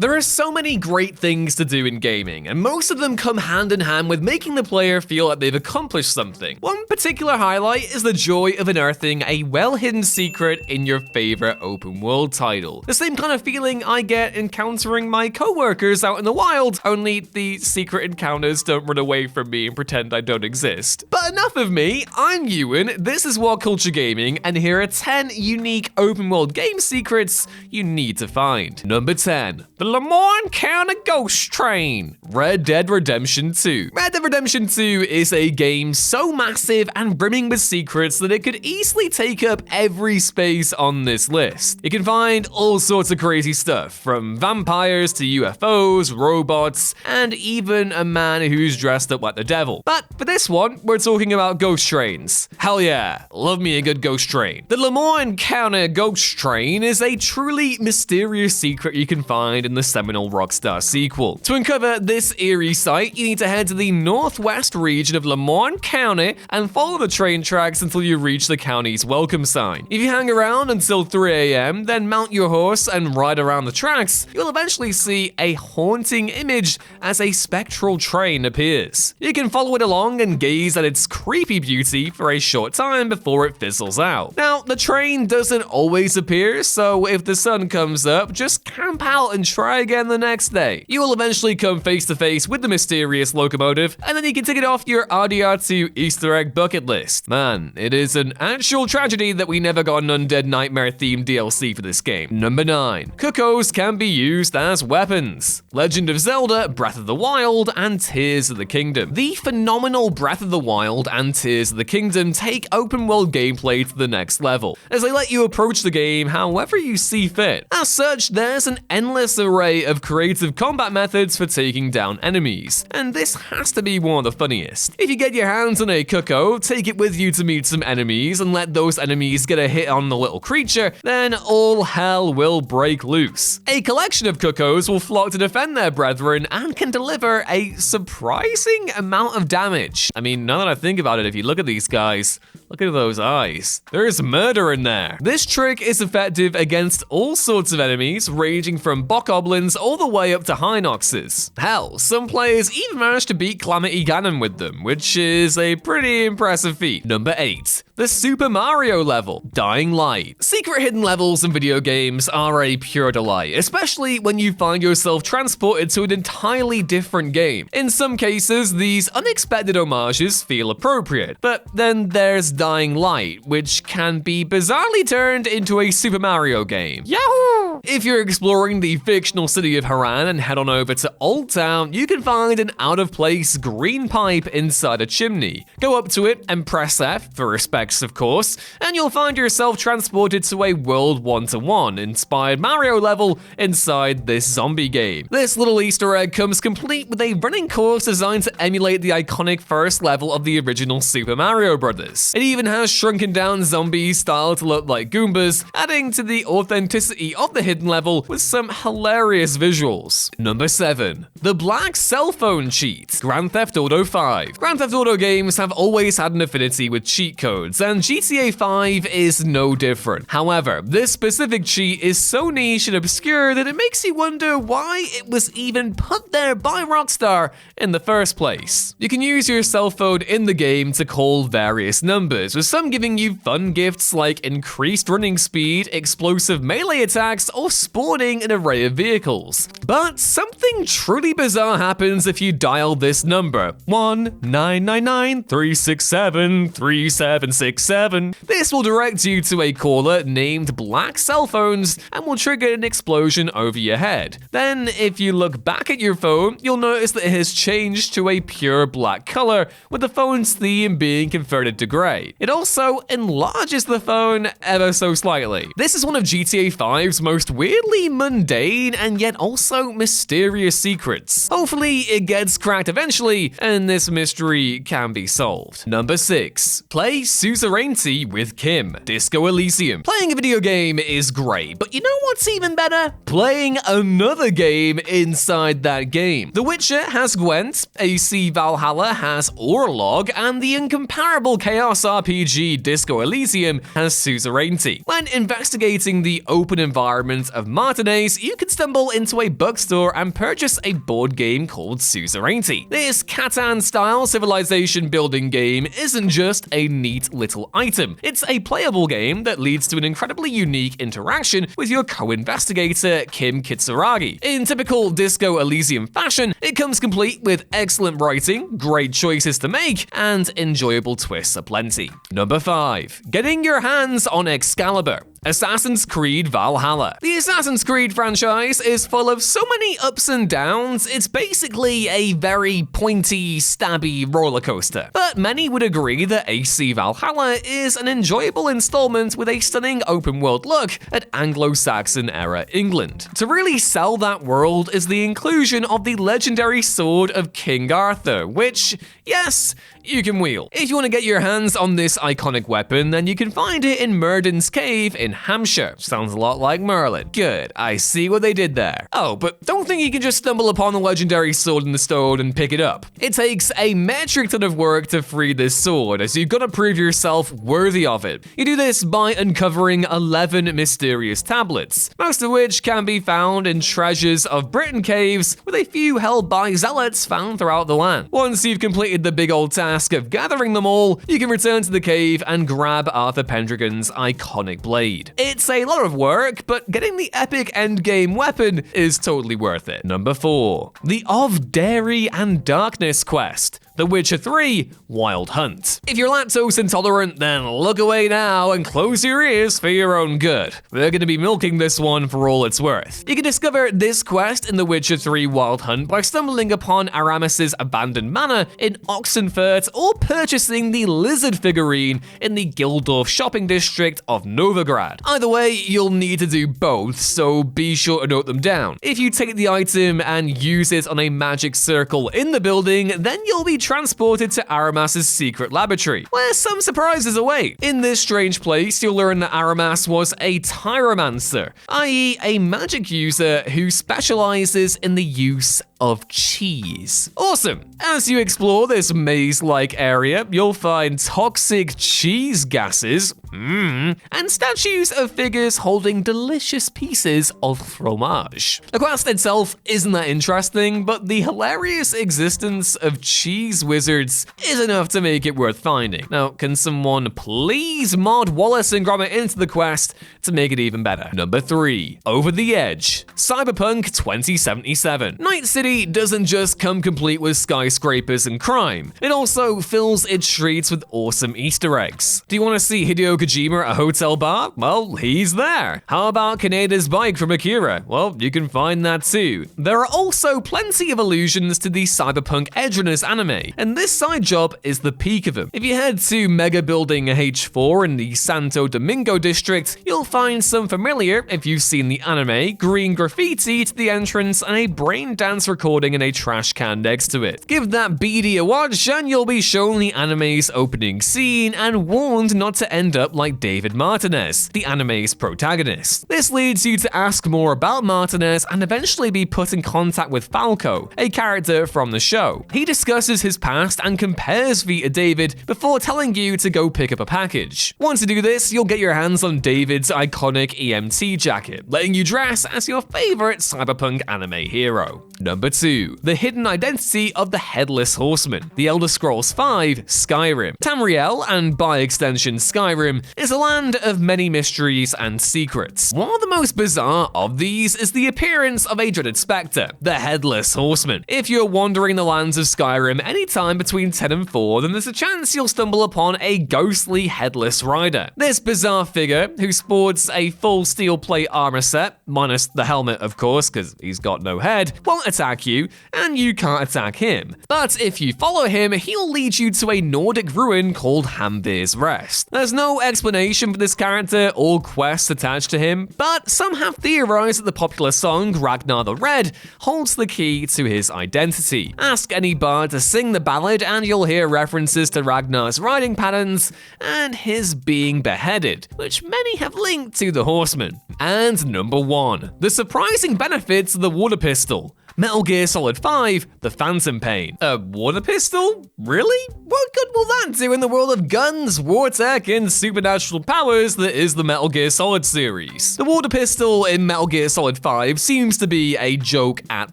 There are so many great things to do in gaming, and most of them come hand in hand with making the player feel like they've accomplished something. One particular highlight is the joy of unearthing a well-hidden secret in your favorite open world title. The same kind of feeling I get encountering my coworkers out in the wild, only the secret encounters don't run away from me and pretend I don't exist. But enough of me, I'm Ewan, this is What Culture Gaming, and here are 10 unique open world game secrets you need to find. Number 10. The Lemoyne County Ghost Train. Red Dead Redemption 2. Red Dead Redemption 2 is a game so massive and brimming with secrets that it could easily take up every space on this list. You can find all sorts of crazy stuff, from vampires to UFOs, robots, and even a man who's dressed up like the devil. But for this one, we're talking about ghost trains. Hell yeah, love me a good ghost train. The Lemoyne County Ghost Train is a truly mysterious secret you can find in the seminal Rockstar sequel. To uncover this eerie site, you need to head to the northwest region of Lemoyne County and follow the train tracks until you reach the county's welcome sign. If you hang around until 3 a.m., then mount your horse and ride around the tracks, you'll eventually see a haunting image as a spectral train appears. You can follow it along and gaze at its creepy beauty for a short time before it fizzles out. Now, the train doesn't always appear, so if the sun comes up, just camp out and try again the next day. You will eventually come face to face with the mysterious locomotive, and then you can tick it off your RDR2 Easter egg bucket list. Man, it is an actual tragedy that we never got an Undead Nightmare themed DLC for this game. Number 9. Cuckoos can be used as weapons. Legend of Zelda, Breath of the Wild, and Tears of the Kingdom. The phenomenal Breath of the Wild and Tears of the Kingdom take open world gameplay to the next level, as they let you approach the game however you see fit. As such, there's an endless array of creative combat methods for taking down enemies, and this has to be one of the funniest. If you get your hands on a cuckoo, take it with you to meet some enemies and let those enemies get a hit on the little creature, then all hell will break loose. A collection of cuckoos will flock to defend their brethren and can deliver a surprising amount of damage. I mean, now that I think about it, if you look at these guys, look at those eyes. There's murder in there. This trick is effective against all sorts of enemies, ranging from bokoblins all the way up to Hinoxes. Hell, some players even managed to beat Calamity Ganon with them, which is a pretty impressive feat. Number 8. The Super Mario level, Dying Light. Secret hidden levels in video games are a pure delight, especially when you find yourself transported to an entirely different game. In some cases, these unexpected homages feel appropriate, but then there's Dying Light, which can be bizarrely turned into a Super Mario game. Yahoo! If you're exploring the fictional city of Haran and head on over to Old Town, you can find an out-of-place green pipe inside a chimney. Go up to it and press F for respects, of course, and you'll find yourself transported to a World 1-to-1 inspired Mario level inside this zombie game. This little Easter egg comes complete with a running course designed to emulate the iconic first level of the original Super Mario Bros. It even has shrunken down zombies styled to look like Goombas, adding to the authenticity of the hidden level with some hilarious visuals. Number 7. The Black Cell Phone Cheat. Grand Theft Auto 5. Grand Theft Auto games have always had an affinity with cheat codes, and GTA 5 is no different. However, this specific cheat is so niche and obscure that it makes you wonder why it was even put there by Rockstar in the first place. You can use your cell phone in the game to call various numbers, with some giving you fun gifts like increased running speed, explosive melee attacks, or spawning an array of vehicles. But something truly bizarre happens if you dial this number, 1-999-367-3767. This will direct you to a caller named Black Cell Phones and will trigger an explosion over your head. Then, if you look back at your phone, you'll notice that it has changed to a pure black color, with the phone's theme being converted to gray. It also enlarges the phone ever so slightly. This is one of GTA 5's most weirdly mundane and yet also mysterious secrets. Hopefully it gets cracked eventually and this mystery can be solved. Number 6. Play Suzerainty with Kim. Disco Elysium. Playing a video game is great, but you know what's even better? Playing another game inside that game. The Witcher has Gwent, AC Valhalla has Orlog, and the incomparable chaos RPG Disco Elysium has Suzerainty. When investigating the open environment of Martinez, you can stumble stumble into a bookstore and purchase a board game called Suzerainty. This Catan-style civilization building game isn't just a neat little item. It's a playable game that leads to an incredibly unique interaction with your co-investigator, Kim Kitsuragi. In typical Disco Elysium fashion, it comes complete with excellent writing, great choices to make, and enjoyable twists aplenty. Number 5. Getting your hands on Excalibur. Assassin's Creed Valhalla. The Assassin's Creed franchise is full of so many ups and downs, it's basically a very pointy, stabby roller coaster. But many would agree that AC Valhalla is an enjoyable installment with a stunning open world look at Anglo-Saxon era England. To really sell that world is the inclusion of the legendary sword of King Arthur, which, yes, you can wield. If you want to get your hands on this iconic weapon, then you can find it in Myrddin's Cave in Hampshire. Sounds a lot like Merlin. Good, I see what they did there. Oh, but don't think you can just stumble upon the legendary sword in the stone and pick it up. It takes a metric ton of work to free this sword, as you've got to prove yourself worthy of it. You do this by uncovering 11 mysterious tablets, most of which can be found in Treasures of Britain caves, with a few held by zealots found throughout the land. Once you've completed the big old task of gathering them all, you can return to the cave and grab Arthur Pendragon's iconic blade. It's a lot of work, but getting the epic endgame weapon is totally worth it. Number 4. The Of Dairy and Darkness quest. The Witcher 3 Wild Hunt. If you're lactose intolerant, then look away now and close your ears for your own good. We're going to be milking this one for all it's worth. You can discover this quest in The Witcher 3 Wild Hunt by stumbling upon Aramis's abandoned manor in Oxenfurt or purchasing the lizard figurine in the Gildorf shopping district of Novigrad. Either way, you'll need to do both, so be sure to note them down. If you take the item and use it on a magic circle in the building, then you'll be transported to Aramas's secret laboratory, where some surprises await. In this strange place, you'll learn that Aramas was a Tyromancer, i.e. a magic user who specializes in the use of cheese. Awesome! As you explore this maze-like area, you'll find toxic cheese gases, and statues of figures holding delicious pieces of fromage. The quest itself isn't that interesting, but the hilarious existence of cheese wizards is enough to make it worth finding. Now, can someone please mod Wallace and Gromit into the quest to make it even better? Number 3. Over the Edge. Cyberpunk 2077. Night City doesn't just come complete with skyscrapers and crime. It also fills its streets with awesome Easter eggs. Do you want to see Hideo Kojima at a hotel bar? Well, he's there. How about Kaneda's bike from Akira? Well, you can find that too. There are also plenty of allusions to the Cyberpunk Edge Runners anime, and this side job is the peak of them. If you head to Mega Building H4 in the Santo Domingo district, you'll find some familiar, if you've seen the anime, green graffiti to the entrance and a brain dance recording in a trash can next to it. Give that beady a watch and you'll be shown the anime's opening scene and warned not to end up like David Martinez, the anime's protagonist. This leads you to ask more about Martinez and eventually be put in contact with Falco, a character from the show. He discusses his past and compares V to David before telling you to go pick up a package. Once you do this, you'll get your hands on David's iconic EMT jacket, letting you dress as your favorite cyberpunk anime hero. Number 2. The Hidden Identity of the Headless Horseman. The Elder Scrolls V Skyrim. Tamriel, and by extension Skyrim, is a land of many mysteries and secrets. One of the most bizarre of these is the appearance of a dreaded spectre, the Headless Horseman. If you're wandering the lands of Skyrim anytime between 10 and 4, then there's a chance you'll stumble upon a ghostly headless rider. This bizarre figure, who sports a full steel plate armor set, minus the helmet of course, because he's got no head, won't attack you, and you can't attack him. But if you follow him, he'll lead you to a Nordic ruin called Hamvir's Rest. There's no explanation for this character or quest attached to him, but some have theorized that the popular song Ragnar the Red holds the key to his identity. Ask any bard to sing the ballad and you'll hear references to Ragnar's riding patterns and his being beheaded, which many have linked to the horseman. And number 1. The surprising benefits of the water pistol. Metal Gear Solid 5, The Phantom Pain. A water pistol? Really? What good will that do in the world of guns, war tech, and supernatural powers that is the Metal Gear Solid series? The water pistol in Metal Gear Solid 5 seems to be a joke at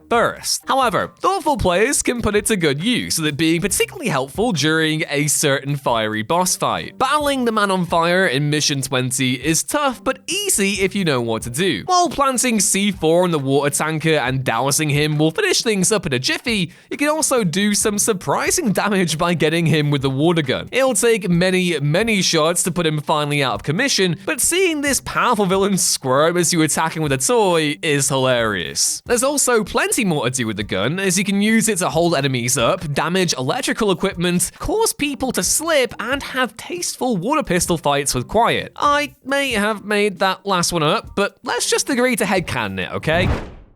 first. However, thoughtful players can put it to good use, with it being particularly helpful during a certain fiery boss fight. Battling the man on fire in Mission 20 is tough, but easy if you know what to do. While planting C4 in the water tanker and dousing him will finish things up in a jiffy, you can also do some surprising damage by getting him with the water gun. It'll take many shots to put him finally out of commission, but seeing this powerful villain squirm as you attack him with a toy is hilarious. There's also plenty more to do with the gun, as you can use it to hold enemies up, damage electrical equipment, cause people to slip, and have tasteful water pistol fights with Quiet. I may have made that last one up, but let's just agree to headcanon it, okay?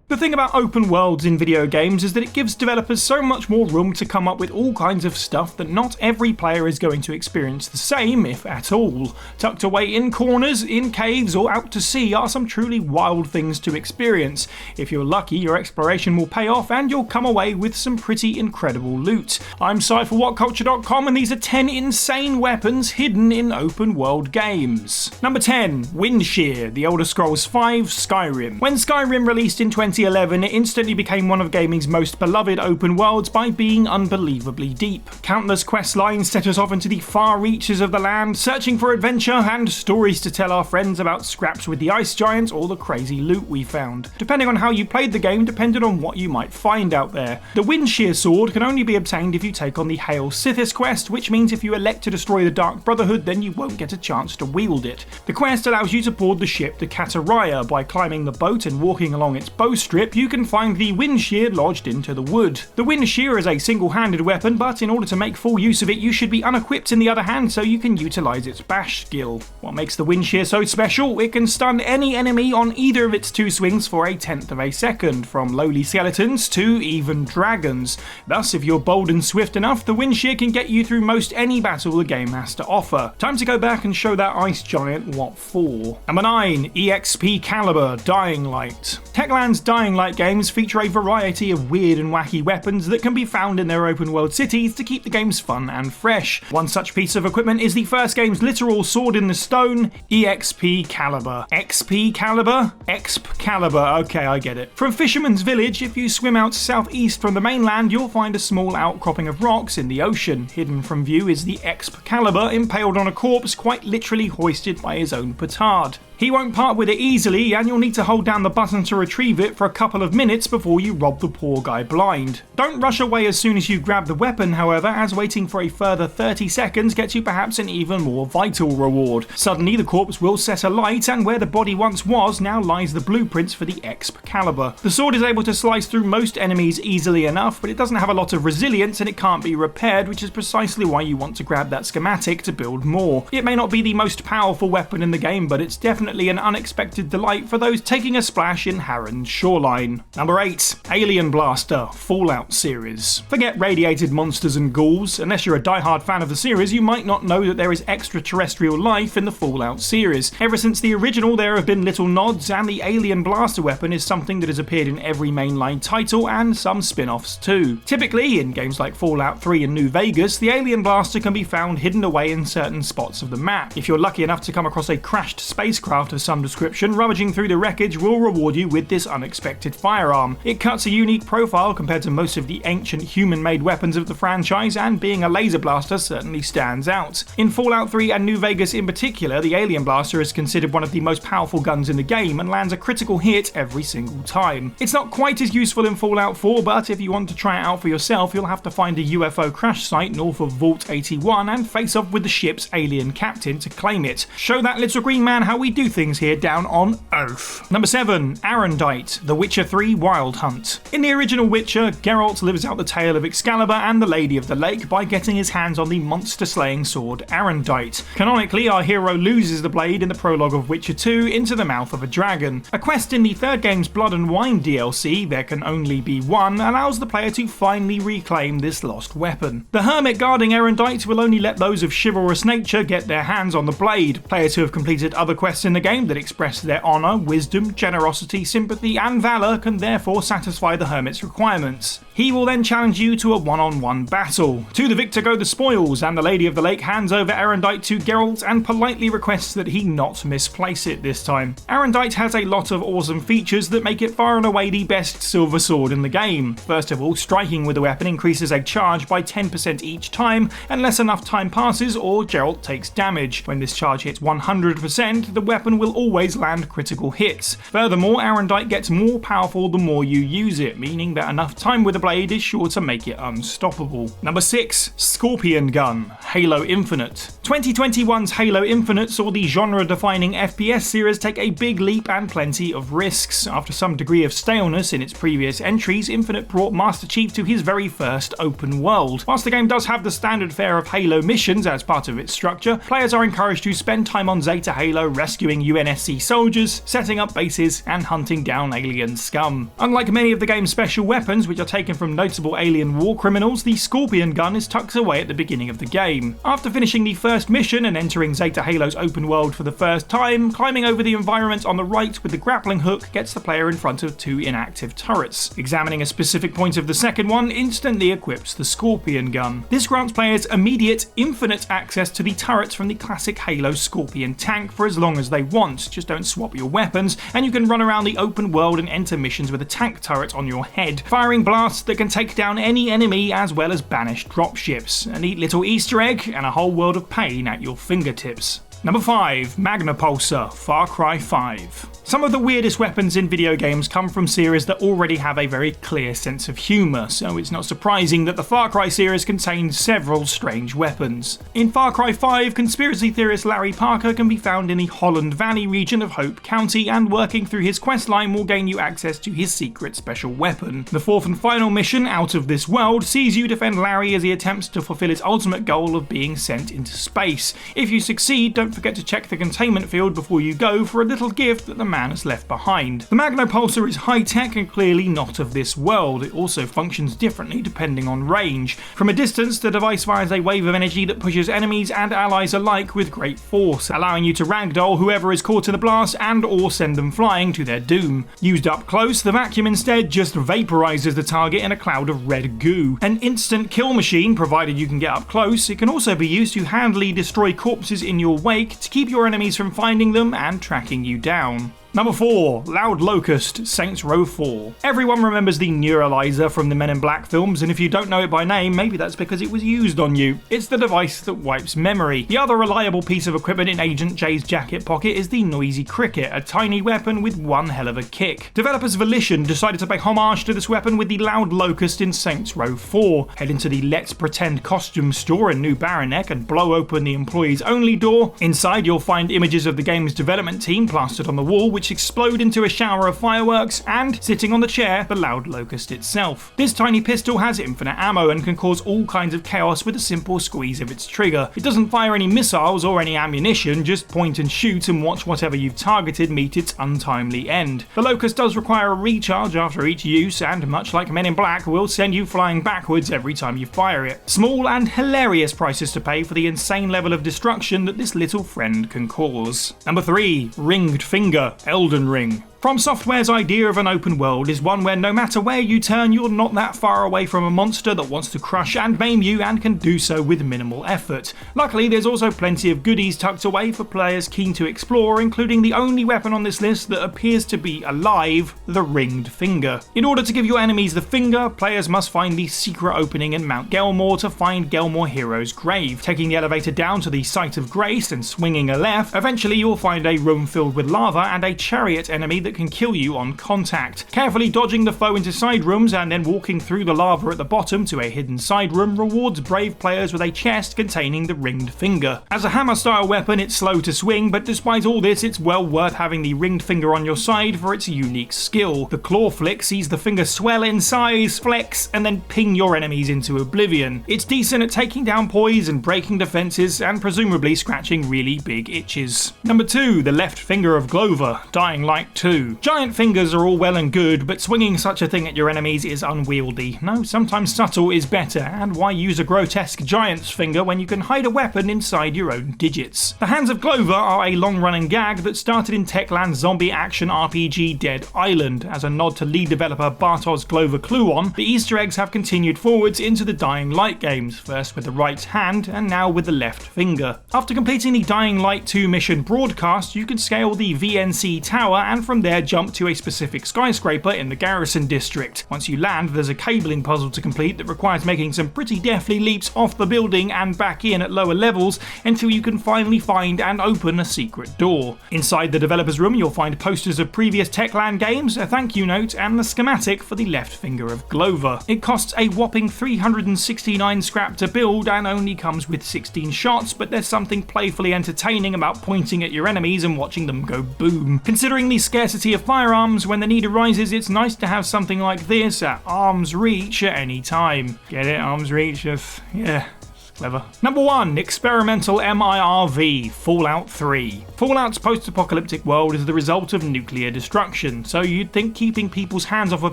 The thing about open worlds in video games is that it gives developers so much more room to come up with all kinds of stuff that not every player is going to experience the same, if at all. Tucked away in corners, in caves, or out to sea are some truly wild things to experience. If you're lucky, your exploration will pay off and you'll come away with some pretty incredible loot. I'm Sai for WhatCulture.com, and these are 10 insane weapons hidden in open world games. Number 10. Windshear, The Elder Scrolls V Skyrim. When Skyrim released in 2011, it instantly became one of gaming's most beloved open worlds by being unbelievably deep. Countless quest lines set us off into the far reaches of the land, searching for adventure and stories to tell our friends about scraps with the ice giant or the crazy loot we found. Depending on how you played the game depended on what you might find out there. The Windshear sword can only be obtained if you take on the Hail Sithis quest, which means if you elect to destroy the Dark Brotherhood, then you won't get a chance to wield it. The quest allows you to board the ship the Kataraya. By climbing the boat and walking along its bowstrip, you can find the Windshear lodged into the wood. The Windshear is a single-handed weapon, but in order to make full use of it, you should be unequipped in the other hand so you can utilise its bash skill. What makes the Windshear so special? It can stun any enemy on either of its two swings for a tenth of a second, from lowly skeletons to even dragons. Thus, if you're bold and swift enough, the Windshear can get you through most any battle the game has to offer. Time to go back and show that ice giant what for. Number 9. EXP Caliber Dying Light. Techland's Dying Light games feature a variety of weird and wacky weapons that can be found in their open world cities to keep the games fun and fresh. One such piece of equipment is the first game's literal sword in the stone, EXP Caliber. XP Caliber? Exp Caliber, okay, I get it. From Fisherman's Village, if you swim out southeast from the mainland, you'll find a small outcropping of rocks in the ocean. Hidden from view is the Exp Caliber impaled on a corpse, quite literally hoisted by his own petard. He won't part with it easily, and you'll need to hold down the button to retrieve it for a couple of minutes before you rob the poor guy blind. Don't rush away as soon as you grab the weapon, however, as waiting for a further 30 seconds gets you perhaps an even more vital reward. Suddenly the corpse will set alight, and where the body once was now lies the blueprints for the Exp Caliber. The sword is able to slice through most enemies easily enough, but it doesn't have a lot of resilience and it can't be repaired, which is precisely why you want to grab that schematic to build more. It may not be the most powerful weapon in the game, but it's definitely an unexpected delight for those taking a splash in Harren's shoreline. Number 8. Alien Blaster Fallout series. Forget radiated monsters and ghouls. Unless you're a diehard fan of the series, you might not know that there is extraterrestrial life in the Fallout series. Ever since the original, there have been little nods, and the Alien Blaster weapon is something that has appeared in every mainline title and some spin-offs too. Typically, in games like Fallout 3 and New Vegas, the Alien Blaster can be found hidden away in certain spots of the map. If you're lucky enough to come across a crashed spacecraft of some description, rummaging through the wreckage will reward you with this unexpected firearm. It cuts a unique profile compared to most of the ancient human-made weapons of the franchise, and being a laser blaster certainly stands out. In Fallout 3 and New Vegas in particular, the Alien Blaster is considered one of the most powerful guns in the game and lands a critical hit every single time. It's not quite as useful in Fallout 4, but if you want to try it out for yourself, you'll have to find a UFO crash site north of Vault 81 and face off with the ship's alien captain to claim it. Show that little green man how we do things here down on Earth. Number 7. Arendite, The Witcher 3 Wild Hunt. In the original Witcher, Geralt lives out the tale of Excalibur and the Lady of the Lake by getting his hands on the monster-slaying sword Arendite. Canonically, our hero loses the blade in the prologue of Witcher 2 into the mouth of a dragon. A quest in the third game's Blood and Wine DLC, There Can Only Be One, allows the player to finally reclaim this lost weapon. The hermit guarding Arendite will only let those of chivalrous nature get their hands on the blade. Players who have completed other quests in in the game that express their honour, wisdom, generosity, sympathy and valour can therefore satisfy the hermit's requirements. He will then challenge you to a one-on-one battle. To the victor go the spoils, and the Lady of the Lake hands over Aerondight to Geralt and politely requests that he not misplace it this time. Aerondight has a lot of awesome features that make it far and away the best silver sword in the game. First of all, striking with the weapon increases a charge by 10% each time, unless enough time passes or Geralt takes damage. When this charge hits 100%, the weapon will always land critical hits. Furthermore, Aerondight gets more powerful the more you use it, meaning that enough time with the blade is sure to make it unstoppable. Number 6. Scorpion Gun, Halo Infinite. 2021's Halo Infinite saw the genre-defining FPS series take a big leap and plenty of risks. After some degree of staleness in its previous entries, Infinite brought Master Chief to his very first open world. Whilst the game does have the standard fare of Halo missions as part of its structure, players are encouraged to spend time on Zeta Halo rescuing UNSC soldiers, setting up bases, and hunting down alien scum. Unlike many of the game's special weapons, which are taken from notable alien war criminals, the Scorpion Gun is tucked away at the beginning of the game. After finishing the first mission and entering Zeta Halo's open world for the first time, climbing over the environment on the right with the grappling hook gets the player in front of 2 inactive turrets. Examining a specific point of the second one instantly equips the Scorpion Gun. This grants players immediate, infinite access to the turrets from the classic Halo Scorpion tank for as long as they want. Just don't swap your weapons, and you can run around the open world and enter missions with a tank turret on your head, firing blasts that can take down any enemy as well as banish dropships. A neat little Easter egg and a whole world of pain at your fingertips. Number 5. Magnapulsar, Far Cry 5. Some of the weirdest weapons in video games come from series that already have a very clear sense of humour, so it's not surprising that the Far Cry series contains several strange weapons. In Far Cry 5, conspiracy theorist Larry Parker can be found in the Holland Valley region of Hope County, and working through his questline will gain you access to his secret special weapon. The fourth and final mission, Out of This World, sees you defend Larry as he attempts to fulfill his ultimate goal of being sent into space. If you succeed, don't forget to check the containment field before you go for a little gift that the man has left behind. The Magnapulsar is high-tech and clearly not of this world. It also functions differently depending on range. From a distance, the device fires a wave of energy that pushes enemies and allies alike with great force, allowing you to ragdoll whoever is caught in the blast and or send them flying to their doom. Used up close, the vacuum instead just vaporizes the target in a cloud of red goo. An instant kill machine, provided you can get up close. It can also be used to handily destroy corpses in your wake to keep your enemies from finding them and tracking you down. Number 4. Loud Locust, Saints Row 4. Everyone remembers the Neuralizer from the Men in Black films, and if you don't know it by name, maybe that's because it was used on you. It's the device that wipes memory. The other reliable piece of equipment in Agent J's jacket pocket is the Noisy Cricket, a tiny weapon with one hell of a kick. Developers Volition decided to pay homage to this weapon with the Loud Locust in Saints Row 4. Head into the Let's Pretend costume store in New Baroneck and blow open the employees only door. Inside you'll find images of the game's development team plastered on the wall, which explode into a shower of fireworks, and, sitting on the chair, the Loud Locust itself. This tiny pistol has infinite ammo and can cause all kinds of chaos with a simple squeeze of its trigger. It doesn't fire any missiles or any ammunition, just point and shoot and watch whatever you've targeted meet its untimely end. The Locust does require a recharge after each use, and much like Men in Black, will send you flying backwards every time you fire it. Small and hilarious prices to pay for the insane level of destruction that this little friend can cause. Number 3. Ringed Finger, Elden Ring. From Software's idea of an open world is one where no matter where you turn, you're not that far away from a monster that wants to crush and maim you and can do so with minimal effort. Luckily, there's also plenty of goodies tucked away for players keen to explore, including the only weapon on this list that appears to be alive, the Ringed Finger. In order to give your enemies the finger, players must find the secret opening in Mount Gelmor to find Gelmor Hero's grave. Taking the elevator down to the Site of Grace and swinging a left, eventually you'll find a room filled with lava and a chariot enemy that can kill you on contact. Carefully dodging the foe into side rooms and then walking through the lava at the bottom to a hidden side room rewards brave players with a chest containing the Ringed Finger. As a hammer style weapon, it's slow to swing, but despite all this, it's well worth having the Ringed Finger on your side for its unique skill. The claw flick sees the finger swell in size, flex, and then ping your enemies into oblivion. It's decent at taking down poise and breaking defenses, and presumably scratching really big itches. Number 2, the Left Finger of Glover, Dying Light 2. 2. Giant fingers are all well and good, but swinging such a thing at your enemies is unwieldy. No, sometimes subtle is better, and why use a grotesque giant's finger when you can hide a weapon inside your own digits? The Hands of Glover are a long-running gag that started in Techland's zombie action RPG Dead Island. As a nod to lead developer Bartosz Glover Kluon, the Easter eggs have continued forwards into the Dying Light games, first with the right hand and now with the left finger. After completing the Dying Light 2 mission Broadcast, you can scale the VNC Tower and from there jump to a specific skyscraper in the Garrison District. Once you land, there's a cabling puzzle to complete that requires making some pretty deftly leaps off the building and back in at lower levels until you can finally find and open a secret door. Inside the developer's room, you'll find posters of previous Techland games, a thank you note, and the schematic for the left finger of Glover. It costs a whopping 369 scrap to build and only comes with 16 shots, but there's something playfully entertaining about pointing at your enemies and watching them go boom. Considering the scarcity of firearms, when the need arises, it's nice to have something like this at arm's reach at any time. Get it? Arm's reach of... yeah. Clever. Number 1. Experimental MIRV, Fallout 3. Fallout's post-apocalyptic world is the result of nuclear destruction, so you'd think keeping people's hands off of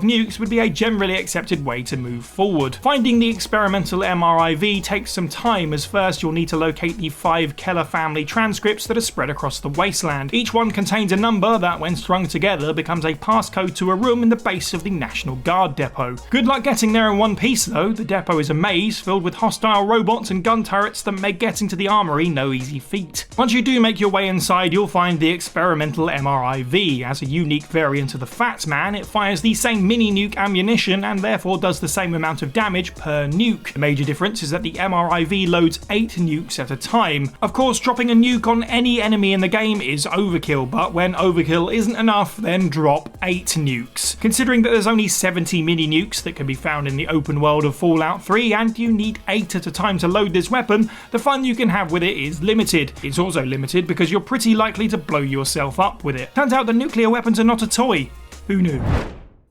nukes would be a generally accepted way to move forward. Finding the experimental MIRV takes some time, as first you'll need to locate the 5 Keller family transcripts that are spread across the wasteland. Each one contains a number that, when strung together, becomes a passcode to a room in the base of the National Guard depot. Good luck getting there in one piece though. The depot is a maze filled with hostile robots and gun turrets that make getting to the armory no easy feat. Once you do make your way inside, you'll find the experimental MRIV. As a unique variant of the Fat Man, it fires the same mini-nuke ammunition and therefore does the same amount of damage per nuke. The major difference is that the MRIV loads 8 nukes at a time. Of course, dropping a nuke on any enemy in the game is overkill, but when overkill isn't enough, then drop 8 nukes. Considering that there's only 70 mini-nukes that can be found in the open world of Fallout 3, and you need 8 at a time to load this weapon, the fun you can have with it is limited. It's also limited because you're pretty likely to blow yourself up with it. Turns out that nuclear weapons are not a toy. Who knew?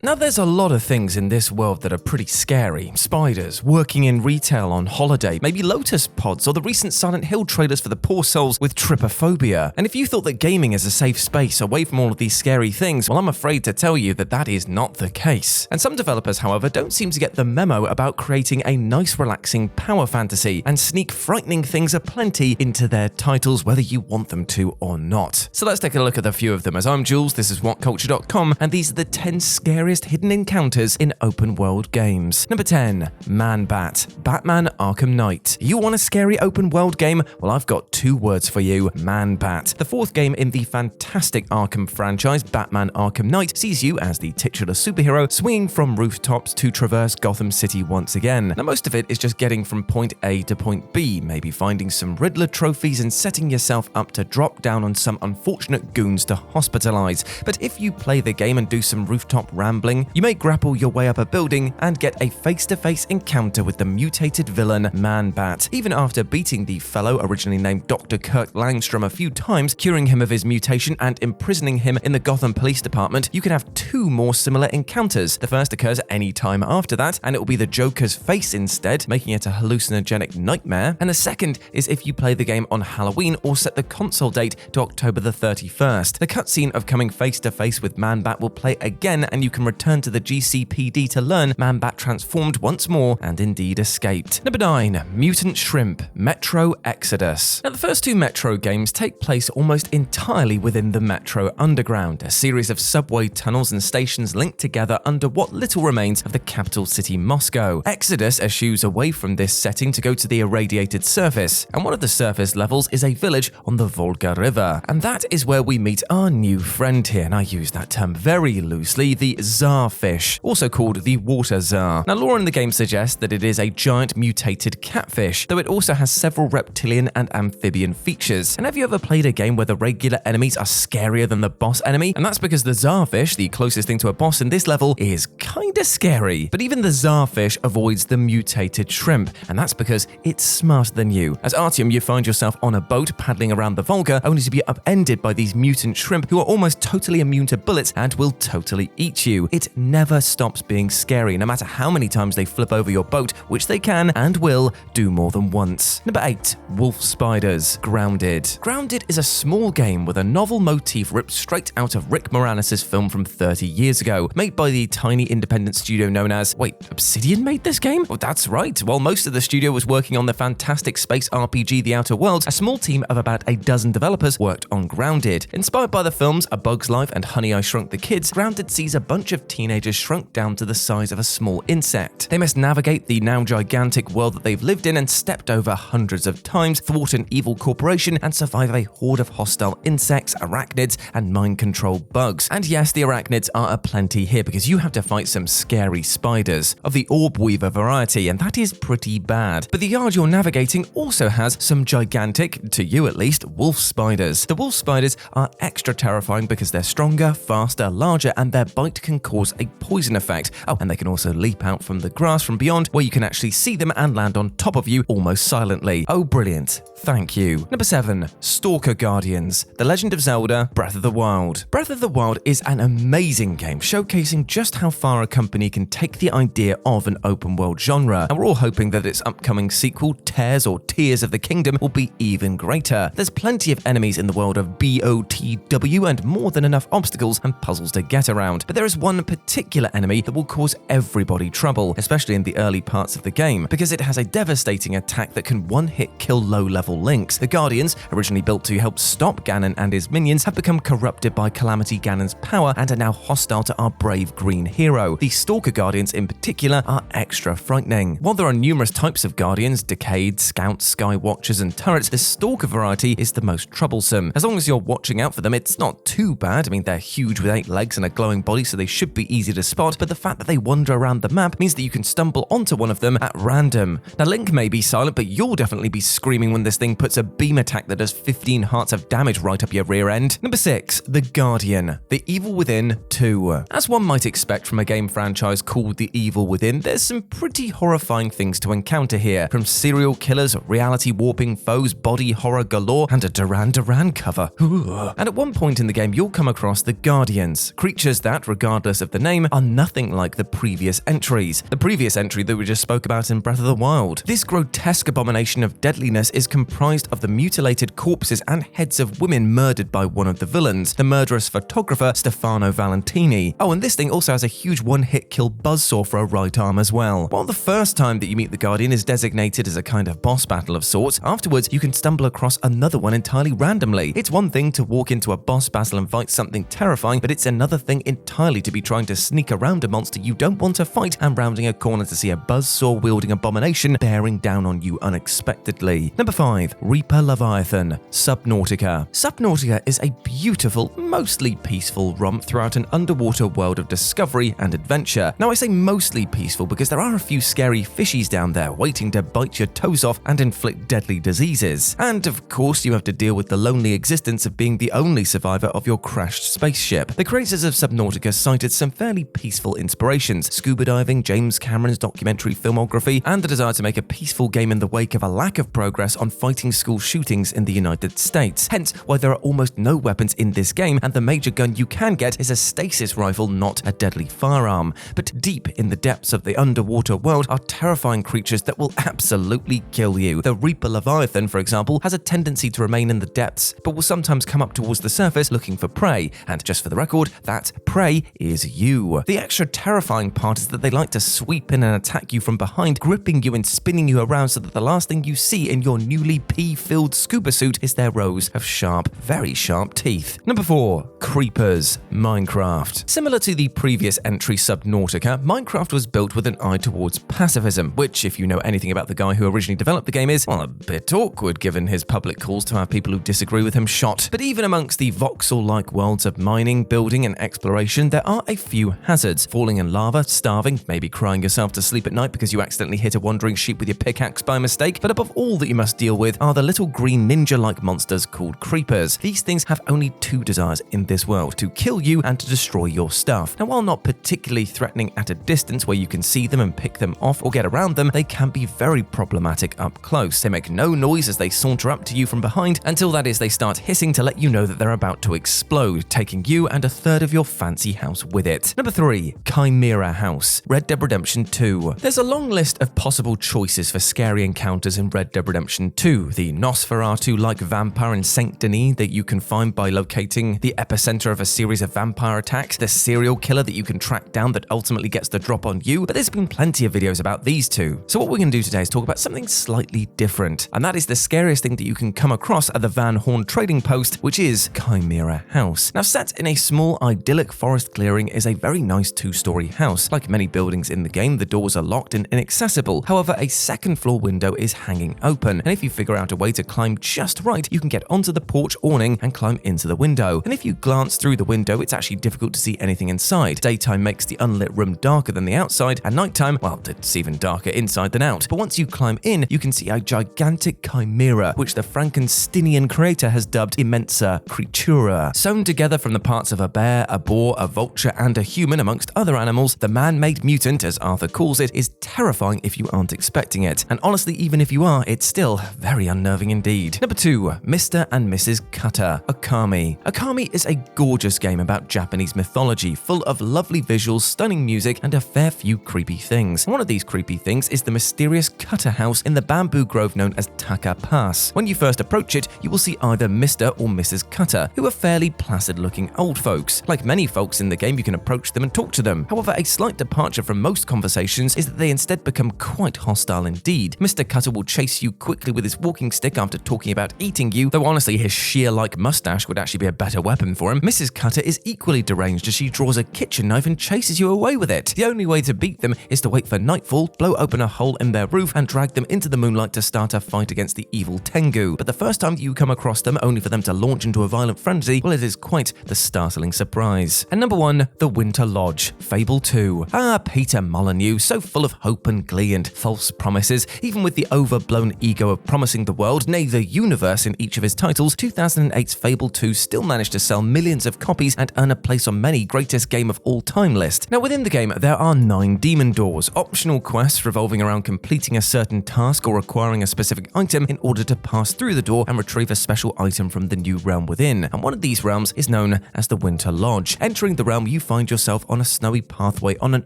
Now there's a lot of things in this world that are pretty scary. Spiders, working in retail on holiday, maybe lotus pods, or the recent Silent Hill trailers for the poor souls with trypophobia. And if you thought that gaming is a safe space away from all of these scary things, well, I'm afraid to tell you that that is not the case. And some developers, however, don't seem to get the memo about creating a nice relaxing power fantasy and sneak frightening things aplenty into their titles whether you want them to or not. So let's take a look at a few of them. As I'm Jules, this is WhatCulture.com, and these are the 10 scariest hidden encounters in open world games. Number 10. Man-Bat, Batman Arkham Knight. You want a scary open world game? Well, I've got 2 words for you: Man-Bat. The 4th game in the fantastic Arkham franchise, Batman Arkham Knight, sees you as the titular superhero swinging from rooftops to traverse Gotham City once again. Now, most of it is just getting from point A to point B, maybe finding some Riddler trophies and setting yourself up to drop down on some unfortunate goons to hospitalize. But if you play the game and do some rooftop rambling, you may grapple your way up a building and get a face-to-face encounter with the mutated villain Man-Bat. Even after beating the fellow originally named Dr. Kirk Langstrom a few times, curing him of his mutation and imprisoning him in the Gotham Police Department, you can have 2 more similar encounters. The first occurs any time after that, and it will be the Joker's face instead, making it a hallucinogenic nightmare. And the second is if you play the game on Halloween or set the console date to October the 31st. The cutscene of coming face-to-face with Man-Bat will play again, and you can return to the GCPD to learn Man-Bat transformed once more and indeed escaped. Number 9. Mutant Shrimp, Metro Exodus. Now, the first 2 Metro games take place almost entirely within the Metro Underground, a series of subway tunnels and stations linked together under what little remains of the capital city Moscow. Exodus eschews away from this setting to go to the irradiated surface, and one of the surface levels is a village on the Volga River, and that is where we meet our new friend here, and I use that term very loosely, the Tsarfish, also called the Water Tsar. Now, lore in the game suggests that it is a giant mutated catfish, though it also has several reptilian and amphibian features. And have you ever played a game where the regular enemies are scarier than the boss enemy? And that's because the Tsarfish, the closest thing to a boss in this level, is kinda scary. But even the Tsarfish avoids the mutated shrimp, and that's because it's smarter than you. As Artyom, you find yourself on a boat paddling around the Volga, only to be upended by these mutant shrimp who are almost totally immune to bullets and will totally eat you. you, it never stops being scary, no matter how many times they flip over your boat, which they can and will do more than once. Number 8. Wolf Spiders. Grounded. Grounded is a small game with a novel motif ripped straight out of Rick Moranis' film from 30 years ago, made by the tiny independent studio known as... Wait, Obsidian made this game? Oh, that's right. While most of the studio was working on the fantastic space RPG The Outer Worlds, a small team of about a dozen developers worked on Grounded. Inspired by the films A Bug's Life and Honey, I Shrunk the Kids, Grounded sees a bunch of teenagers shrunk down to the size of a small insect. They must navigate the now gigantic world that they've lived in and stepped over hundreds of times, thwart an evil corporation, and survive a horde of hostile insects, arachnids, and mind-control bugs. And yes, the arachnids are aplenty here because you have to fight some scary spiders of the orb weaver variety, and that is pretty bad. But the yard you're navigating also has some gigantic, to you at least, wolf spiders. The wolf spiders are extra terrifying because they're stronger, faster, larger, and their bite can cause a poison effect. Oh, and they can also leap out from the grass from beyond, where you can actually see them and land on top of you almost silently. Oh, brilliant. Thank you. Number 7. Stalker Guardians. The Legend of Zelda: Breath of the Wild. Breath of the Wild is an amazing game showcasing just how far a company can take the idea of an open world genre, and we're all hoping that its upcoming sequel, Tears or Tears of the Kingdom, will be even greater. There's plenty of enemies in the world of BOTW and more than enough obstacles and puzzles to get around, but there is one particular enemy that will cause everybody trouble, especially in the early parts of the game, because it has a devastating attack that can one-hit kill low-level Links. The Guardians, originally built to help stop Ganon and his minions, have become corrupted by Calamity Ganon's power and are now hostile to our brave green hero. The Stalker Guardians in particular are extra frightening. While there are numerous types of Guardians, Decayed, Scouts, Sky Watchers, and Turrets, the Stalker variety is the most troublesome. As long as you're watching out for them, it's not too bad. I mean, they're huge with 8 legs and a glowing body, so they should be easy to spot, but the fact that they wander around the map means that you can stumble onto one of them at random. Now, Link may be silent, but you'll definitely be screaming when this thing puts a beam attack that does 15 hearts of damage right up your rear end. Number 6. The Guardian. The Evil Within 2. As one might expect from a game franchise called The Evil Within, there's some pretty horrifying things to encounter here, from serial killers, reality warping foes, body horror galore, and a Duran Duran cover. And at one point in the game, you'll come across the Guardians, creatures that, regardless of the name, are nothing like the previous entries. The previous entry that we just spoke about in Breath of the Wild. This grotesque abomination of deadliness is comprised of the mutilated corpses and heads of women murdered by one of the villains, the murderous photographer Stefano Valentini. Oh, and this thing also has a huge one-hit kill buzzsaw for a right arm as well. While the first time that you meet the Guardian is designated as a kind of boss battle of sorts, afterwards you can stumble across another one entirely randomly. It's one thing to walk into a boss battle and fight something terrifying, but it's another thing entirely to be trying to sneak around a monster you don't want to fight and rounding a corner to see a buzzsaw-wielding abomination bearing down on you unexpectedly. Number 5. Reaper Leviathan. Subnautica. Subnautica is a beautiful, mostly peaceful romp throughout an underwater world of discovery and adventure. Now, I say mostly peaceful because there are a few scary fishies down there waiting to bite your toes off and inflict deadly diseases. And of course, you have to deal with the lonely existence of being the only survivor of your crashed spaceship. The creators of Subnautica cited some fairly peaceful inspirations: scuba diving, James Cameron's documentary filmography, and the desire to make a peaceful game in the wake of a lack of progress on fighting school shootings in the United States. Hence why there are almost no weapons in this game, and the major gun you can get is a stasis rifle, not a deadly firearm. But deep in the depths of the underwater world are terrifying creatures that will absolutely kill you. The Reaper Leviathan, for example, has a tendency to remain in the depths, but will sometimes come up towards the surface looking for prey, and just for the record, that prey is you. The extra terrifying part is that they like to sweep in and attack you from behind, gripping you and spinning you around so that the last thing you see in your newly pee-filled scuba suit is their rows of sharp, very sharp teeth. Number 4. Creepers. Minecraft. Similar to the previous entry Subnautica, Minecraft was built with an eye towards pacifism, which, if you know anything about the guy who originally developed the game, is, well, a bit awkward given his public calls to have people who disagree with him shot. But even amongst the voxel-like worlds of mining, building, and exploration, there are a few hazards. Falling in lava, starving, maybe crying yourself to sleep at night because you accidentally hit a wandering sheep with your pickaxe by mistake, but above all that you must deal with are the little green ninja-like monsters called creepers. These things have only two desires in this world: to kill you and to destroy your stuff. Now, while not particularly threatening at a distance where you can see them and pick them off or get around them, they can be very problematic up close. They make no noise as they saunter up to you from behind, until that is they start hissing to let you know that they're about to explode, taking you and a third of your fancy house with with it. Number 3. Chimera House, Red Dead Redemption 2. There's a long list of possible choices for scary encounters in Red Dead Redemption 2. The Nosferatu-like vampire in Saint Denis that you can find by locating the epicenter of a series of vampire attacks, the serial killer that you can track down that ultimately gets the drop on you, but there's been plenty of videos about these two. So what we're going to do today is talk about something slightly different, and that is the scariest thing that you can come across at the Van Horn trading post, which is Chimera House. Now, set in a small idyllic forest clearing is a very nice 2-story house. Like many buildings in the game, the doors are locked and inaccessible. However, a second floor window is hanging open, and if you figure out a way to climb just right, you can get onto the porch awning and climb into the window. And if you glance through the window, it's actually difficult to see anything inside. Daytime makes the unlit room darker than the outside, and nighttime, well, it's even darker inside than out. But once you climb in, you can see a gigantic chimera, which the Frankensteinian creator has dubbed Immensa Creatura. Sewn together from the parts of a bear, a boar, a vulture, and a human, amongst other animals, the man-made mutant, as Arthur calls it, is terrifying if you aren't expecting it. And honestly, even if you are, it's still very unnerving indeed. Number 2. Mr. and Mrs. Cutter, Okami. Okami is a gorgeous game about Japanese mythology, full of lovely visuals, stunning music, and a fair few creepy things. One of these creepy things is the mysterious Cutter house in the bamboo grove known as Taka Pass. When you first approach it, you will see either Mr. or Mrs. Cutter, who are fairly placid-looking old folks. Like many folks in the game, you can approach them and talk to them. However, a slight departure from most conversations is that they instead become quite hostile indeed. Mr. Cutter will chase you quickly with his walking stick after talking about eating you, though honestly his shear-like mustache would actually be a better weapon for him. Mrs. Cutter is equally deranged as she draws a kitchen knife and chases you away with it. The only way to beat them is to wait for nightfall, blow open a hole in their roof, and drag them into the moonlight to start a fight against the evil Tengu. But the first time you come across them, only for them to launch into a violent frenzy, well, it is quite the startling surprise. And number 1, The Winter Lodge, Fable 2. Peter Molyneux, so full of hope and glee and false promises, even with the overblown ego of promising the world, nay, the universe in each of his titles, 2008's Fable 2 still managed to sell millions of copies and earn a place on many greatest game of all time list. Now, within the game, there are 9 demon doors, optional quests revolving around completing a certain task or acquiring a specific item in order to pass through the door and retrieve a special item from the new realm within. And one of these realms is known as the Winter Lodge. Entering the realm, you find yourself on a snowy pathway on an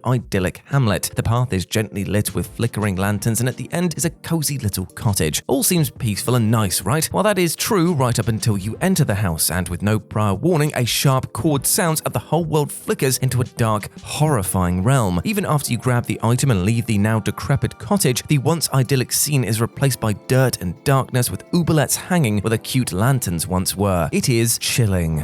idyllic hamlet. The path is gently lit with flickering lanterns, and at the end is a cozy little cottage. All seems peaceful and nice, right? Well, that is true right up until you enter the house, and with no prior warning, a sharp chord sounds and the whole world flickers into a dark, horrifying realm. Even after you grab the item and leave the now decrepit cottage, the once idyllic scene is replaced by dirt and darkness, with oubliettes hanging where the cute lanterns once were. It is chilling.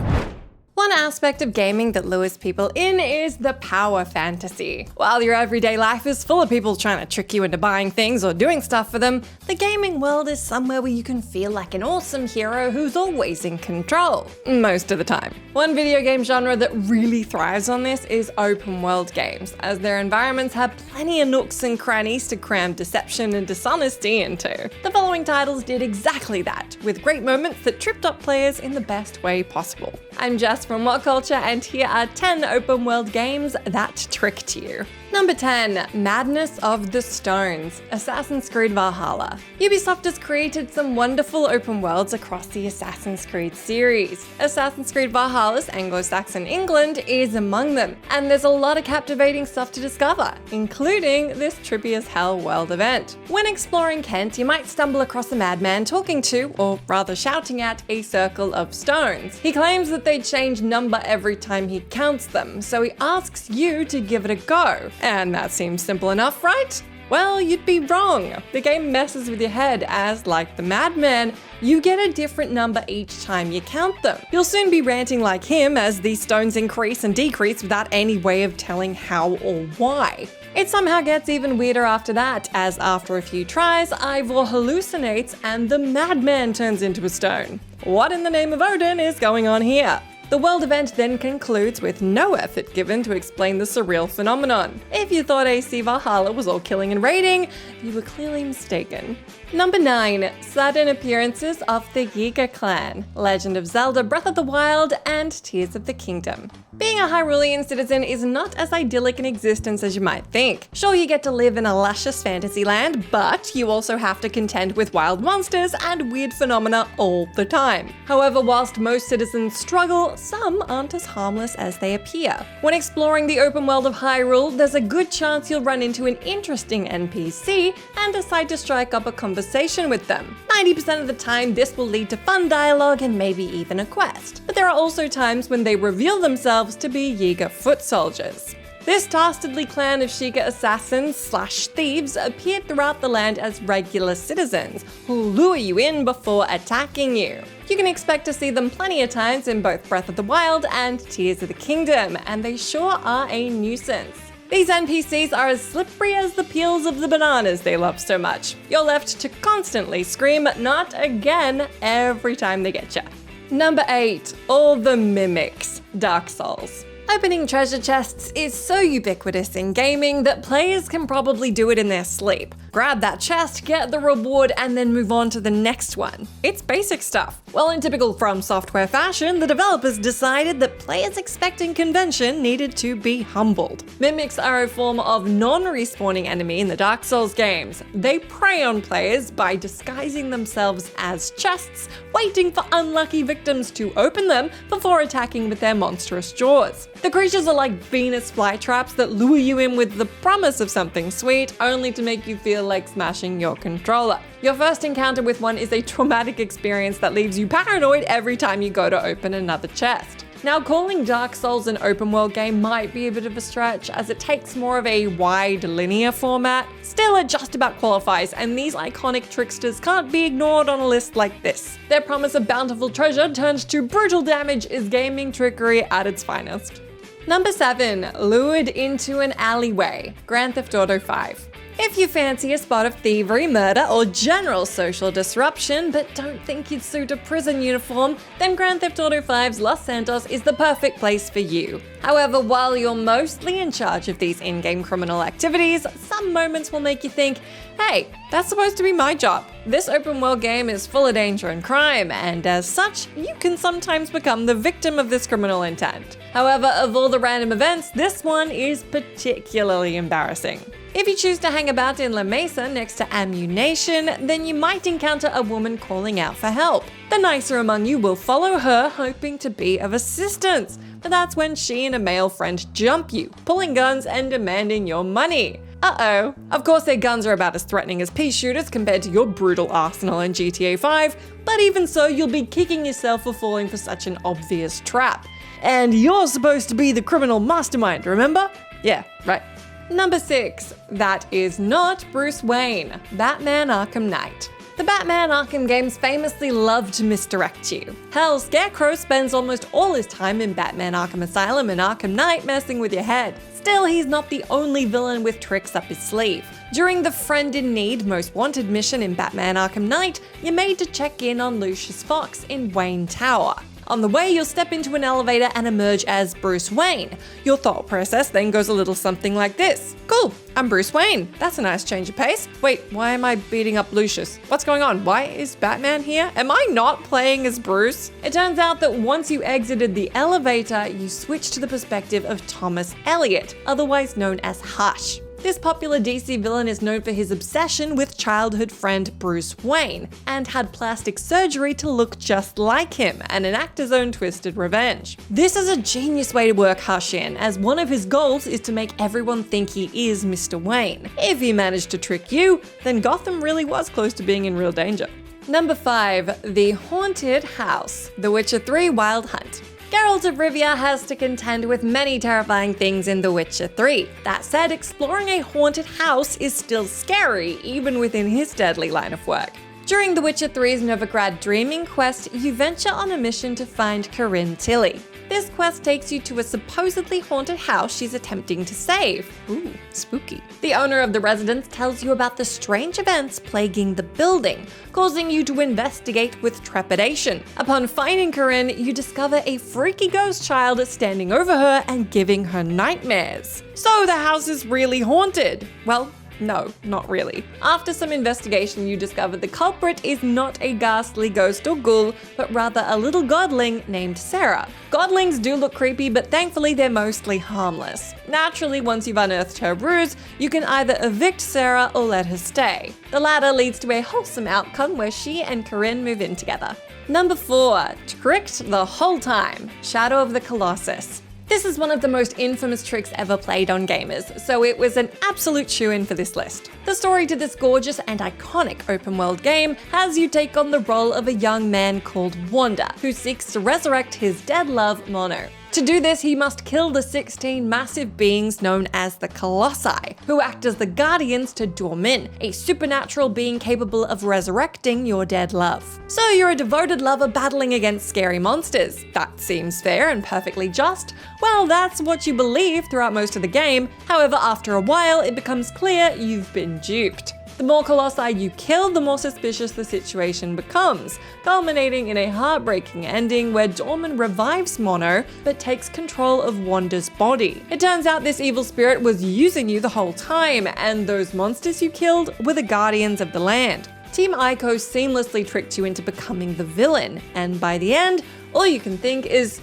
One aspect of gaming that lures people in is the power fantasy. While your everyday life is full of people trying to trick you into buying things or doing stuff for them, the gaming world is somewhere where you can feel like an awesome hero who's always in control. Most of the time. One video game genre that really thrives on this is open world games, as their environments have plenty of nooks and crannies to cram deception and dishonesty into. The following titles did exactly that, with great moments that tripped up players in the best way possible. I'm Jess from What Culture, and here are 10 open world games that tricked you. Number 10. Madness of the Stones, Assassin's Creed Valhalla. Ubisoft has created some wonderful open worlds across the Assassin's Creed series. Assassin's Creed Valhalla's Anglo-Saxon England is among them, and there's a lot of captivating stuff to discover, including this trippy as hell world event. When exploring Kent, you might stumble across a madman talking to, or rather shouting at, a circle of stones. He claims that they change number every time he counts them, so he asks you to give it a go. And that seems simple enough, right? Well, you'd be wrong. The game messes with your head as, like the madman, you get a different number each time you count them. You'll soon be ranting like him as these stones increase and decrease without any way of telling how or why. It somehow gets even weirder after that, as after a few tries, Ivor hallucinates and the madman turns into a stone. What in the name of Odin is going on here? The world event then concludes with no effort given to explain the surreal phenomenon. If you thought AC Valhalla was all killing and raiding, you were clearly mistaken. Number 9. Sudden appearances of the Yiga clan, Legend of Zelda Breath of the Wild, and Tears of the Kingdom. Being a Hyrulean citizen is not as idyllic an existence as you might think. Sure, you get to live in a luscious fantasy land, but you also have to contend with wild monsters and weird phenomena all the time. However, whilst most citizens struggle, some aren't as harmless as they appear. When exploring the open world of Hyrule, there's a good chance you'll run into an interesting NPC and decide to strike up a conversation with them. 90% of the time, this will lead to fun dialogue and maybe even a quest. But there are also times when they reveal themselves to be Yiga foot soldiers. This dastardly clan of Sheikah assassins/thieves appear throughout the land as regular citizens who lure you in before attacking you. You can expect to see them plenty of times in both Breath of the Wild and Tears of the Kingdom, and they sure are a nuisance. These NPCs are as slippery as the peels of the bananas they love so much. You're left to constantly scream, "Not again," every time they get you. Number 8. All the mimics. Dark Souls. Opening treasure chests is so ubiquitous in gaming that players can probably do it in their sleep. Grab that chest, get the reward, and then move on to the next one. It's basic stuff. Well, in typical From Software fashion, the developers decided that players expecting convention needed to be humbled. Mimics are a form of non-respawning enemy in the Dark Souls games. They prey on players by disguising themselves as chests, waiting for unlucky victims to open them before attacking with their monstrous jaws. The creatures are like Venus flytraps that lure you in with the promise of something sweet, only to make you feel like smashing your controller. Your first encounter with one is a traumatic experience that leaves you paranoid every time you go to open another chest. Now, calling Dark Souls an open world game might be a bit of a stretch, as it takes more of a wide linear format. Still, it just about qualifies, and these iconic tricksters can't be ignored on a list like this. Their promise of bountiful treasure turned to brutal damage is gaming trickery at its finest. Number 7. Lured into an alleyway. Grand Theft Auto 5. If you fancy a spot of thievery, murder, or general social disruption, but don't think you'd suit a prison uniform, then Grand Theft Auto 5's Los Santos is the perfect place for you. However, while you're mostly in charge of these in-game criminal activities, some moments will make you think, hey, that's supposed to be my job. This open world game is full of danger and crime, and as such, you can sometimes become the victim of this criminal intent. However, of all the random events, this one is particularly embarrassing. If you choose to hang about in La Mesa next to Ammu-Nation, then you might encounter a woman calling out for help. The nicer among you will follow her, hoping to be of assistance. But that's when she and a male friend jump you, pulling guns and demanding your money. Uh-oh. Of course, their guns are about as threatening as pea shooters compared to your brutal arsenal in GTA 5, but even so, you'll be kicking yourself for falling for such an obvious trap. And you're supposed to be the criminal mastermind, remember? Yeah, right. Number 6. That is not Bruce Wayne. Batman Arkham Knight. The Batman Arkham games famously love to misdirect you. Hell, Scarecrow spends almost all his time in Batman Arkham Asylum and Arkham Knight messing with your head. Still, he's not the only villain with tricks up his sleeve. During the Friend in Need Most Wanted mission in Batman Arkham Knight, you're made to check in on Lucius Fox in Wayne Tower. On the way, you'll step into an elevator and emerge as Bruce Wayne. Your thought process then goes a little something like this. Cool, I'm Bruce Wayne. That's a nice change of pace. Wait, why am I beating up Lucius? What's going on? Why is Batman here? Am I not playing as Bruce? It turns out that once you exited the elevator, you switched to the perspective of Thomas Elliot, otherwise known as Hush. This popular DC villain is known for his obsession with childhood friend Bruce Wayne, and had plastic surgery to look just like him and enact his own twisted revenge. This is a genius way to work Hush in, as one of his goals is to make everyone think he is Mr. Wayne. If he managed to trick you, then Gotham really was close to being in real danger. Number 5. The Haunted House. The Witcher 3 Wild Hunt. Geralt of Rivia has to contend with many terrifying things in The Witcher 3. That said, exploring a haunted house is still scary, even within his deadly line of work. During The Witcher 3's Novigrad Dreaming quest, you venture on a mission to find Corinne Tilly. This quest takes you to a supposedly haunted house she's attempting to save. Ooh, spooky. The owner of the residence tells you about the strange events plaguing the building, causing you to investigate with trepidation. Upon finding Corinne, you discover a freaky ghost child standing over her and giving her nightmares. So the house is really haunted. Well, no, not really. After some investigation, you discover the culprit is not a ghastly ghost or ghoul, but rather a little godling named Sarah. Godlings do look creepy, but thankfully they're mostly harmless. Naturally, once you've unearthed her ruse, you can either evict Sarah or let her stay. The latter leads to a wholesome outcome where she and Corinne move in together. Number 4, tricked the whole time, Shadow of the Colossus. This is one of the most infamous tricks ever played on gamers, so it was an absolute shoo-in for this list. The story to this gorgeous and iconic open world game has you take on the role of a young man called Wanda, who seeks to resurrect his dead love, Mono. To do this, he must kill the 16 massive beings known as the Colossi, who act as the guardians to Dormin, a supernatural being capable of resurrecting your dead love. So you're a devoted lover battling against scary monsters. That seems fair and perfectly just. Well, that's what you believe throughout most of the game. However, after a while, it becomes clear you've been duped. The more Colossi you kill, the more suspicious the situation becomes, culminating in a heartbreaking ending where Dormin revives Mono, but takes control of Wanda's body. It turns out this evil spirit was using you the whole time, and those monsters you killed were the guardians of the land. Team Ico seamlessly tricked you into becoming the villain, and by the end, all you can think is,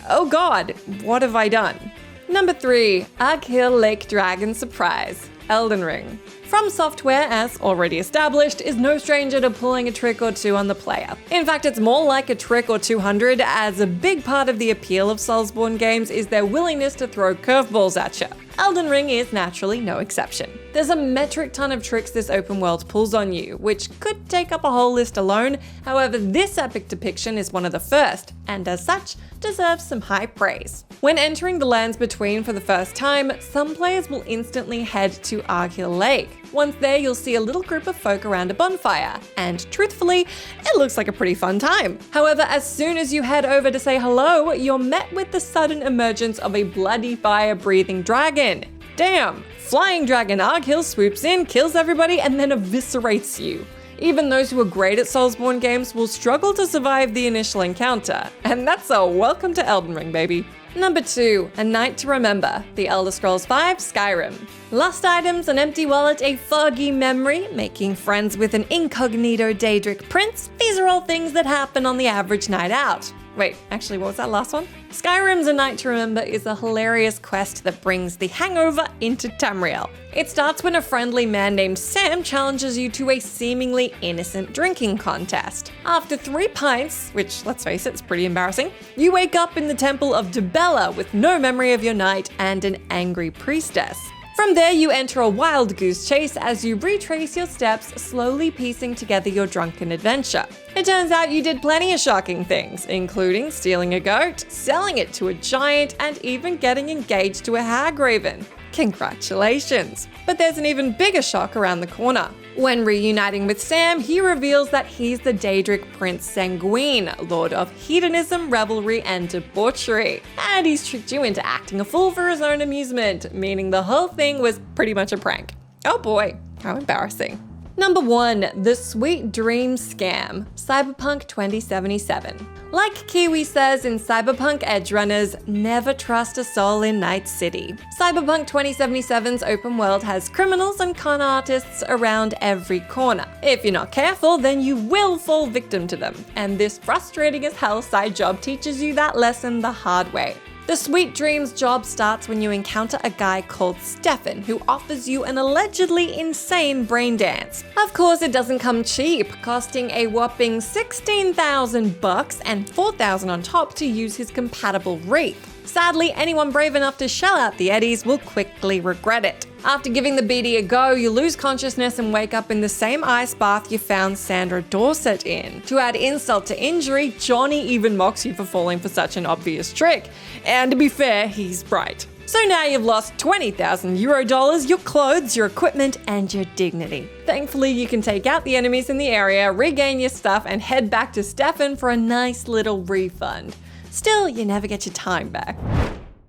oh god, what have I done? Number 3, Arghyll Lake Dragon Surprise, Elden Ring. From Software, as already established, is no stranger to pulling a trick or two on the player. In fact, it's more like a trick or 200, as a big part of the appeal of Soulsborne games is their willingness to throw curveballs at you. Elden Ring is naturally no exception. There's a metric ton of tricks this open world pulls on you, which could take up a whole list alone. However, this epic depiction is one of the first, and as such, deserves some high praise. When entering the Lands Between for the first time, some players will instantly head to Arghyll Lake. Once there, you'll see a little group of folk around a bonfire, and truthfully, it looks like a pretty fun time. However, as soon as you head over to say hello, you're met with the sudden emergence of a bloody fire-breathing dragon. Damn! Flying Dragon Arghyll swoops in, kills everybody, and then eviscerates you. Even those who are great at Soulsborne games will struggle to survive the initial encounter, and that's a welcome to Elden Ring, baby. Number 2, A Night to Remember, The Elder Scrolls V: Skyrim. Lost items, an empty wallet, a foggy memory, making friends with an incognito Daedric prince, these are all things that happen on the average night out. Wait, actually, what was that last one? Skyrim's A Night to Remember is a hilarious quest that brings the hangover into Tamriel. It starts when a friendly man named Sam challenges you to a seemingly innocent drinking contest. After 3 pints, which, let's face it, is pretty embarrassing, you wake up in the Temple of Dibella with no memory of your night and an angry priestess. From there, you enter a wild goose chase as you retrace your steps, slowly piecing together your drunken adventure. It turns out you did plenty of shocking things, including stealing a goat, selling it to a giant, and even getting engaged to a hagraven. Congratulations! But there's an even bigger shock around the corner. When reuniting with Sam, he reveals that he's the Daedric Prince Sanguine, lord of hedonism, revelry, and debauchery. And he's tricked you into acting a fool for his own amusement, meaning the whole thing was pretty much a prank. Oh boy, how embarrassing. Number 1, The Sweet Dream Scam, Cyberpunk 2077. Like Kiwi says in Cyberpunk Edgerunners, never trust a soul in Night City. Cyberpunk 2077's open world has criminals and con artists around every corner. If you're not careful, then you will fall victim to them. And this frustrating as hell side job teaches you that lesson the hard way. The Sweet Dreams job starts when you encounter a guy called Stefan who offers you an allegedly insane brain dance. Of course, it doesn't come cheap, costing a whopping $16,000 and $4,000 on top to use his compatible wreath. Sadly, anyone brave enough to shell out the eddies will quickly regret it. After giving the BD a go, you lose consciousness and wake up in the same ice bath you found Sandra Dorset in. To add insult to injury, Johnny even mocks you for falling for such an obvious trick. And to be fair, he's right. So now you've lost $20,000, your clothes, your equipment, and your dignity. Thankfully, you can take out the enemies in the area, regain your stuff, and head back to Stefan for a nice little refund. Still, you never get your time back.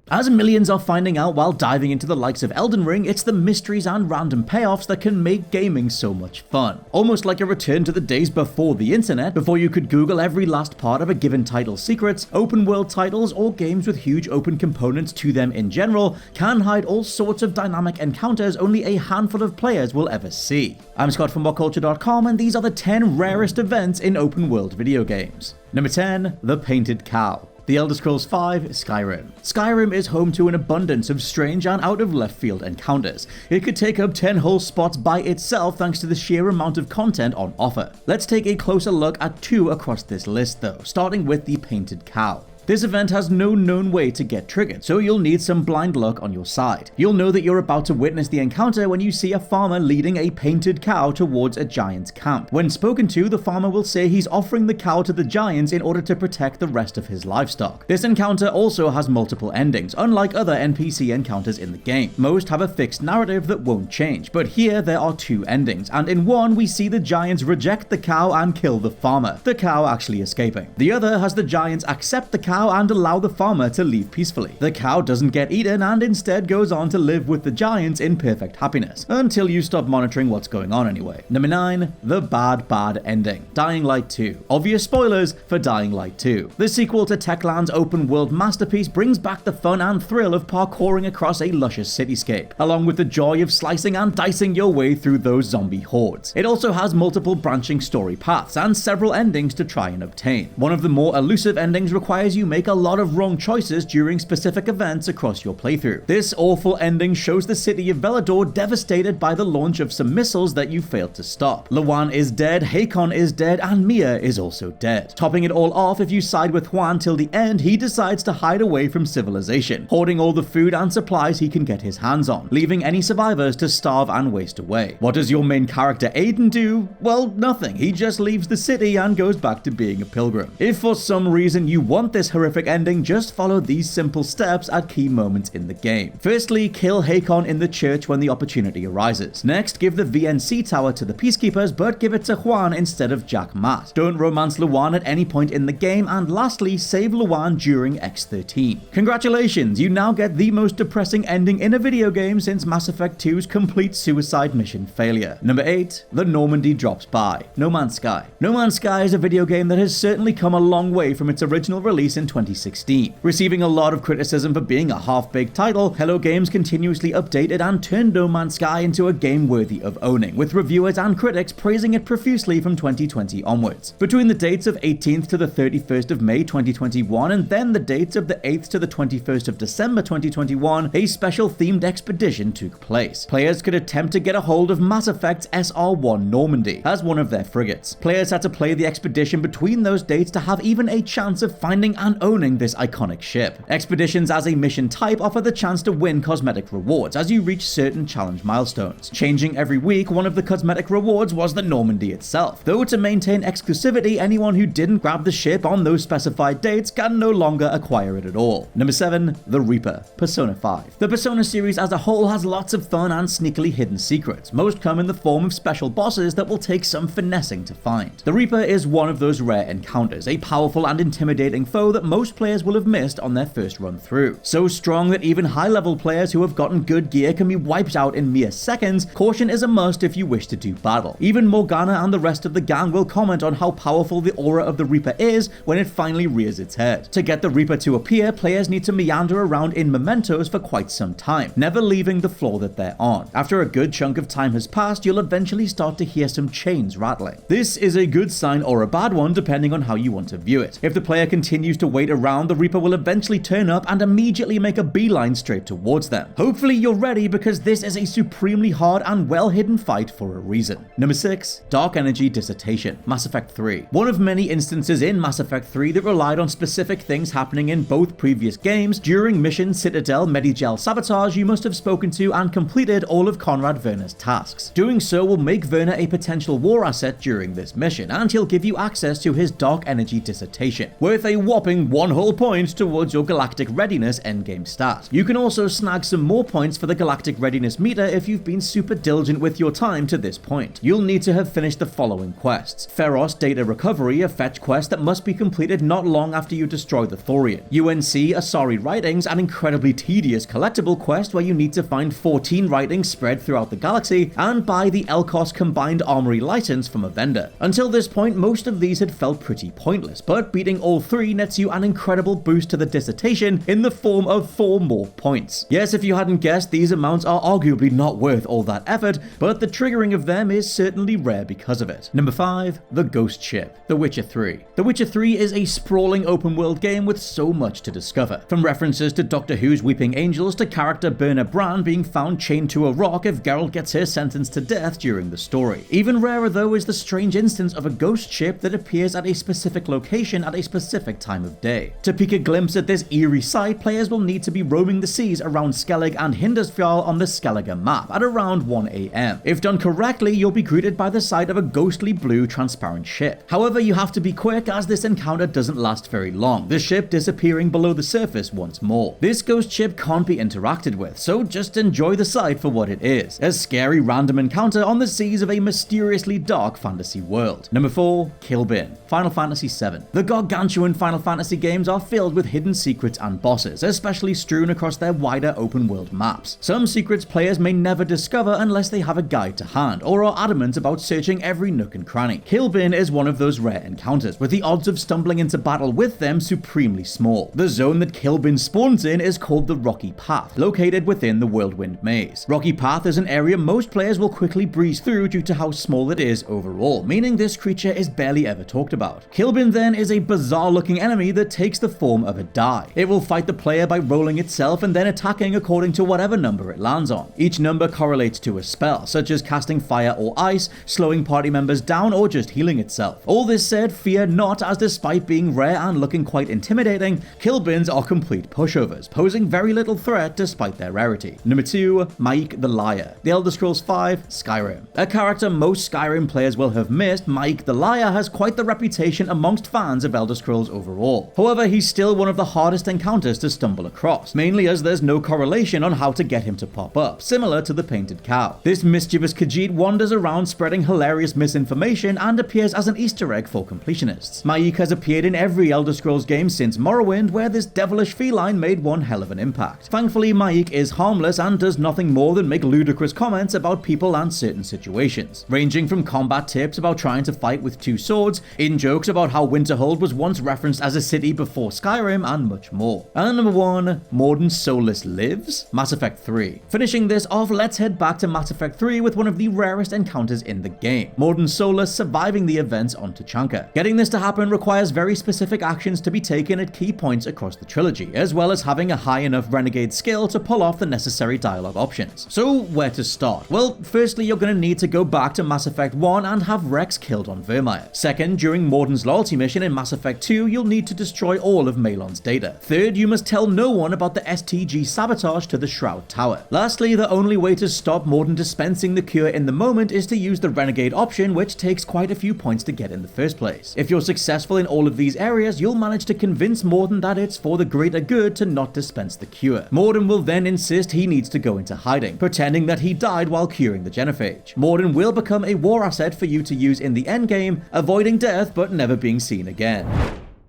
As millions are finding out while diving into the likes of Elden Ring, it's the mysteries and random payoffs that can make gaming so much fun. Almost like a return to the days before the internet, before you could Google every last part of a given title's secrets. Open world titles or games with huge open components to them in general can hide all sorts of dynamic encounters only a handful of players will ever see. I'm Scott from WhatCulture.com, and these are the 10 rarest events in open world video games. Number 10, the Painted Cow. The Elder Scrolls V Skyrim. Skyrim is home to an abundance of strange and out-of-left-field encounters. It could take up 10 whole spots by itself thanks to the sheer amount of content on offer. Let's take a closer look at 2 across this list though, starting with the Painted Cow. This event has no known way to get triggered, so you'll need some blind luck on your side. You'll know that you're about to witness the encounter when you see a farmer leading a painted cow towards a giant's camp. When spoken to, the farmer will say he's offering the cow to the giants in order to protect the rest of his livestock. This encounter also has multiple endings, unlike other NPC encounters in the game. Most have a fixed narrative that won't change, but here there are 2 endings, and in one we see the giants reject the cow and kill the farmer, the cow actually escaping. The other has the giants accept the cow and allow the farmer to leave peacefully. The cow doesn't get eaten and instead goes on to live with the giants in perfect happiness, until you stop monitoring what's going on anyway. Number 9, the bad ending. Dying Light 2. Obvious spoilers for Dying Light 2. The sequel to Techland's open world masterpiece brings back the fun and thrill of parkouring across a luscious cityscape, along with the joy of slicing and dicing your way through those zombie hordes. It also has multiple branching story paths and several endings to try and obtain. One of the more elusive endings requires you make a lot of wrong choices during specific events across your playthrough. This awful ending shows the city of Velador devastated by the launch of some missiles that you failed to stop. Lawan is dead, Hakon is dead, and Mia is also dead. Topping it all off, if you side with Juan till the end, he decides to hide away from civilization, hoarding all the food and supplies he can get his hands on, leaving any survivors to starve and waste away. What does your main character Aiden do? Well, nothing. He just leaves the city and goes back to being a pilgrim. If for some reason you want this horrific ending, just follow these simple steps at key moments in the game. Firstly, kill Hakon in the church when the opportunity arises. Next, give the VNC tower to the Peacekeepers, but give it to Juan instead of Jack Matt. Don't romance Lawan at any point in the game, and lastly, save Lawan during X13. Congratulations, you now get the most depressing ending in a video game since Mass Effect 2's complete suicide mission failure. Number 8, the Normandy drops by. No Man's Sky. No Man's Sky is a video game that has certainly come a long way from its original release in 2016. Receiving a lot of criticism for being a half-baked title, Hello Games continuously updated and turned No Man's Sky into a game worthy of owning, with reviewers and critics praising it profusely from 2020 onwards. Between the dates of 18th to the 31st of May 2021 and then the dates of the 8th to the 21st of December 2021, a special themed expedition took place. Players could attempt to get a hold of Mass Effect's SR-1 Normandy as one of their frigates. Players had to play the expedition between those dates to have even a chance of finding and owning this iconic ship. Expeditions as a mission type offer the chance to win cosmetic rewards as you reach certain challenge milestones. Changing every week, one of the cosmetic rewards was the Normandy itself, though to maintain exclusivity, anyone who didn't grab the ship on those specified dates can no longer acquire it at all. Number 7, the Reaper, Persona 5. The Persona series as a whole has lots of fun and sneakily hidden secrets. Most come in the form of special bosses that will take some finessing to find. The Reaper is one of those rare encounters, a powerful and intimidating foe that most players will have missed on their first run through. So strong that even high-level players who have gotten good gear can be wiped out in mere seconds, caution is a must if you wish to do battle. Even Morgana and the rest of the gang will comment on how powerful the aura of the Reaper is when it finally rears its head. To get the Reaper to appear, players need to meander around in mementos for quite some time, never leaving the floor that they're on. After a good chunk of time has passed, you'll eventually start to hear some chains rattling. This is a good sign or a bad one depending on how you want to view it. If the player continues to wait around, the Reaper will eventually turn up and immediately make a beeline straight towards them. Hopefully you're ready because this is a supremely hard and well-hidden fight for a reason. Number 6, Dark Energy Dissertation, Mass Effect 3. One of many instances in Mass Effect 3 that relied on specific things happening in both previous games. During Mission Citadel Medigel Sabotage, you must have spoken to and completed all of Conrad Werner's tasks. Doing so will make Werner a potential war asset during this mission, and he'll give you access to his Dark Energy Dissertation, worth a whopping adding 1 whole point towards your Galactic Readiness endgame stat. You can also snag some more points for the Galactic Readiness meter if you've been super diligent with your time to this point. You'll need to have finished the following quests. Pharos Data Recovery, a fetch quest that must be completed not long after you destroy the Thorian. UNC Asari Writings, an incredibly tedious collectible quest where you need to find 14 writings spread throughout the galaxy and buy the Elkos Combined Armory license from a vendor. Until this point, most of these had felt pretty pointless, but beating all 3 nets you an incredible boost to the dissertation in the form of 4 more points. Yes, if you hadn't guessed, these amounts are arguably not worth all that effort, but the triggering of them is certainly rare because of it. Number 5, The Ghost Ship, The Witcher 3. The Witcher 3 is a sprawling open world game with so much to discover. From references to Doctor Who's Weeping Angels to character Birna Bran being found chained to a rock if Geralt gets her sentenced to death during the story. Even rarer though is the strange instance of a ghost ship that appears at a specific location at a specific time of day. To peek a glimpse at this eerie sight, players will need to be roaming the seas around Skellig and Hindarsfjall on the Skelliger map at around 1 AM. If done correctly, you'll be greeted by the sight of a ghostly blue transparent ship. However, you have to be quick as this encounter doesn't last very long, the ship disappearing below the surface once more. This ghost ship can't be interacted with, so just enjoy the sight for what it is, a scary random encounter on the seas of a mysteriously dark fantasy world. Number 4, Kilbin, Final Fantasy VII. The gargantuan Final Fantasy games are filled with hidden secrets and bosses, especially strewn across their wider open world maps. Some secrets players may never discover unless they have a guide to hand, or are adamant about searching every nook and cranny. Kilbin is one of those rare encounters, with the odds of stumbling into battle with them supremely small. The zone that Kilbin spawns in is called the Rocky Path, located within the Whirlwind Maze. Rocky Path is an area most players will quickly breeze through due to how small it is overall, meaning this creature is barely ever talked about. Kilbin then is a bizarre looking enemy that takes the form of a die. It will fight the player by rolling itself and then attacking according to whatever number it lands on. Each number correlates to a spell, such as casting fire or ice, slowing party members down, or just healing itself. All this said, fear not, as despite being rare and looking quite intimidating, Kilbins are complete pushovers, posing very little threat despite their rarity. Number 2, Maik the Liar, The Elder Scrolls V, Skyrim. A character most Skyrim players will have missed, Maik the Liar has quite the reputation amongst fans of Elder Scrolls overall. However, he's still one of the hardest encounters to stumble across, mainly as there's no correlation on how to get him to pop up, similar to the Painted Cow. This mischievous Khajiit wanders around spreading hilarious misinformation and appears as an Easter egg for completionists. Maik has appeared in every Elder Scrolls game since Morrowind, where this devilish feline made one hell of an impact. Thankfully, Maik is harmless and does nothing more than make ludicrous comments about people and certain situations, ranging from combat tips about trying to fight with 2 swords, in-jokes about how Winterhold was once referenced as a city before Skyrim, and much more. And number 1, Mordin Solus lives? Mass Effect 3. Finishing this off, let's head back to Mass Effect 3 with one of the rarest encounters in the game, Mordin Solus surviving the events on Tuchanka. Getting this to happen requires very specific actions to be taken at key points across the trilogy, as well as having a high enough renegade skill to pull off the necessary dialogue options. So where to start? Well, firstly, you're going to need to go back to Mass Effect 1 and have Rex killed on Virmire. Second, during Mordin's loyalty mission in Mass Effect 2, you'll need to destroy all of Malon's data. Third, you must tell no one about the STG sabotage to the Shroud Tower. Lastly, the only way to stop Mordin dispensing the cure in the moment is to use the renegade option, which takes quite a few points to get in the first place. If you're successful in all of these areas, you'll manage to convince Mordin that it's for the greater good to not dispense the cure. Mordin will then insist he needs to go into hiding, pretending that he died while curing the genophage. Mordin will become a war asset for you to use in the endgame, avoiding death but never being seen again.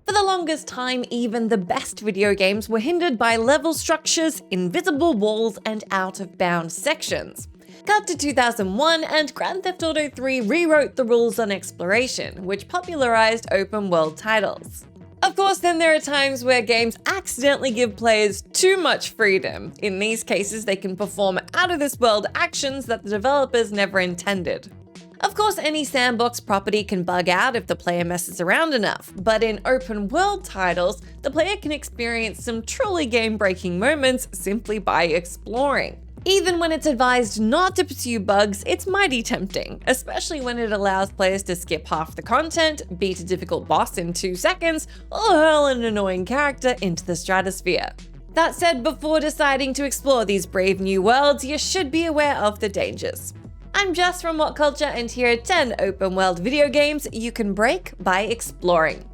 For the longest time, even the best video games were hindered by level structures, invisible walls, and out-of-bounds sections. Cut to 2001, and Grand Theft Auto 3 rewrote the rules on exploration, which popularized open-world titles. Of course, then there are times where games accidentally give players too much freedom. In these cases, they can perform out-of-this-world actions that the developers never intended. Of course, any sandbox property can bug out if the player messes around enough, but in open-world titles, the player can experience some truly game-breaking moments simply by exploring. Even when it's advised not to pursue bugs, it's mighty tempting, especially when it allows players to skip half the content, beat a difficult boss in 2 seconds, or hurl an annoying character into the stratosphere. That said, before deciding to explore these brave new worlds, you should be aware of the dangers. I'm Jess from WhatCulture, and here are 10 open-world video games you can break by exploring.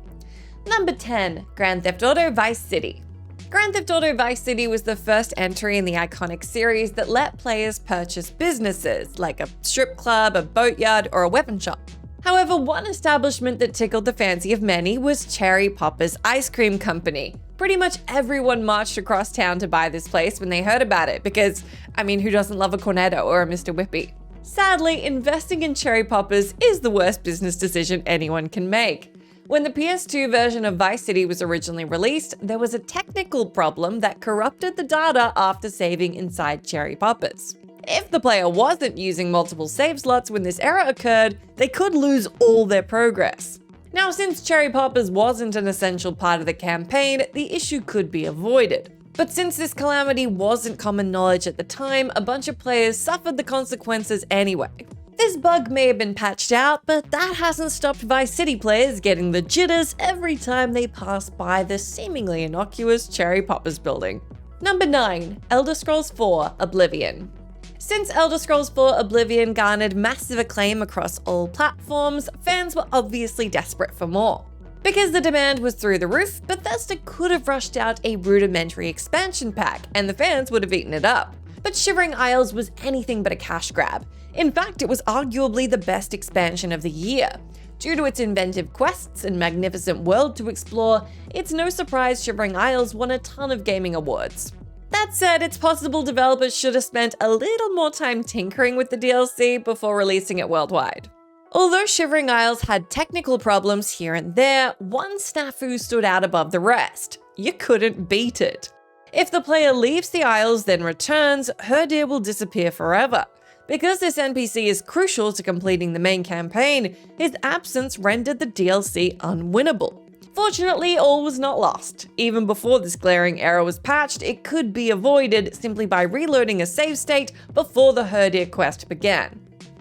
Number 10. Grand Theft Auto Vice City. Grand Theft Auto Vice City was the first entry in the iconic series that let players purchase businesses, like a strip club, a boatyard, or a weapon shop. However, one establishment that tickled the fancy of many was Cherry Popper's Ice Cream Company. Pretty much everyone marched across town to buy this place when they heard about it because, who doesn't love a Cornetto or a Mr. Whippy? Sadly, investing in Cherry Poppers is the worst business decision anyone can make. When the PS2 version of Vice City was originally released, there was a technical problem that corrupted the data after saving inside Cherry Poppers. If the player wasn't using multiple save slots when this error occurred, they could lose all their progress. Now, since Cherry Poppers wasn't an essential part of the campaign, the issue could be avoided. But since this calamity wasn't common knowledge at the time, a bunch of players suffered the consequences anyway. This bug may have been patched out, but that hasn't stopped Vice City players getting the jitters every time they pass by the seemingly innocuous Cherry Poppers building. Number 9. Elder Scrolls 4: Oblivion. Since Elder Scrolls 4: Oblivion garnered massive acclaim across all platforms, fans were obviously desperate for more. Because the demand was through the roof, Bethesda could have rushed out a rudimentary expansion pack, and the fans would have eaten it up. But Shivering Isles was anything but a cash grab. In fact, it was arguably the best expansion of the year. Due to its inventive quests and magnificent world to explore, it's no surprise Shivering Isles won a ton of gaming awards. That said, it's possible developers should have spent a little more time tinkering with the DLC before releasing it worldwide. Although Shivering Isles had technical problems here and there, one snafu stood out above the rest. You couldn't beat it. If the player leaves the Isles then returns, Herdir will disappear forever. Because this NPC is crucial to completing the main campaign, his absence rendered the DLC unwinnable. Fortunately, all was not lost. Even before this glaring error was patched, it could be avoided simply by reloading a save state before the Herdir quest began.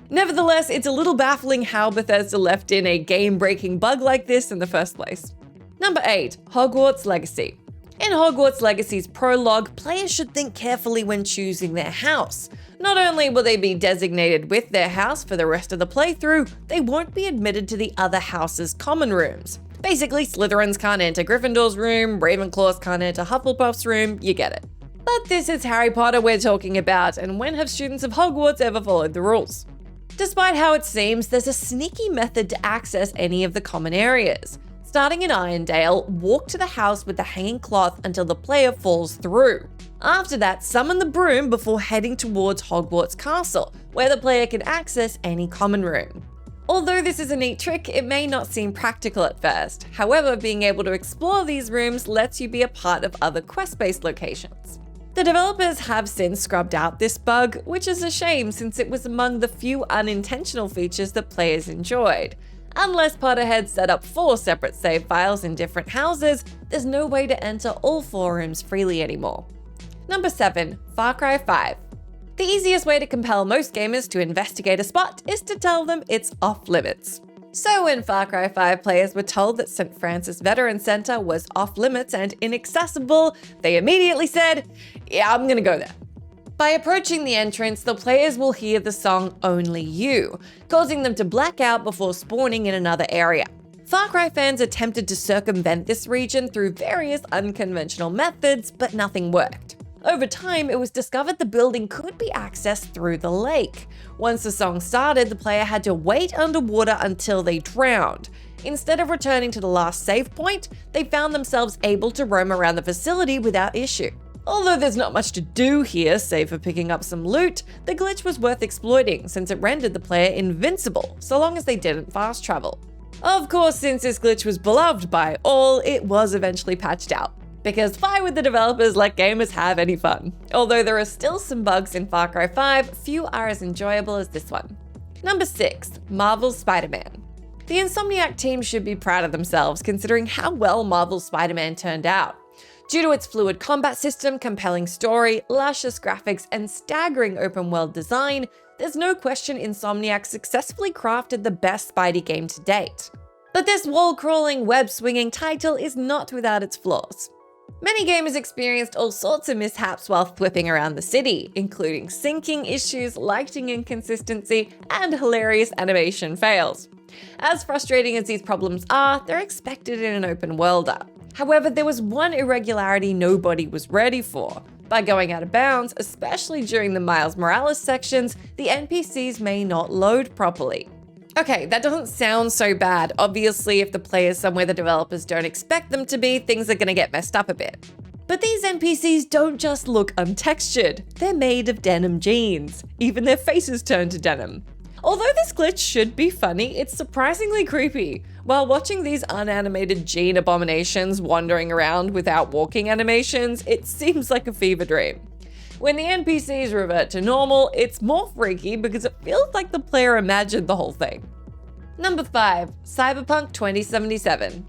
Nevertheless, it's a little baffling how Bethesda left in a game-breaking bug like this in the first place. Number 8. Hogwarts Legacy. In Hogwarts Legacy's prologue, players should think carefully when choosing their house. Not only will they be designated with their house for the rest of the playthrough, they won't be admitted to the other house's common rooms. Basically, Slytherins can't enter Gryffindor's room, Ravenclaws can't enter Hufflepuff's room, you get it. But this is Harry Potter we're talking about, and when have students of Hogwarts ever followed the rules? Despite how it seems, there's a sneaky method to access any of the common areas. Starting in Irondale, walk to the house with the hanging cloth until the player falls through. After that, summon the broom before heading towards Hogwarts Castle, where the player can access any common room. Although this is a neat trick, it may not seem practical at first. However, being able to explore these rooms lets you be a part of other quest-based locations. The developers have since scrubbed out this bug, which is a shame since it was among the few unintentional features that players enjoyed. Unless Potterhead set up 4 separate save files in different houses, there's no way to enter all 4 rooms freely anymore. Number 7. Far Cry 5. The easiest way to compel most gamers to investigate a spot is to tell them it's off limits. So when Far Cry 5 players were told that St. Francis Veteran Center was off limits and inaccessible, they immediately said, yeah, I'm gonna go there. By approaching the entrance, the players will hear the song Only You, causing them to black out before spawning in another area. Far Cry fans attempted to circumvent this region through various unconventional methods, but nothing worked. Over time, it was discovered the building could be accessed through the lake. Once the song started, the player had to wait underwater until they drowned. Instead of returning to the last save point, they found themselves able to roam around the facility without issue. Although there's not much to do here, save for picking up some loot, the glitch was worth exploiting since it rendered the player invincible, so long as they didn't fast travel. Of course, since this glitch was beloved by all, it was eventually patched out. Because why would the developers let gamers have any fun? Although there are still some bugs in Far Cry 5, few are as enjoyable as this one. Number 6. Marvel's Spider-Man. The Insomniac team should be proud of themselves considering how well Marvel's Spider-Man turned out. Due to its fluid combat system, compelling story, luscious graphics, and staggering open-world design, there's no question Insomniac successfully crafted the best Spidey game to date. But this wall-crawling, web-swinging title is not without its flaws. Many gamers experienced all sorts of mishaps while flipping around the city, including syncing issues, lighting inconsistency, and hilarious animation fails. As frustrating as these problems are, they're expected in an open worlder. However, there was one irregularity nobody was ready for. By going out of bounds, especially during the Miles Morales sections, the NPCs may not load properly. Okay, that doesn't sound so bad. Obviously, if the player's somewhere the developers don't expect them to be, things are gonna get messed up a bit. But these NPCs don't just look untextured, they're made of denim jeans. Even their faces turn to denim. Although this glitch should be funny, it's surprisingly creepy. While watching these unanimated jean abominations wandering around without walking animations, it seems like a fever dream. When the NPCs revert to normal, it's more freaky because it feels like the player imagined the whole thing. Number 5. Cyberpunk 2077.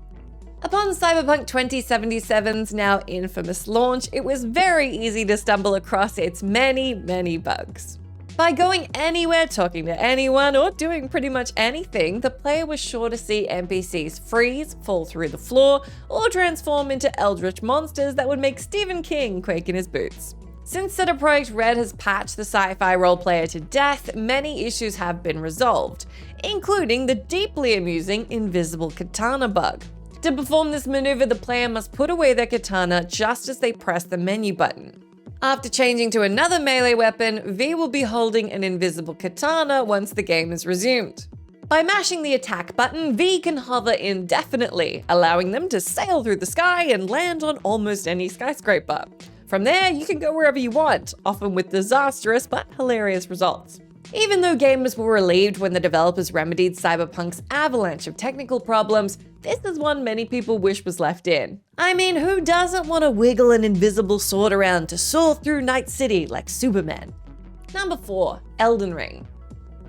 Upon Cyberpunk 2077's now infamous launch, it was very easy to stumble across its many bugs. By going anywhere, talking to anyone, or doing pretty much anything, the player was sure to see NPCs freeze, fall through the floor, or transform into eldritch monsters that would make Stephen King quake in his boots. Since CD Projekt Red has patched the sci-fi role player to death, many issues have been resolved, including the deeply amusing invisible katana bug. To perform this maneuver, the player must put away their katana just as they press the menu button. After changing to another melee weapon, V will be holding an invisible katana once the game is resumed. By mashing the attack button, V can hover indefinitely, allowing them to sail through the sky and land on almost any skyscraper. From there, you can go wherever you want, often with disastrous but hilarious results. Even though gamers were relieved when the developers remedied Cyberpunk's avalanche of technical problems, this is one many people wish was left in. I mean, who doesn't want to wiggle an invisible sword around to soar through Night City like Superman? Number 4. Elden Ring.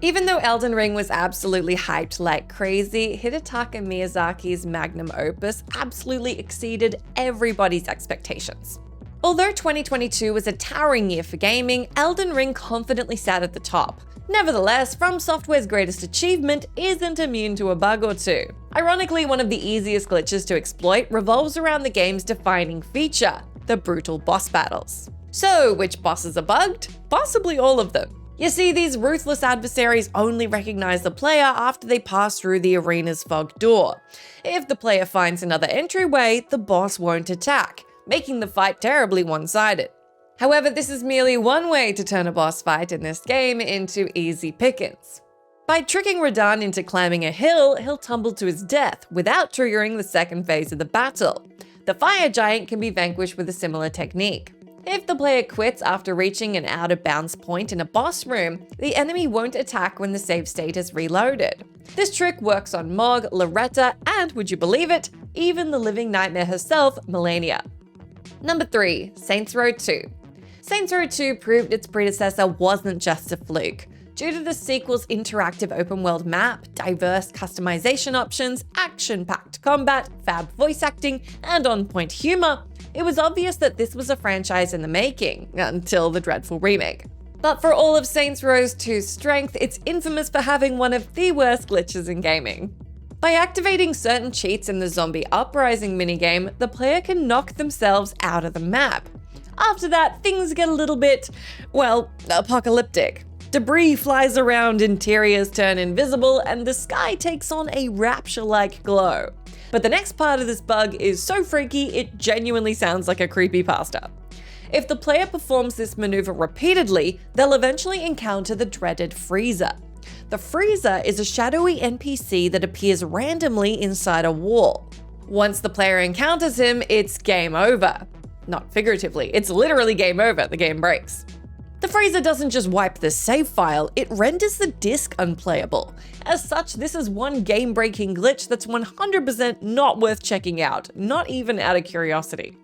Even though Elden Ring was absolutely hyped like crazy, Hidetaka Miyazaki's magnum opus absolutely exceeded everybody's expectations. Although 2022 was a towering year for gaming, Elden Ring confidently sat at the top. Nevertheless, From Software's greatest achievement isn't immune to a bug or two. Ironically, one of the easiest glitches to exploit revolves around the game's defining feature, the brutal boss battles. So, which bosses are bugged? Possibly all of them. You see, these ruthless adversaries only recognize the player after they pass through the arena's fog door. If the player finds another entryway, the boss won't attack, making the fight terribly one-sided. However, this is merely one way to turn a boss fight in this game into easy pickings. By tricking Radahn into climbing a hill, he'll tumble to his death without triggering the second phase of the battle. The fire giant can be vanquished with a similar technique. If the player quits after reaching an out-of-bounds point in a boss room, the enemy won't attack when the save state is reloaded. This trick works on Mog, Loretta, and, would you believe it, even the living nightmare herself, Melania. Number 3. Saints Row 2. Saints Row 2 proved its predecessor wasn't just a fluke. Due to the sequel's interactive open-world map, diverse customization options, action-packed combat, fab voice acting, and on-point humor, it was obvious that this was a franchise in the making, until the dreadful remake. But for all of Saints Row 2's strength, it's infamous for having one of the worst glitches in gaming. By activating certain cheats in the Zombie Uprising minigame, the player can knock themselves out of the map. After that, things get a little bit, well, apocalyptic. Debris flies around, interiors turn invisible, and the sky takes on a rapture-like glow. But the next part of this bug is so freaky, it genuinely sounds like a creepypasta. If the player performs this maneuver repeatedly, they'll eventually encounter the dreaded Freezer. The Freezer is a shadowy NPC that appears randomly inside a wall. Once the player encounters him, it's game over. Not figuratively, it's literally game over, the game breaks. The Freezer doesn't just wipe the save file, it renders the disk unplayable. As such, this is one game-breaking glitch that's 100% not worth checking out, not even out of curiosity.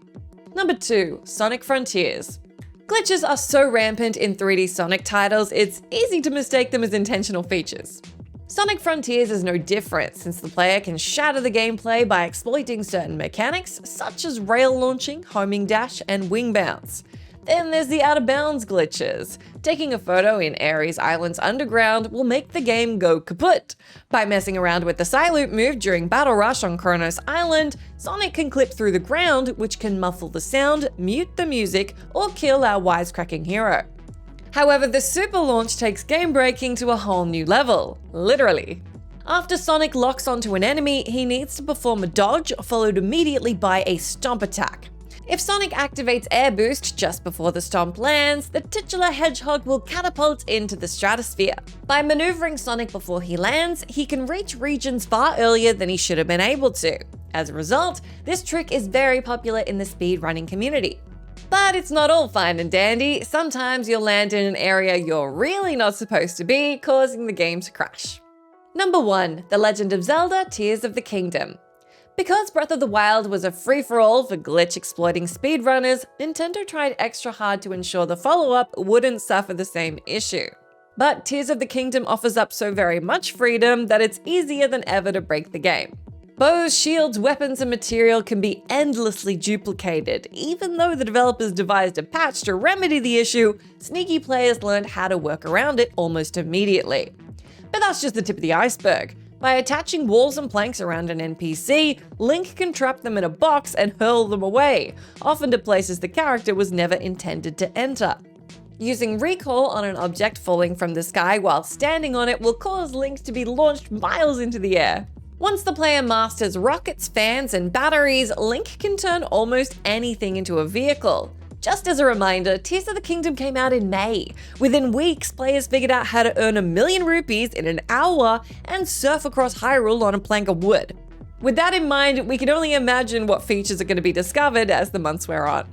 Number 2. Sonic Frontiers. Glitches are so rampant in 3D Sonic titles, it's easy to mistake them as intentional features. Sonic Frontiers is no different, since the player can shatter the gameplay by exploiting certain mechanics, such as rail launching, homing dash, and wing bounce. Then there's the out-of-bounds glitches. Taking a photo in Ares Island's underground will make the game go kaput. By messing around with the Psyloop move during Battle Rush on Kronos Island, Sonic can clip through the ground, which can muffle the sound, mute the music, or kill our wisecracking hero. However, the super launch takes game breaking to a whole new level, literally. After Sonic locks onto an enemy, he needs to perform a dodge, followed immediately by a stomp attack. If Sonic activates Air Boost just before the stomp lands, the titular hedgehog will catapult into the stratosphere. By maneuvering Sonic before he lands, he can reach regions far earlier than he should have been able to. As a result, this trick is very popular in the speedrunning community. But it's not all fine and dandy. Sometimes you'll land in an area you're really not supposed to be, causing the game to crash. Number 1. The Legend of Zelda: Tears of the Kingdom. Because Breath of the Wild was a free-for-all for glitch-exploiting speedrunners, Nintendo tried extra hard to ensure the follow-up wouldn't suffer the same issue. But Tears of the Kingdom offers up so very much freedom that it's easier than ever to break the game. Bows, shields, weapons, and material can be endlessly duplicated. Even though the developers devised a patch to remedy the issue, sneaky players learned how to work around it almost immediately. But that's just the tip of the iceberg. By attaching walls and planks around an NPC, Link can trap them in a box and hurl them away, often to places the character was never intended to enter. Using recoil on an object falling from the sky while standing on it will cause Link to be launched miles into the air. Once the player masters rockets, fans, and batteries, Link can turn almost anything into a vehicle. Just as a reminder, Tears of the Kingdom came out in May. Within weeks, players figured out how to earn 1,000,000 rupees in an hour and surf across Hyrule on a plank of wood. With that in mind, we can only imagine what features are going to be discovered as the months wear on.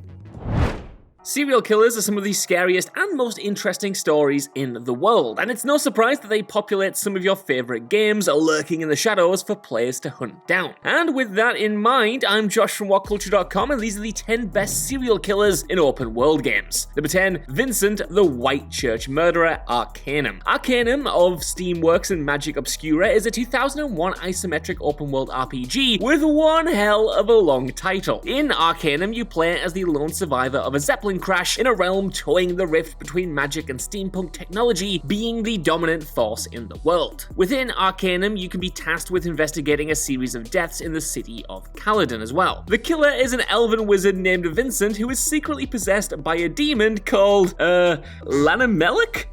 Serial killers are some of the scariest and most interesting stories in the world, and it's no surprise that they populate some of your favourite games, lurking in the shadows for players to hunt down. And with that in mind, I'm Josh from WhatCulture.com, and these are the 10 best serial killers in open world games. Number 10, Vincent the White Church Murderer, Arcanum. Arcanum of Steamworks and Magic Obscura is a 2001 isometric open world RPG with one hell of a long title. In Arcanum, you play as the lone survivor of a Zeppelin crash in a realm towing the rift between magic and steampunk technology being the dominant force in the world. Within Arcanum, you can be tasked with investigating a series of deaths in the city of Caledon as well. The killer is an elven wizard named Vincent who is secretly possessed by a demon called, Lanamelich?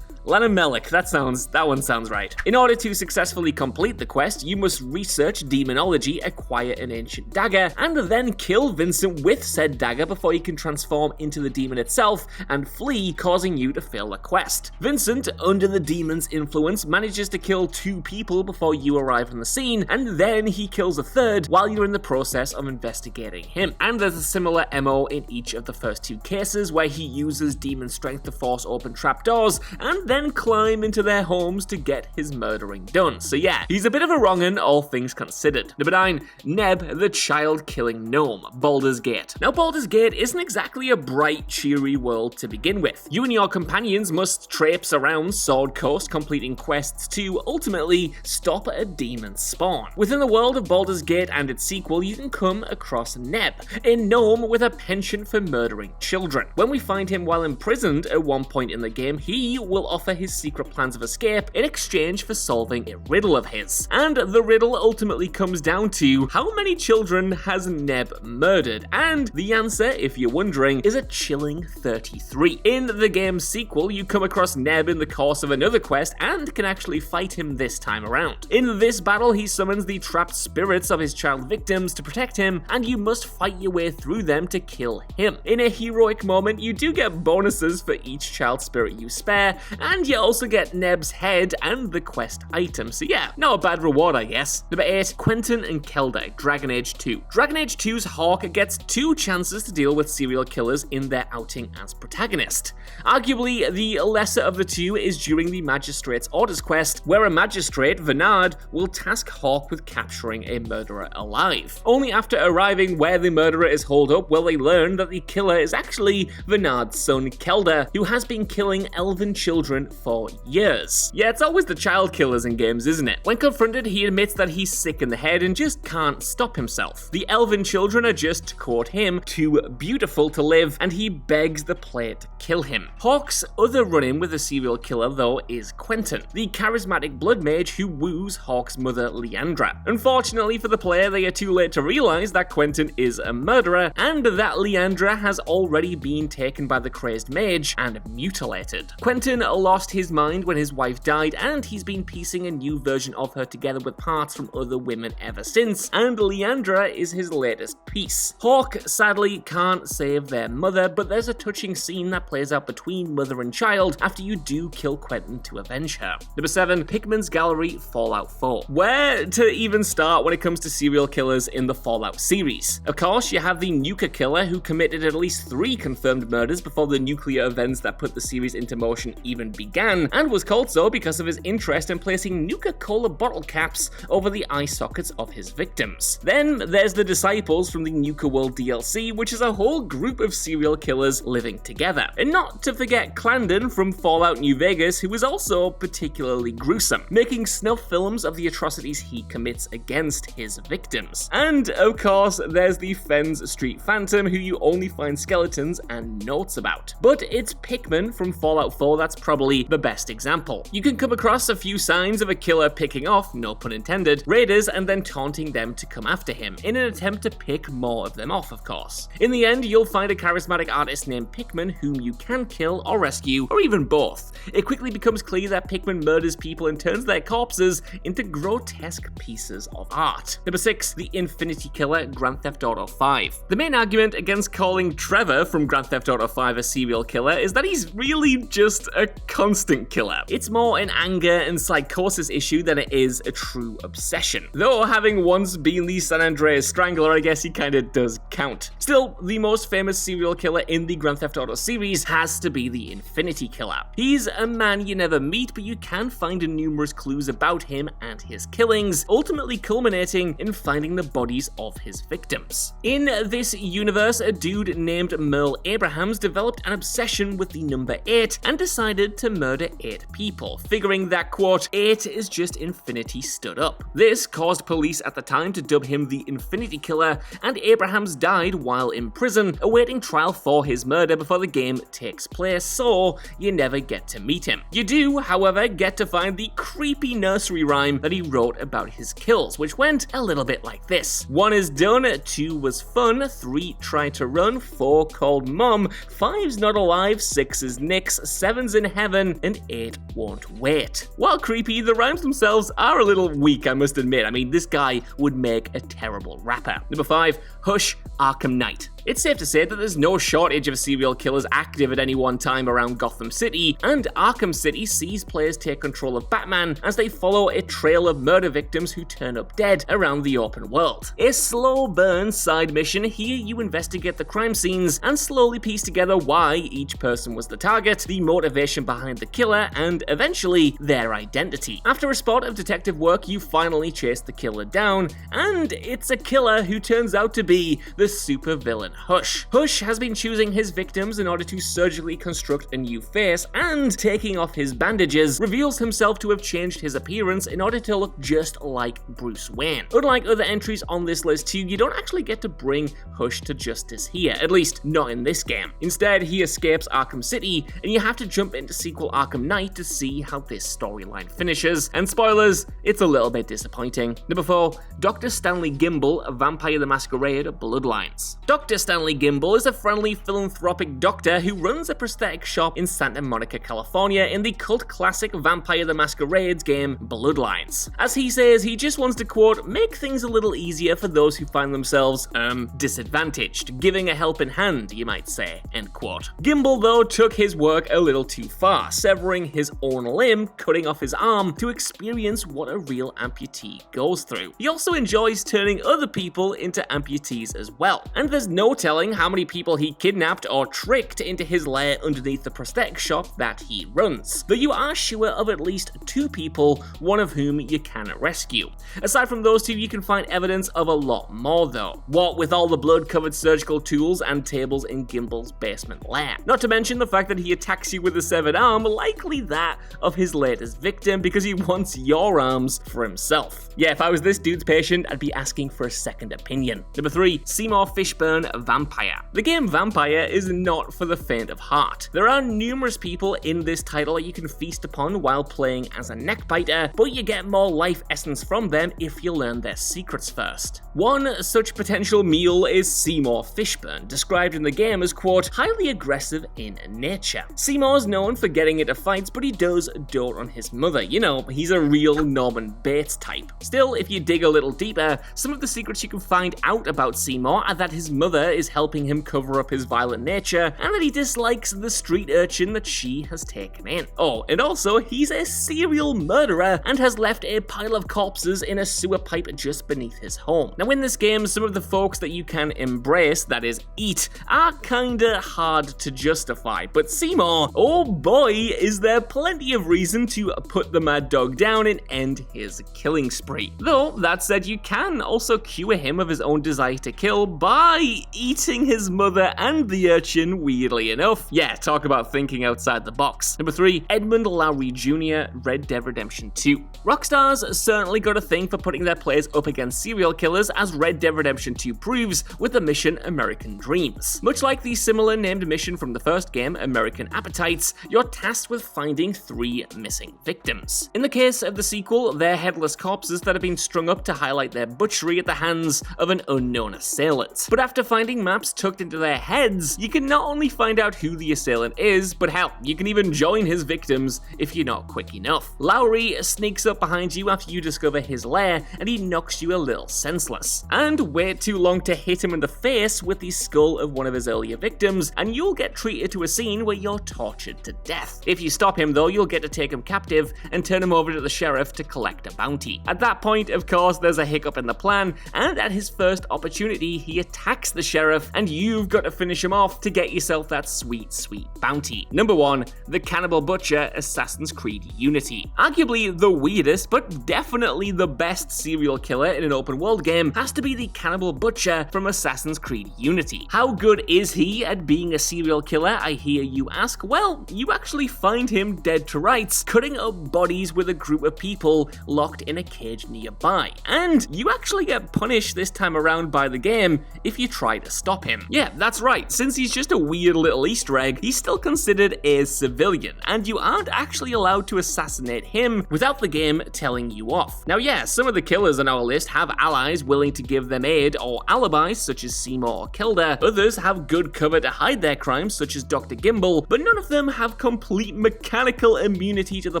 Lanamelich, that one sounds right. In order to successfully complete the quest, you must research demonology, acquire an ancient dagger, and then kill Vincent with said dagger before you can transform into the demon itself and flee, causing you to fail the quest. Vincent, under the demon's influence, manages to kill 2 people before you arrive on the scene, and then he kills a third while you're in the process of investigating him. And there's a similar MO in each of the first 2 cases, where he uses demon strength to force open trapdoors, and then climb into their homes to get his murdering done. So yeah, he's a bit of a wrong'un, all things considered. Number 9, Neb the Child-Killing Gnome, Baldur's Gate. Now, Baldur's Gate isn't exactly a bright, cheery world to begin with. You and your companions must traipse around Sword Coast, completing quests to ultimately stop a demon spawn. Within the world of Baldur's Gate and its sequel, you can come across Neb, a gnome with a penchant for murdering children. When we find him while imprisoned at one point in the game, he will offer his secret plans of escape in exchange for solving a riddle of his. And the riddle ultimately comes down to how many children has Neb murdered? And the answer, if you're wondering, is a chilling 33. In the game's sequel, you come across Neb in the course of another quest and can actually fight him this time around. In this battle, he summons the trapped spirits of his child victims to protect him, and you must fight your way through them to kill him. In a heroic moment, you do get bonuses for each child spirit you spare, and you also get Neb's head and the quest item, so yeah, not a bad reward, I guess. Number 8, Quentin and Kelda, Dragon Age 2. Dragon Age 2's Hawke gets 2 chances to deal with serial killers in their outing as protagonist. Arguably, the lesser of the 2 is during the Magistrate's Orders quest, where a magistrate, Vernard, will task Hawke with capturing a murderer alive. Only after arriving where the murderer is holed up will they learn that the killer is actually Vernard's son, Kelda, who has been killing elven children for years. Yeah, it's always the child killers in games, isn't it? When confronted, he admits that he's sick in the head and just can't stop himself. The elven children are just, to quote him, too beautiful to live, and he begs the player to kill him. Hawke's other run-in with a serial killer, though, is Quentin, the charismatic blood mage who woos Hawke's mother, Leandra. Unfortunately for the player, they are too late to realize that Quentin is a murderer, and that Leandra has already been taken by the crazed mage and mutilated. Quentin lost his mind when his wife died, and he's been piecing a new version of her together with parts from other women ever since, and Leandra is his latest piece. Hawk sadly can't save their mother, but there's a touching scene that plays out between mother and child after you do kill Quentin to avenge her. Number 7, Pikmin's Gallery Fallout 4. Where to even start when it comes to serial killers in the Fallout series? Of course, you have the Nuka Killer, who committed at least 3 confirmed murders before the nuclear events that put the series into motion even began, and was called so because of his interest in placing Nuka-Cola bottle caps over the eye sockets of his victims. Then there's the Disciples from the Nuka World DLC, which is a whole group of serial killers living together. And not to forget Clandon from Fallout New Vegas, who is also particularly gruesome, making snuff films of the atrocities he commits against his victims. And of course, there's the Fens Street Phantom, who you only find skeletons and notes about. But it's Pikmin from Fallout 4 that's probably the best example. You can come across a few signs of a killer picking off, no pun intended, raiders and then taunting them to come after him, in an attempt to pick more of them off, of course. In the end, you'll find a charismatic artist named Pikmin whom you can kill or rescue, or even both. It quickly becomes clear that Pikmin murders people and turns their corpses into grotesque pieces of art. Number 6, the Infinity Killer, Grand Theft Auto 5. The main argument against calling Trevor from Grand Theft Auto 5 a serial killer is that he's really just a constant killer. It's more an anger and psychosis issue than it is a true obsession. Though having once been the San Andreas Strangler, I guess he kinda does count. Still, the most famous serial killer in the Grand Theft Auto series has to be the Infinity Killer. He's a man you never meet, but you can find numerous clues about him and his killings, ultimately culminating in finding the bodies of his victims. In this universe, a dude named Merle Abrahams developed an obsession with the number 8 and decided to murder 8 people, figuring that, quote, 8 is just infinity stood up. This caused police at the time to dub him the Infinity Killer, and Abrahams died while in prison, awaiting trial for his murder before the game takes place, so you never get to meet him. You do, however, get to find the creepy nursery rhyme that he wrote about his kills, which went a little bit like this. 1 is done, 2 was fun, 3 tried to run, 4 called mom, 5's not alive, 6 is nix, 7's in heaven, and 8 won't wait. While creepy, the rhymes themselves are a little weak, I must admit. I mean, this guy would make a terrible rapper. Number 5, Hush, Arkham Knight. It's safe to say that there's no shortage of serial killers active at any one time around Gotham City, and Arkham City sees players take control of Batman as they follow a trail of murder victims who turn up dead around the open world. A slow burn side mission, here you investigate the crime scenes and slowly piece together why each person was the target, the motivation behind the killer, and eventually their identity. After a spot of detective work, you finally chase the killer down, and it's a killer who turns out to be the supervillain Hush. Hush has been choosing his victims in order to surgically construct a new face, and taking off his bandages, reveals himself to have changed his appearance in order to look just like Bruce Wayne. Unlike other entries on this list too, you don't actually get to bring Hush to justice here, at least not in this game. Instead, he escapes Arkham City, and you have to jump into sequel Arkham Knight to see how this storyline finishes, and spoilers, it's a little bit disappointing. Number 4, Dr. Stanley Gimble, Vampire the Masquerade, Bloodlines. Dr. Stanley Gimble is a friendly philanthropic doctor who runs a prosthetic shop in Santa Monica, California in the cult classic Vampire the Masquerade's game Bloodlines. As he says, he just wants to, quote, make things a little easier for those who find themselves, disadvantaged, giving a helping hand, you might say, end quote. Gimble, though, took his work a little too far, severing his own limb, cutting off his arm to experience what a real amputee goes through. He also enjoys turning other people into amputees as well, and there's no telling how many people he kidnapped or tricked into his lair underneath the prosthetic shop that he runs, though you are sure of at least 2 people, one of whom you can rescue. Aside from those 2, you can find evidence of a lot more though, what with all the blood-covered surgical tools and tables in Gimble's basement lair. Not to mention the fact that he attacks you with a severed arm, likely that of his latest victim, because he wants your arms for himself. Yeah, if I was this dude's patient, I'd be asking for a second opinion. Number 3, Seymour Fishburne, Vampire. The game Vampire is not for the faint of heart. There are numerous people in this title that you can feast upon while playing as a neckbiter, but you get more life essence from them if you learn their secrets first. One such potential meal is Seymour Fishburne, described in the game as, quote, highly aggressive in nature. Seymour's known for getting into fights, but he does dote on his mother. You know, he's a real Norman Bates type. Still, if you dig a little deeper, some of the secrets you can find out about Seymour are that his mother is helping him cover up his violent nature, and that he dislikes the street urchin that she has taken in. Oh, and also, he's a serial murderer and has left a pile of corpses in a sewer pipe just beneath his home. Now, in this game, some of the folks that you can embrace, that is, eat, are kinda hard to justify, but Seymour, oh boy, is there plenty of reason to put the mad dog down and end his killing spree. Though, that said, you can also cure him of his own desire to kill by eating his mother and the urchin, weirdly enough. Yeah, talk about thinking outside the box. Number 3, Edmund Lowry Jr., Red Dead Redemption 2. Rockstar's certainly got a thing for putting their players up against serial killers, as Red Dead Redemption 2 proves with the mission American Dreams. Much like the similar named mission from the first game, American Appetites, you're tasked with finding 3 missing victims. In the case of the sequel, they're headless corpses that have been strung up to highlight their butchery at the hands of an unknown assailant. But after finding maps tucked into their heads, you can not only find out who the assailant is, but hell, you can even join his victims if you're not quick enough. Lowry sneaks up behind you after you discover his lair, and he knocks you a little senseless. And wait too long to hit him in the face with the skull of one of his earlier victims, and you'll get treated to a scene where you're tortured to death. If you stop him though, you'll get to take him captive and turn him over to the sheriff to collect a bounty. At that point, of course, there's a hiccup in the plan, and at his first opportunity, he attacks the sheriff, and you've got to finish him off to get yourself that sweet, sweet bounty. Number 1, the Cannibal Butcher, Assassin's Creed Unity. Arguably the weirdest, but definitely the best serial killer in an open world game has to be the Cannibal Butcher from Assassin's Creed Unity. How good is he at being a serial killer, I hear you ask? Well, you actually find him dead to rights, cutting up bodies with a group of people locked in a cage nearby. And you actually get punished this time around by the game if you try to stop him. Yeah, that's right, since he's just a weird little Easter egg, he's still considered a civilian, and you aren't actually allowed to assassinate him without the game telling you off. Now yeah, some of the killers on our list have allies willing to give them aid or alibis, such as Seymour or Kilda. Others have good cover to hide their crimes, such as Dr. Gimble, but none of them have complete mechanical immunity to the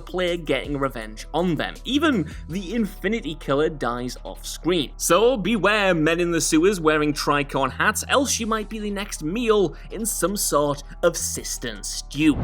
player getting revenge on them. Even the Infinity Killer dies off screen. So beware, men in the sewers wearing tricorn hats, else you might be the next meal in some sort of cistern stew.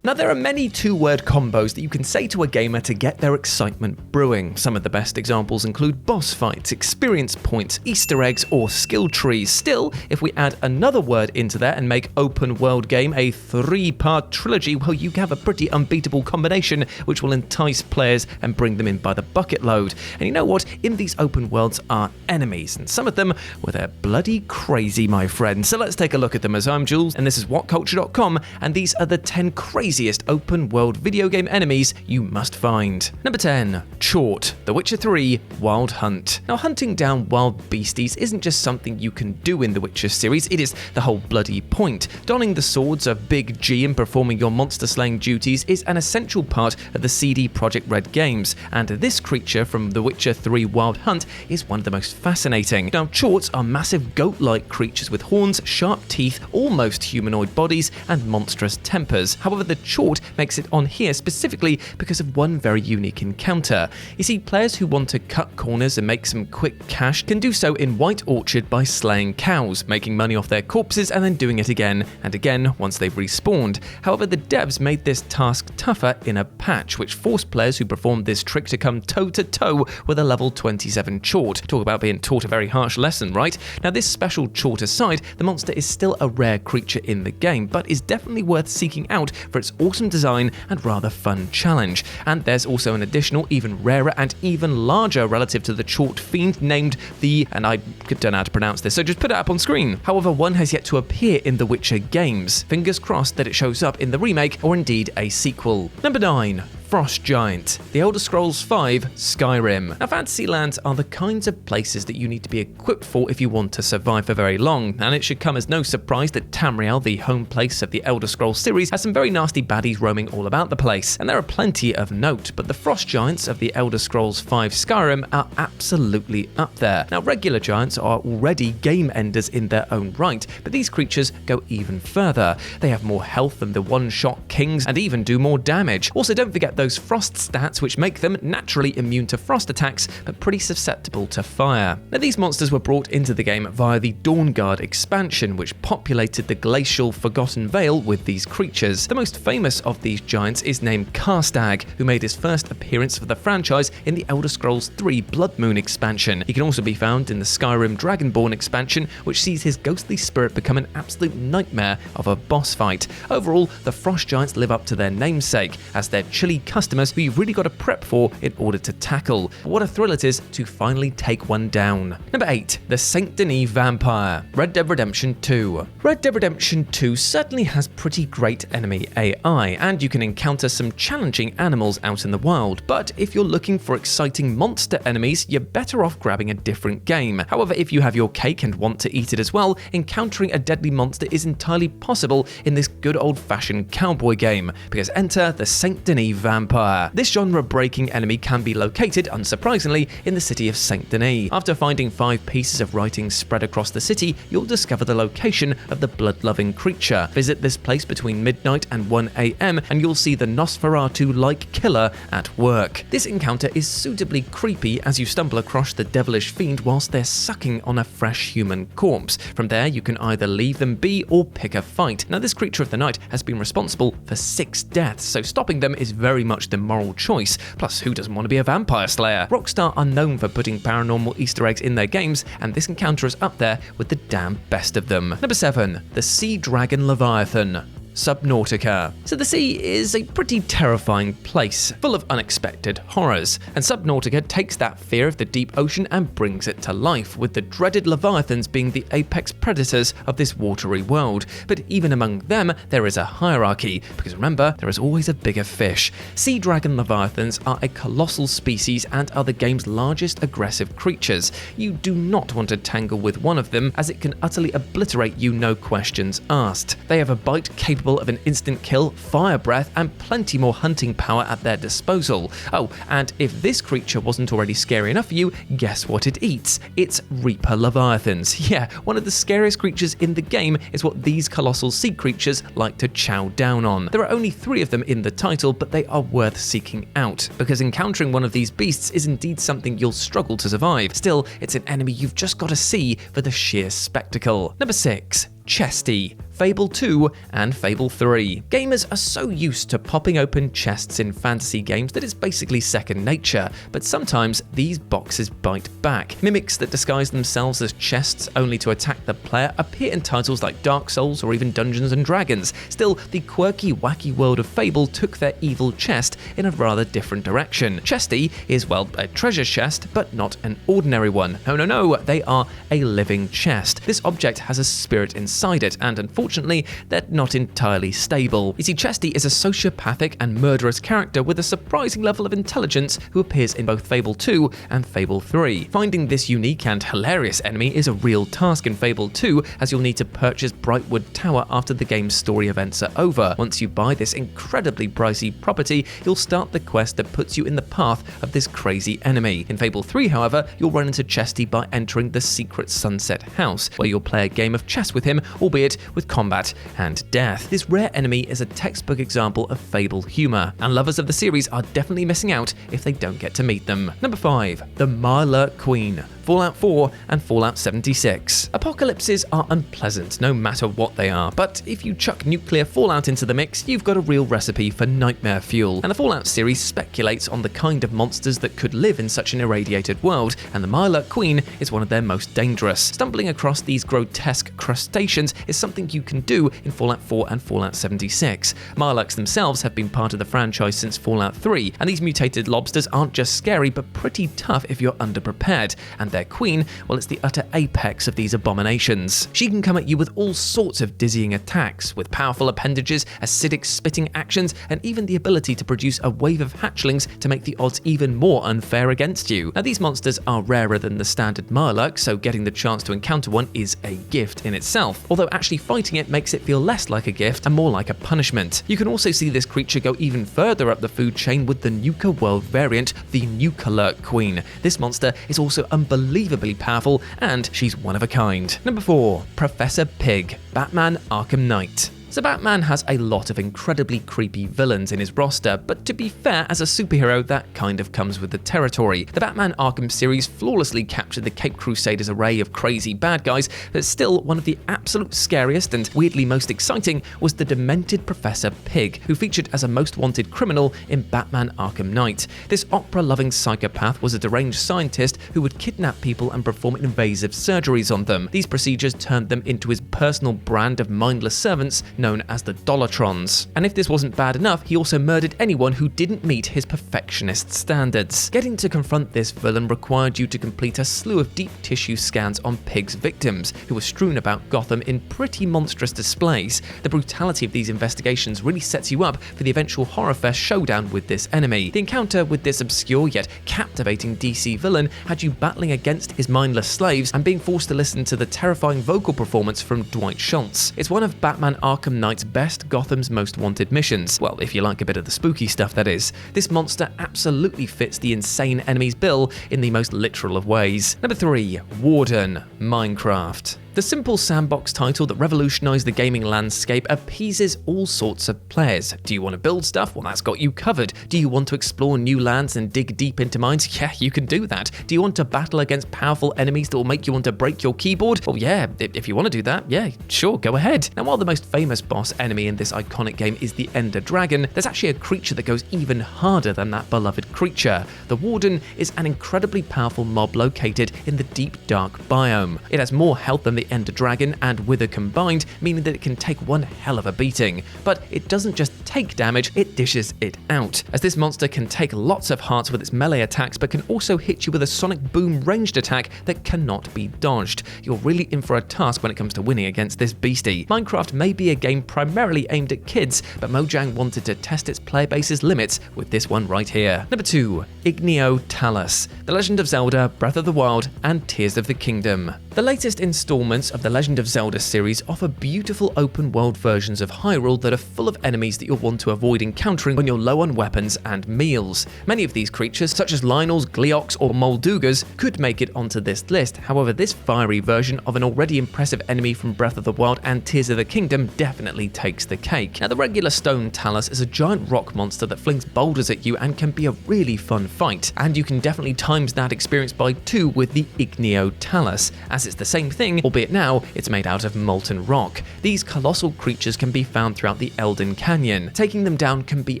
Now, there are many two-word combos that you can say to a gamer to get their excitement brewing. Some of the best examples include boss fights, experience points, Easter eggs, or skill trees. Still, if we add another word into there and make open world game a 3-part trilogy, well, you have a pretty unbeatable combination which will entice players and bring them in by the bucket load. And you know what? In these open worlds are enemies, and some of them, well, they're bloody crazy, my friend. So let's take a look at them, as I'm Jules, and this is WhatCulture.com, and these are the 10 craziest open world video game enemies you must find. Number 10, Chort, The Witcher 3 Wild Hunt. Now, hunting down wild beasties isn't just something you can do in the Witcher series, it is the whole bloody point. Donning the swords of Big G and performing your monster slaying duties is an essential part of the CD Projekt Red games, and this creature from The Witcher 3 Wild Hunt is one of the most fascinating. Now, Chorts are massive goat-like creatures with horns, sharp teeth, almost humanoid bodies, and monstrous tempers. However, the Chort makes it on here specifically because of one very unique encounter. You see, players who want to cut corners and make some quick cash can do so in White Orchard by slaying cows, making money off their corpses and then doing it again and again once they've respawned. However, the devs made this task tougher in a patch, which forced players who performed this trick to come toe-to-toe with a level 27 Chort. Talk about being taught a very harsh lesson, right? Now, this special Chort aside, the monster is still a rare creature in the game, but is definitely worth seeking out for its awesome design and rather fun challenge. And there's also an additional, even rarer and even larger relative to the Chort fiend named the, and I don't know how to pronounce this, so just put it up on screen. However, one has yet to appear in the Witcher games. Fingers crossed that it shows up in the remake or indeed a sequel. Number 9, Frost Giant, The Elder Scrolls V Skyrim. Now, fantasy lands are the kinds of places that you need to be equipped for if you want to survive for very long, and it should come as no surprise that Tamriel, the home place of the Elder Scrolls series, has some very nasty baddies roaming all about the place, and there are plenty of note, but the Frost Giants of the Elder Scrolls V Skyrim are absolutely up there. Now, regular giants are already game enders in their own right, but these creatures go even further. They have more health than the one-shot kings and even do more damage. Also, don't forget those frost stats which make them naturally immune to frost attacks, but pretty susceptible to fire. Now, these monsters were brought into the game via the Dawnguard expansion, which populated the glacial Forgotten Vale with these creatures. The most famous of these giants is named Karstag, who made his first appearance for the franchise in the Elder Scrolls 3 Blood Moon expansion. He can also be found in the Skyrim Dragonborn expansion, which sees his ghostly spirit become an absolute nightmare of a boss fight. Overall, the Frost Giants live up to their namesake, as they're chilly customers who you've really got to prep for in order to tackle. But what a thrill it is to finally take one down. Number 8. The Saint Denis Vampire, Red Dead Redemption 2. Red Dead Redemption 2 certainly has pretty great enemy AI, and you can encounter some challenging animals out in the wild, but if you're looking for exciting monster enemies, you're better off grabbing a different game. However, if you have your cake and want to eat it as well, encountering a deadly monster is entirely possible in this good old-fashioned cowboy game, because enter the Saint Denis Vampire. This genre-breaking enemy can be located, unsurprisingly, in the city of Saint Denis. After finding 5 pieces of writing spread across the city, you'll discover the location of the blood-loving creature. Visit this place between midnight and 1 AM, and you'll see the Nosferatu-like killer at work. This encounter is suitably creepy as you stumble across the devilish fiend whilst they're sucking on a fresh human corpse. From there, you can either leave them be or pick a fight. Now, this creature of the night has been responsible for 6 deaths, so stopping them is very much the moral choice. Plus, who doesn't want to be a vampire slayer? Rockstar are known for putting paranormal Easter eggs in their games, and this encounter is up there with the damn best of them. Number 7. The Sea Dragon Leviathan, Subnautica. So the sea is a pretty terrifying place, full of unexpected horrors, and Subnautica takes that fear of the deep ocean and brings it to life, with the dreaded leviathans being the apex predators of this watery world. But even among them, there is a hierarchy, because remember, there is always a bigger fish. Sea dragon leviathans are a colossal species and are the game's largest aggressive creatures. You do not want to tangle with one of them, as it can utterly obliterate you, no questions asked. They have a bite capable of an instant kill, fire breath, and plenty more hunting power at their disposal. Oh, and if this creature wasn't already scary enough for you, guess what it eats? It's Reaper Leviathans. Yeah, one of the scariest creatures in the game is what these colossal sea creatures like to chow down on. There are only 3 of them in the title, but they are worth seeking out, because encountering one of these beasts is indeed something you'll struggle to survive. Still, it's an enemy you've just got to see for the sheer spectacle. Number 6. Chesty, Fable 2 and Fable 3. Gamers are so used to popping open chests in fantasy games that it's basically second nature, but sometimes these boxes bite back. Mimics that disguise themselves as chests only to attack the player appear in titles like Dark Souls or even Dungeons & Dragons. Still, the quirky, wacky world of Fable took their evil chest in a rather different direction. Chesty is, well, a treasure chest, but not an ordinary one. No, they are a living chest. This object has a spirit inside it, and unfortunately, they're not entirely stable. You see, Chesty is a sociopathic and murderous character with a surprising level of intelligence who appears in both Fable 2 and Fable 3. Finding this unique and hilarious enemy is a real task in Fable 2, as you'll need to purchase Brightwood Tower after the game's story events are over. Once you buy this incredibly pricey property, you'll start the quest that puts you in the path of this crazy enemy. In Fable 3, however, you'll run into Chesty by entering the secret Sunset House, where you'll play a game of chess with him, albeit with combat and death. This rare enemy is a textbook example of Fable humor, and lovers of the series are definitely missing out if they don't get to meet them. Number 5. The Mirelurk Queen, Fallout 4 and Fallout 76. Apocalypses are unpleasant no matter what they are, but if you chuck nuclear fallout into the mix, you've got a real recipe for nightmare fuel. And the Fallout series speculates on the kind of monsters that could live in such an irradiated world, and the Mirelurk Queen is one of their most dangerous. Stumbling across these grotesque crustaceans is something you can do in Fallout 4 and Fallout 76. Mirelurks themselves have been part of the franchise since Fallout 3, and these mutated lobsters aren't just scary but pretty tough if you're underprepared, and their their queen, well, it's the utter apex of these abominations. She can come at you with all sorts of dizzying attacks, with powerful appendages, acidic spitting actions, and even the ability to produce a wave of hatchlings to make the odds even more unfair against you. Now, these monsters are rarer than the standard Murloc, so getting the chance to encounter one is a gift in itself, although actually fighting it makes it feel less like a gift and more like a punishment. You can also see this creature go even further up the food chain with the Nuka World variant, the Nuka-Lurk Queen. This monster is also unbelievably powerful, and she's one of a kind. Number 4, Professor Pig, Batman Arkham Knight. So Batman has a lot of incredibly creepy villains in his roster, but to be fair, as a superhero, that kind of comes with the territory. The Batman Arkham series flawlessly captured the Caped Crusaders' array of crazy bad guys, but still one of the absolute scariest and weirdly most exciting was the demented Professor Pig, who featured as a most wanted criminal in Batman Arkham Knight. This opera-loving psychopath was a deranged scientist who would kidnap people and perform invasive surgeries on them. These procedures turned them into his personal brand of mindless servants known as the Dollatrons. And if this wasn't bad enough, he also murdered anyone who didn't meet his perfectionist standards. Getting to confront this villain required you to complete a slew of deep tissue scans on Pig's victims, who were strewn about Gotham in pretty monstrous displays. The brutality of these investigations really sets you up for the eventual horror fest showdown with this enemy. The encounter with this obscure yet captivating DC villain had you battling against his mindless slaves and being forced to listen to the terrifying vocal performance from Dwight Schultz. It's one of Batman Arkham Knight's best, Gotham's most wanted missions. Well, if you like a bit of the spooky stuff, that is. This monster absolutely fits the insane enemy's bill in the most literal of ways. Number 3, Warden, Minecraft. The simple sandbox title that revolutionized the gaming landscape appeases all sorts of players. Do you want to build stuff? Well, that's got you covered. Do you want to explore new lands and dig deep into mines? Yeah, you can do that. Do you want to battle against powerful enemies that will make you want to break your keyboard? Well, yeah, if you want to do that, yeah, sure, go ahead. Now, while the most famous boss enemy in this iconic game is the Ender Dragon, there's actually a creature that goes even harder than that beloved creature. The Warden is an incredibly powerful mob located in the deep dark biome. It has more health than the Ender Dragon and Wither combined, meaning that it can take one hell of a beating. But it doesn't just take damage, it dishes it out, as this monster can take lots of hearts with its melee attacks, but can also hit you with a sonic boom ranged attack that cannot be dodged. You're really in for a task when it comes to winning against this beastie. Minecraft may be a game primarily aimed at kids, but Mojang wanted to test its player base's limits with this one right here. Number 2, Igneo Talus, The Legend of Zelda, Breath of the Wild, and Tears of the Kingdom. The latest installments of the Legend of Zelda series offer beautiful open-world versions of Hyrule that are full of enemies that you'll want to avoid encountering when you're low on weapons and meals. Many of these creatures, such as Lynels, Gleeoks, or Moldugas, could make it onto this list. However, this fiery version of an already impressive enemy from Breath of the Wild and Tears of the Kingdom definitely takes the cake. Now, the regular stone Talus is a giant rock monster that flings boulders at you and can be a really fun fight. And you can definitely times that experience by 2 with the Igneo Talus, as it's the same thing, albeit now it's made out of molten rock. These colossal creatures can be found throughout the Elden Canyon. Taking them down can be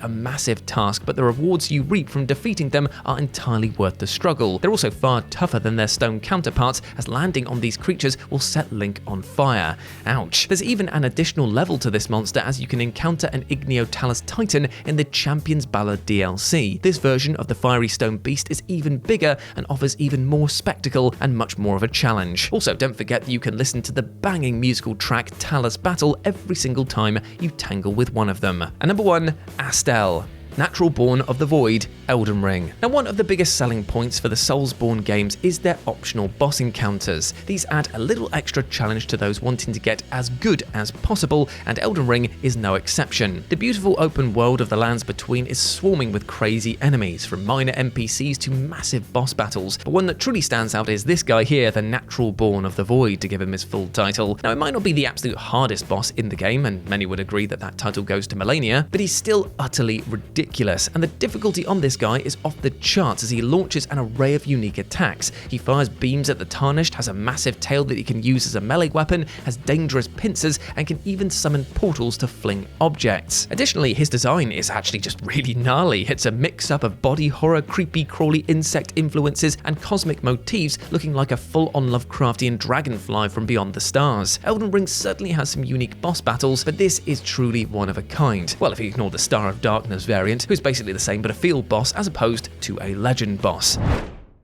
a massive task, but the rewards you reap from defeating them are entirely worth the struggle. They're also far tougher than their stone counterparts, as landing on these creatures will set Link on fire. Ouch. There's even an additional level to this monster, as you can encounter an Igneo Talus Titan in the Champion's Ballad DLC. This version of the fiery stone beast is even bigger and offers even more spectacle and much more of a challenge. Also, don't forget that you can listen to the banging musical track Talus Battle every single time you tangle with one of them. And number 1, Astel, Natural Born of the Void, Elden Ring. Now, one of the biggest selling points for the Soulsborne games is their optional boss encounters. These add a little extra challenge to those wanting to get as good as possible, and Elden Ring is no exception. The beautiful open world of the lands between is swarming with crazy enemies, from minor NPCs to massive boss battles, but one that truly stands out is this guy here, the Natural Born of the Void, to give him his full title. Now, it might not be the absolute hardest boss in the game, and many would agree that that title goes to Malenia, but he's still utterly ridiculous, and the difficulty on this guy is off the charts as he launches an array of unique attacks. He fires beams at the Tarnished, has a massive tail that he can use as a melee weapon, has dangerous pincers, and can even summon portals to fling objects. Additionally, his design is actually just really gnarly. It's a mix-up of body horror, creepy crawly insect influences, and cosmic motifs, looking like a full-on Lovecraftian dragonfly from beyond the stars. Elden Ring certainly has some unique boss battles, but this is truly one of a kind. Well, if you ignore the Star of Darkness variant, who's basically the same but a field boss as opposed to a legend boss.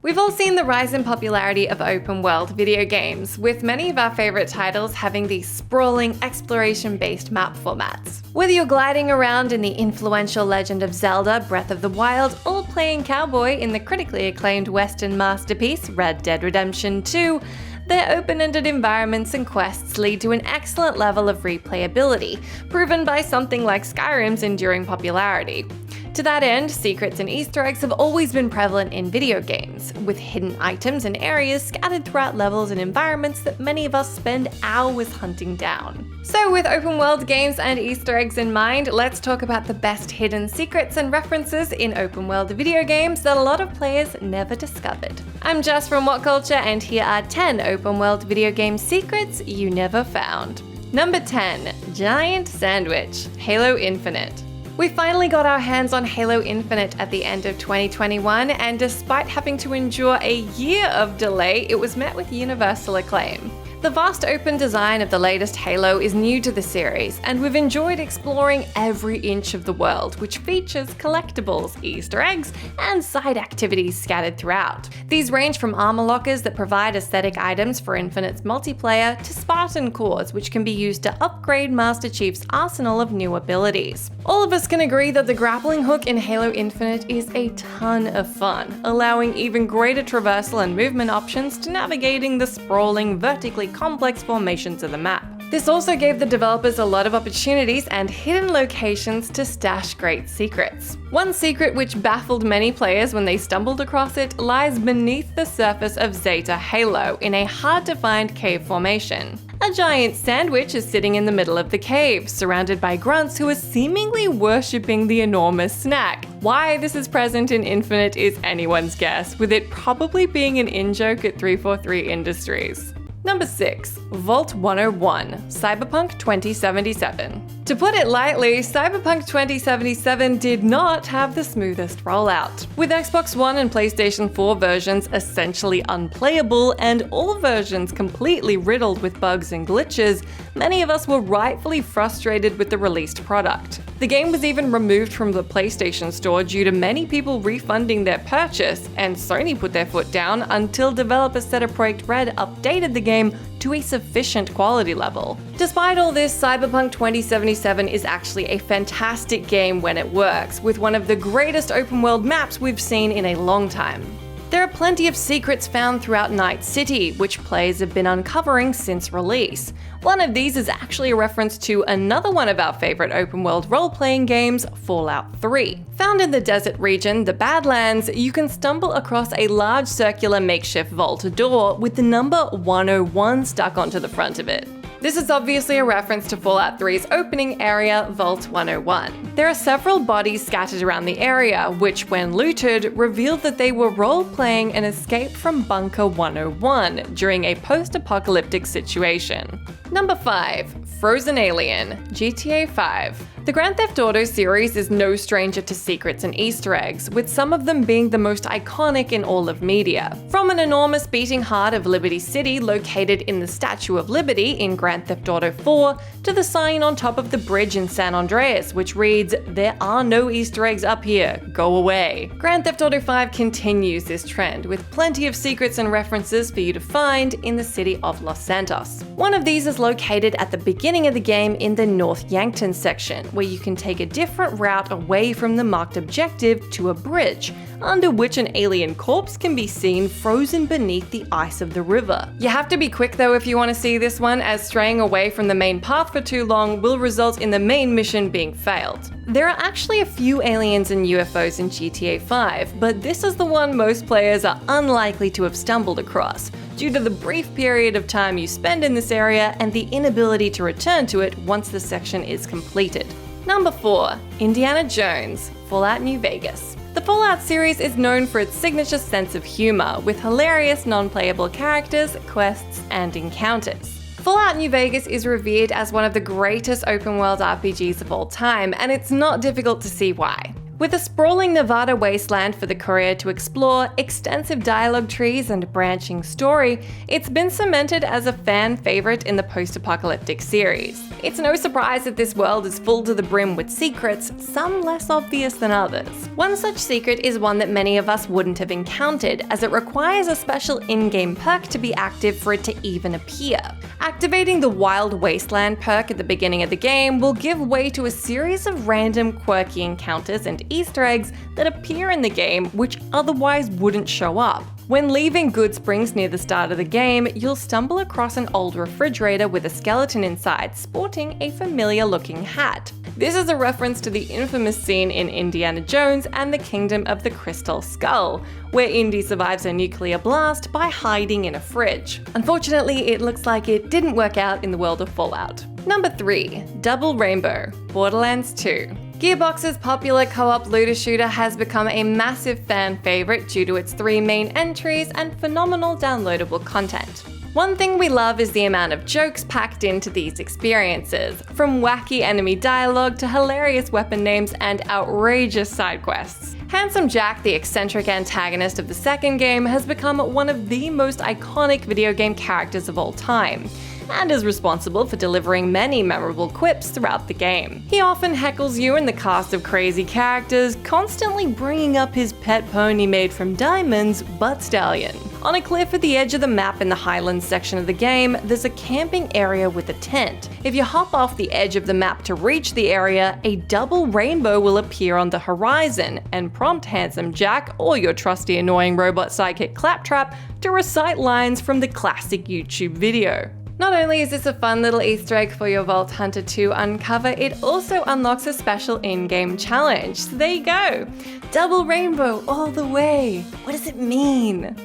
We've all seen the rise in popularity of open-world video games, with many of our favorite titles having these sprawling, exploration-based map formats. Whether you're gliding around in the influential Legend of Zelda: Breath of the Wild, or playing cowboy in the critically acclaimed Western masterpiece Red Dead Redemption 2, their open-ended environments and quests lead to an excellent level of replayability, proven by something like Skyrim's enduring popularity. To that end, secrets and Easter eggs have always been prevalent in video games, with hidden items and areas scattered throughout levels and environments that many of us spend hours hunting down. So with open world games and Easter eggs in mind, let's talk about the best hidden secrets and references in open world video games that a lot of players never discovered. I'm Jess from What Culture, and here are 10 open world video game secrets you never found. Number 10. Giant Sandwich, Halo Infinite. We finally got our hands on Halo Infinite at the end of 2021, and despite having to endure a year of delay, it was met with universal acclaim. The vast open design of the latest Halo is new to the series, and we've enjoyed exploring every inch of the world, which features collectibles, Easter eggs, and side activities scattered throughout. These range from armor lockers that provide aesthetic items for Infinite's multiplayer to Spartan cores, which can be used to upgrade Master Chief's arsenal of new abilities. All of us can agree that the grappling hook in Halo Infinite is a ton of fun, allowing even greater traversal and movement options to navigating the sprawling, vertically complex formations of the map. This also gave the developers a lot of opportunities and hidden locations to stash great secrets. One secret which baffled many players when they stumbled across it lies beneath the surface of Zeta Halo in a hard-to-find cave formation. A giant sandwich is sitting in the middle of the cave, surrounded by grunts who are seemingly worshipping the enormous snack. Why this is present in Infinite is anyone's guess, with it probably being an in-joke at 343 Industries. Number 6. Vault 101, Cyberpunk 2077. To put it lightly, Cyberpunk 2077 did not have the smoothest rollout. With Xbox One and PlayStation 4 versions essentially unplayable and all versions completely riddled with bugs and glitches, many of us were rightfully frustrated with the released product. The game was even removed from the PlayStation Store due to many people refunding their purchase, and Sony put their foot down until developer CD Projekt Red updated the game to a sufficient quality level. Despite all this, Cyberpunk 2077 is actually a fantastic game when it works, with one of the greatest open world maps we've seen in a long time. There are plenty of secrets found throughout Night City, which players have been uncovering since release. One of these is actually a reference to another one of our favorite open world role-playing games, Fallout 3. Found in the desert region, the Badlands, you can stumble across a large circular makeshift vault door with the number 101 stuck onto the front of it. This is obviously a reference to Fallout 3's opening area, Vault 101. There are several bodies scattered around the area, which when looted, revealed that they were role-playing an escape from Bunker 101 during a post-apocalyptic situation. Number 5. Frozen Alien, GTA 5. The Grand Theft Auto series is no stranger to secrets and Easter eggs, with some of them being the most iconic in all of media. From an enormous beating heart of Liberty City located in the Statue of Liberty in Grand Theft Auto 4, to the sign on top of the bridge in San Andreas which reads, "There are no Easter eggs up here, go away." Grand Theft Auto 5 continues this trend, with plenty of secrets and references for you to find in the city of Los Santos. One of these is located at the beginning of the game in the North Yankton section, where you can take a different route away from the marked objective to a bridge, under which an alien corpse can be seen frozen beneath the ice of the river. You have to be quick though if you want to see this one, as straying away from the main path for too long will result in the main mission being failed. There are actually a few aliens and UFOs in GTA 5, but this is the one most players are unlikely to have stumbled across, due to the brief period of time you spend in this area and the inability to return to it once the section is completed. Number 4. Indiana Jones, Fallout New Vegas. The Fallout series is known for its signature sense of humor, with hilarious non-playable characters, quests, and encounters. Fallout New Vegas is revered as one of the greatest open-world RPGs of all time, and it's not difficult to see why. With a sprawling Nevada wasteland for the courier to explore, extensive dialogue trees, and branching story, it's been cemented as a fan favorite in the post-apocalyptic series. It's no surprise that this world is full to the brim with secrets, some less obvious than others. One such secret is one that many of us wouldn't have encountered, as it requires a special in-game perk to be active for it to even appear. Activating the Wild Wasteland perk at the beginning of the game will give way to a series of random quirky encounters and Easter eggs that appear in the game which otherwise wouldn't show up. When leaving Goodsprings near the start of the game, you'll stumble across an old refrigerator with a skeleton inside, sporting a familiar-looking hat. This is a reference to the infamous scene in Indiana Jones and the Kingdom of the Crystal Skull, where Indy survives a nuclear blast by hiding in a fridge. Unfortunately, it looks like it didn't work out in the world of Fallout. Number 3. Double Rainbow, Borderlands 2. Gearbox's popular co-op looter shooter has become a massive fan favorite due to its 3 main entries and phenomenal downloadable content. One thing we love is the amount of jokes packed into these experiences, from wacky enemy dialogue to hilarious weapon names and outrageous side quests. Handsome Jack, the eccentric antagonist of the second game, has become one of the most iconic video game characters of all time, and is responsible for delivering many memorable quips throughout the game. He often heckles you in the cast of crazy characters, constantly bringing up his pet pony made from diamonds, Butt Stallion. On a cliff at the edge of the map in the Highlands section of the game, there's a camping area with a tent. If you hop off the edge of the map to reach the area, a double rainbow will appear on the horizon and prompt Handsome Jack or your trusty annoying robot sidekick Claptrap to recite lines from the classic YouTube video. Not only is this a fun little Easter egg for your Vault Hunter to uncover, it also unlocks a special in-game challenge. So there you go. Double rainbow all the way. What does it mean?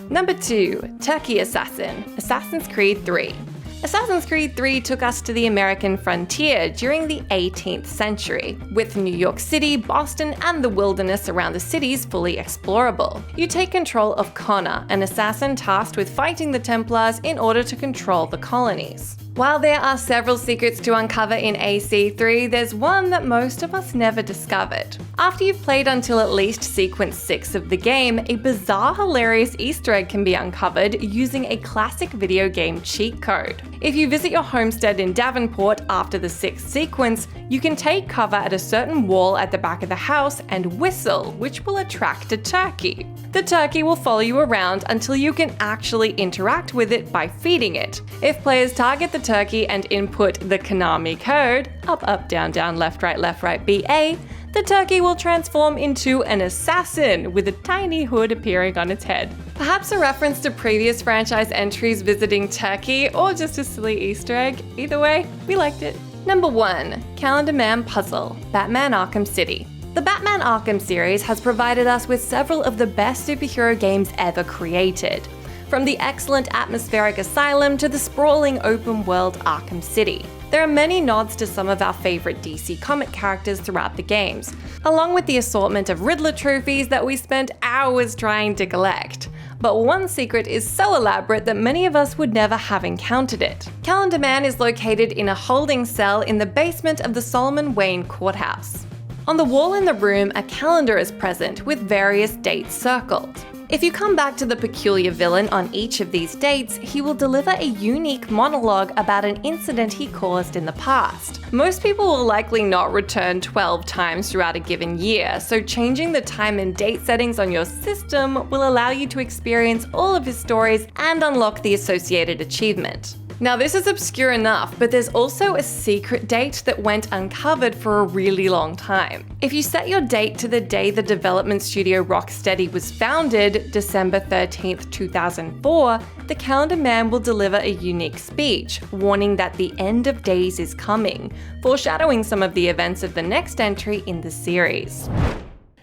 Number 2. Turkey Assassin, Assassin's Creed 3. Assassin's Creed 3 took us to the American frontier during the 18th century, with New York City, Boston, and the wilderness around the cities fully explorable. You take control of Connor, an assassin tasked with fighting the Templars in order to control the colonies. While there are several secrets to uncover in AC3, there's one that most of us never discovered. After you've played until at least sequence 6 of the game, a bizarre, hilarious Easter egg can be uncovered using a classic video game cheat code. If you visit your homestead in Davenport after the 6th sequence, you can take cover at a certain wall at the back of the house and whistle, which will attract a turkey. The turkey will follow you around until you can actually interact with it by feeding it. If players target the turkey and input the Konami code, up, up, down, down, left, right, BA, the turkey will transform into an assassin with a tiny hood appearing on its head. Perhaps a reference to previous franchise entries visiting Turkey, or just a silly Easter egg. Either way, we liked it. Number 1. Calendar Man Puzzle, Batman Arkham City. The Batman Arkham series has provided us with several of the best superhero games ever created. From the excellent atmospheric Asylum to the sprawling open-world Arkham City. There are many nods to some of our favorite DC comic characters throughout the games, along with the assortment of Riddler trophies that we spent hours trying to collect. But one secret is so elaborate that many of us would never have encountered it. Calendar Man is located in a holding cell in the basement of the Solomon Wayne Courthouse. On the wall in the room, a calendar is present with various dates circled. If you come back to the peculiar villain on each of these dates, he will deliver a unique monologue about an incident he caused in the past. Most people will likely not return 12 times throughout a given year, so changing the time and date settings on your system will allow you to experience all of his stories and unlock the associated achievement. Now this is obscure enough, but there's also a secret date that went uncovered for a really long time. If you set your date to the day the development studio Rocksteady was founded, December 13th, 2004, the Calendar Man will deliver a unique speech, warning that the end of days is coming, foreshadowing some of the events of the next entry in the series.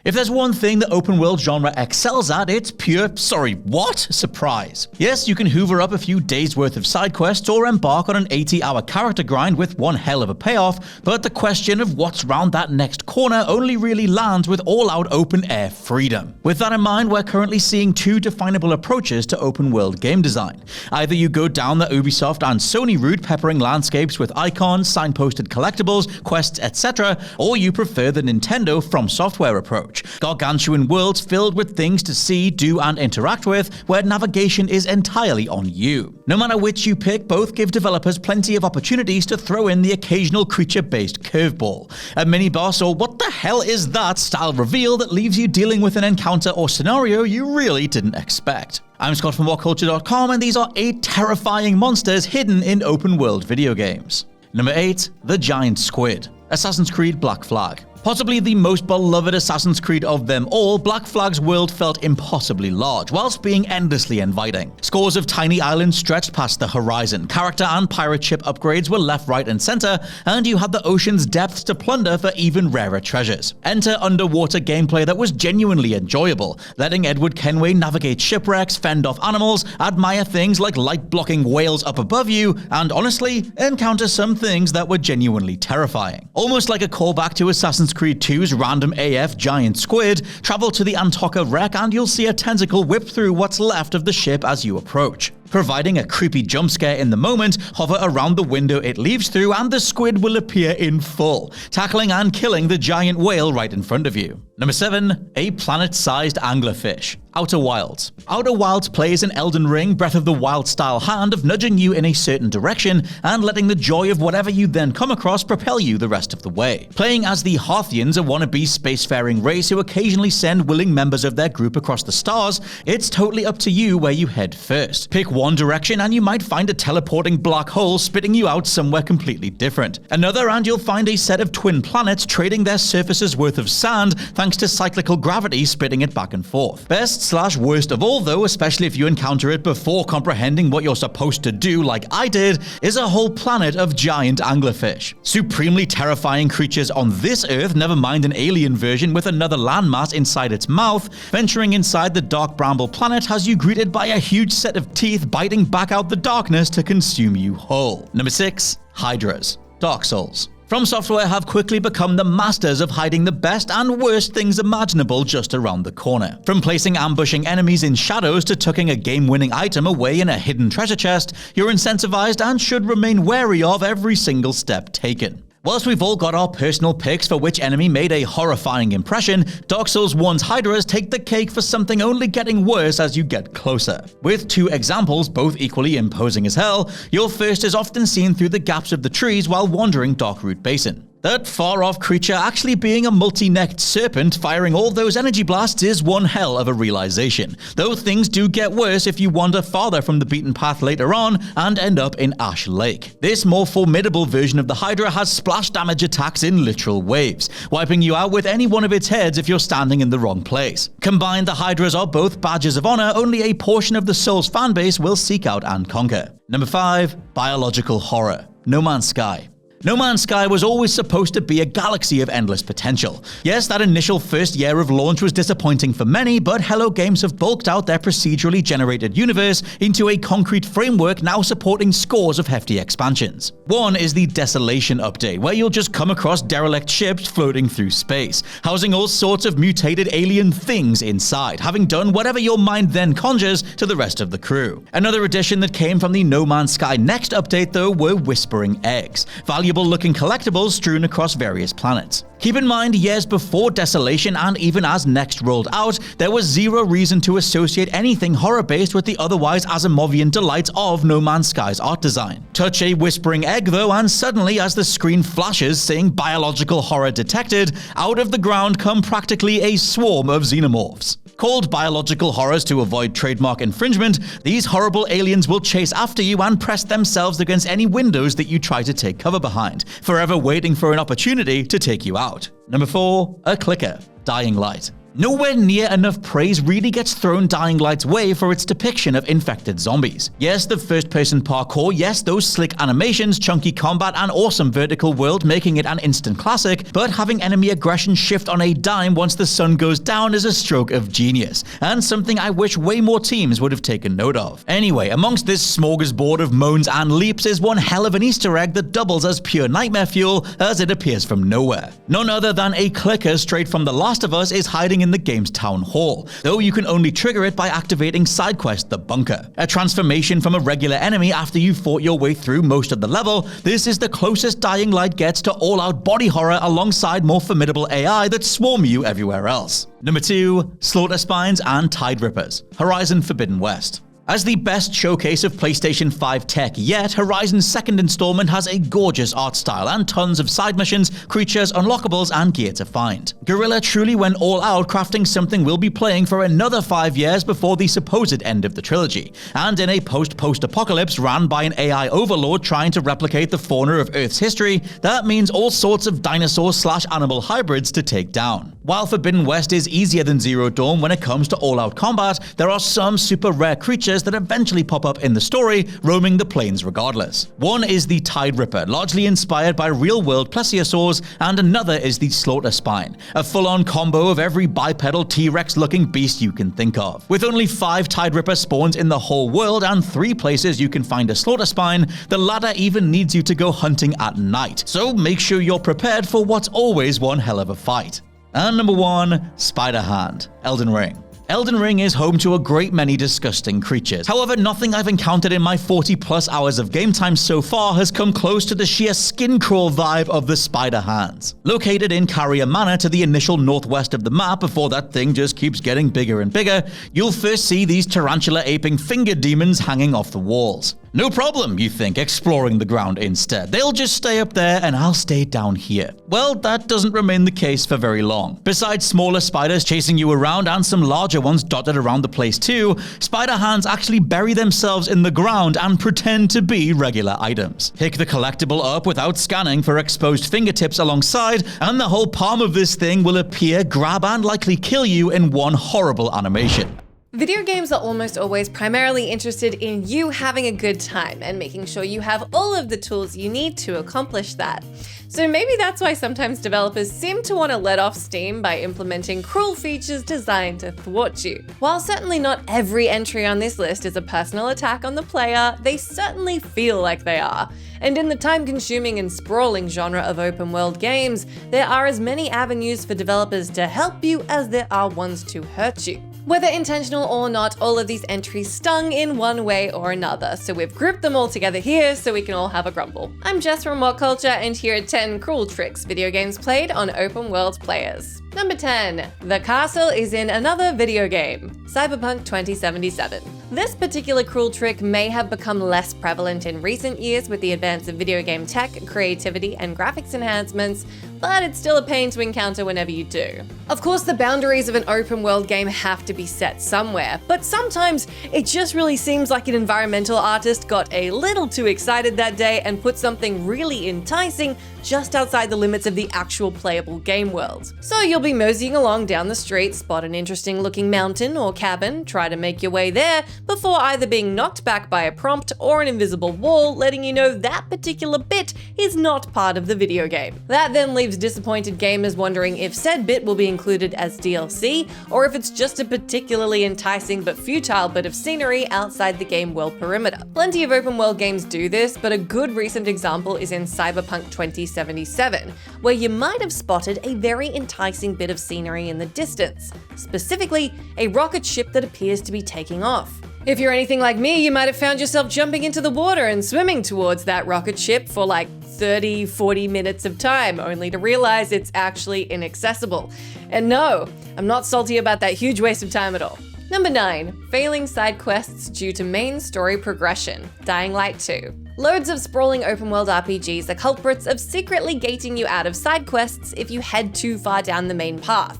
If there's one thing the open world genre excels at, it's pure, surprise. Yes, you can hoover up a few days worth of side quests or embark on an 80-hour character grind with one hell of a payoff, but the question of what's round that next corner only really lands with all-out open-air freedom. With that in mind, we're currently seeing two definable approaches to open world game design. Either you go down the Ubisoft and Sony route, peppering landscapes with icons, signposted collectibles, quests, etc., or you prefer the Nintendo From Software approach. Gargantuan worlds filled with things to see, do, and interact with, where navigation is entirely on you. No matter which you pick, both give developers plenty of opportunities to throw in the occasional creature-based curveball. A mini-boss or what the hell is that style reveal that leaves you dealing with an encounter or scenario you really didn't expect. I'm Scott from WhatCulture.com, and these are 8 terrifying monsters hidden in open-world video games. Number 8. The Giant Squid. Assassin's Creed Black Flag. Possibly the most beloved Assassin's Creed of them all, Black Flag's world felt impossibly large, whilst being endlessly inviting. Scores of tiny islands stretched past the horizon, character and pirate ship upgrades were left, right, and center, and you had the ocean's depths to plunder for even rarer treasures. Enter underwater gameplay that was genuinely enjoyable, letting Edward Kenway navigate shipwrecks, fend off animals, admire things like light-blocking whales up above you, and honestly, encounter some things that were genuinely terrifying. Almost like a callback to Assassin's Creed 2's random AF giant squid, travel to the Antoka wreck and you'll see a tentacle whip through what's left of the ship as you approach. Providing a creepy jump scare in the moment, hover around the window it leaves through and the squid will appear in full, tackling and killing the giant whale right in front of you. Number 7. A planet-sized anglerfish. Outer Wilds. Outer Wilds plays an Elden Ring Breath of the Wild style hand of nudging you in a certain direction and letting the joy of whatever you then come across propel you the rest of the way. Playing as the Hearthians, a wannabe spacefaring race who occasionally send willing members of their group across the stars, it's totally up to you where you head first. Pick one direction and you might find a teleporting black hole spitting you out somewhere completely different. Another and you'll find a set of twin planets trading their surfaces worth of sand thanks to cyclical gravity spitting it back and forth. Best/worst of all though, especially if you encounter it before comprehending what you're supposed to do like I did, is a whole planet of giant anglerfish. Supremely terrifying creatures on this Earth, never mind an alien version with another landmass inside its mouth. Venturing inside the Dark Bramble planet has you greeted by a huge set of teeth biting back out the darkness to consume you whole. Number 6. Hydras. Dark Souls. From Software have quickly become the masters of hiding the best and worst things imaginable just around the corner. From placing ambushing enemies in shadows to tucking a game-winning item away in a hidden treasure chest, you're incentivized and should remain wary of every single step taken. Whilst we've all got our personal picks for which enemy made a horrifying impression, Dark Souls 1's Hydras take the cake for something only getting worse as you get closer. With 2 examples, both equally imposing as hell, your first is often seen through the gaps of the trees while wandering Darkroot Basin. That far-off creature actually being a multi-necked serpent firing all those energy blasts is one hell of a realization, though things do get worse if you wander farther from the beaten path later on and end up in Ash Lake. This more formidable version of the Hydra has splash damage attacks in literal waves, wiping you out with any one of its heads if you're standing in the wrong place. Combined, the Hydras are both badges of honor only a portion of the Souls fanbase will seek out and conquer. Number 5. Biological Horror. No Man's Sky. No Man's Sky was always supposed to be a galaxy of endless potential. Yes, that initial first year of launch was disappointing for many, but Hello Games have bulked out their procedurally generated universe into a concrete framework now supporting scores of hefty expansions. One is the Desolation update, where you'll just come across derelict ships floating through space, housing all sorts of mutated alien things inside, having done whatever your mind then conjures to the rest of the crew. Another addition that came from the No Man's Sky Next update though were Whispering Eggs, valuable-looking collectibles strewn across various planets. Keep in mind, years before Desolation and even as Next rolled out, there was zero reason to associate anything horror-based with the otherwise Asimovian delights of No Man's Sky's art design. Touch a Whispering Egg though, and suddenly as the screen flashes saying biological horror detected, out of the ground come practically a swarm of xenomorphs. Called biological horrors to avoid trademark infringement, these horrible aliens will chase after you and press themselves against any windows that you try to take cover behind, forever waiting for an opportunity to take you out. Number 4. A clicker. Dying Light. Nowhere near enough praise really gets thrown Dying Light's way for its depiction of infected zombies. Yes, the first-person parkour, yes, those slick animations, chunky combat, and awesome vertical world making it an instant classic, but having enemy aggression shift on a dime once the sun goes down is a stroke of genius, and something I wish way more teams would have taken note of. Anyway, amongst this smorgasbord of moans and leaps is one hell of an Easter egg that doubles as pure nightmare fuel as it appears from nowhere. None other than a clicker straight from The Last of Us is hiding in the game's town hall, though you can only trigger it by activating side quest The Bunker. A transformation from a regular enemy after you've fought your way through most of the level, this is the closest Dying Light gets to all-out body horror alongside more formidable AI that swarm you everywhere else. Number 2. Slaughter Spines and Tide Rippers. Horizon Forbidden West. As the best showcase of PlayStation 5 tech yet, Horizon's second installment has a gorgeous art style and tons of side missions, creatures, unlockables, and gear to find. Guerrilla truly went all out crafting something we'll be playing for another 5 years before the supposed end of the trilogy, and in a post-apocalypse ran by an AI overlord trying to replicate the fauna of Earth's history, that means all sorts of dinosaur/animal hybrids to take down. While Forbidden West is easier than Zero Dawn when it comes to all-out combat, there are some super rare creatures that eventually pop up in the story, roaming the plains regardless. One is the Tide Ripper, largely inspired by real-world plesiosaurs, and another is the Slaughter Spine, a full-on combo of every bipedal T-Rex-looking beast you can think of. With only 5 Tide Ripper spawns in the whole world and 3 places you can find a Slaughter Spine, the latter even needs you to go hunting at night, so make sure you're prepared for what's always one hell of a fight. And number 1, Spider-Hand, Elden Ring. Elden Ring is home to a great many disgusting creatures. However, nothing I've encountered in my 40+ hours of game time so far has come close to the sheer skin crawl vibe of the Spider Hands. Located in Carrier Manor to the initial northwest of the map before that thing just keeps getting bigger and bigger, you'll first see these tarantula-aping finger demons hanging off the walls. No problem, you think, exploring the ground instead. They'll just stay up there and I'll stay down here. Well, that doesn't remain the case for very long. Besides smaller spiders chasing you around and some larger ones dotted around the place too, Spider Hands actually bury themselves in the ground and pretend to be regular items. Pick the collectible up without scanning for exposed fingertips alongside, and the whole palm of this thing will appear, grab, and likely kill you in one horrible animation. Video games are almost always primarily interested in you having a good time and making sure you have all of the tools you need to accomplish that. So maybe that's why sometimes developers seem to want to let off steam by implementing cruel features designed to thwart you. While certainly not every entry on this list is a personal attack on the player, they certainly feel like they are. And in the time-consuming and sprawling genre of open-world games, there are as many avenues for developers to help you as there are ones to hurt you. Whether intentional or not, all of these entries stung in one way or another, so we've grouped them all together here so we can all have a grumble. I'm Jess from What Culture, and here are 10 cruel tricks video games played on open world players. Number 10. The castle is in another video game. Cyberpunk 2077. This particular cruel trick may have become less prevalent in recent years with the advance of video game tech, creativity, and graphics enhancements, but it's still a pain to encounter whenever you do. Of course, the boundaries of an open world game have to be set somewhere, but sometimes it just really seems like an environmental artist got a little too excited that day and put something really enticing just outside the limits of the actual playable game world. So you'll be moseying along down the street, spot an interesting looking mountain or cabin, try to make your way there before either being knocked back by a prompt or an invisible wall letting you know that particular bit is not part of the video game. That then leaves disappointed gamers wondering if said bit will be included as DLC or if it's just a particularly enticing but futile bit of scenery outside the game world perimeter. Plenty of open world games do this, but a good recent example is in Cyberpunk 2077, where you might have spotted a very enticing bit of scenery in the distance, specifically a rocket ship that appears to be taking off. If you're anything like me, you might have found yourself jumping into the water and swimming towards that rocket ship for like 30-40 minutes of time, only to realize it's actually inaccessible. And no, I'm not salty about that huge waste of time at all. Number 9. Failing side quests due to main story progression. Dying Light 2. Loads of sprawling open-world RPGs are culprits of secretly gating you out of side quests if you head too far down the main path.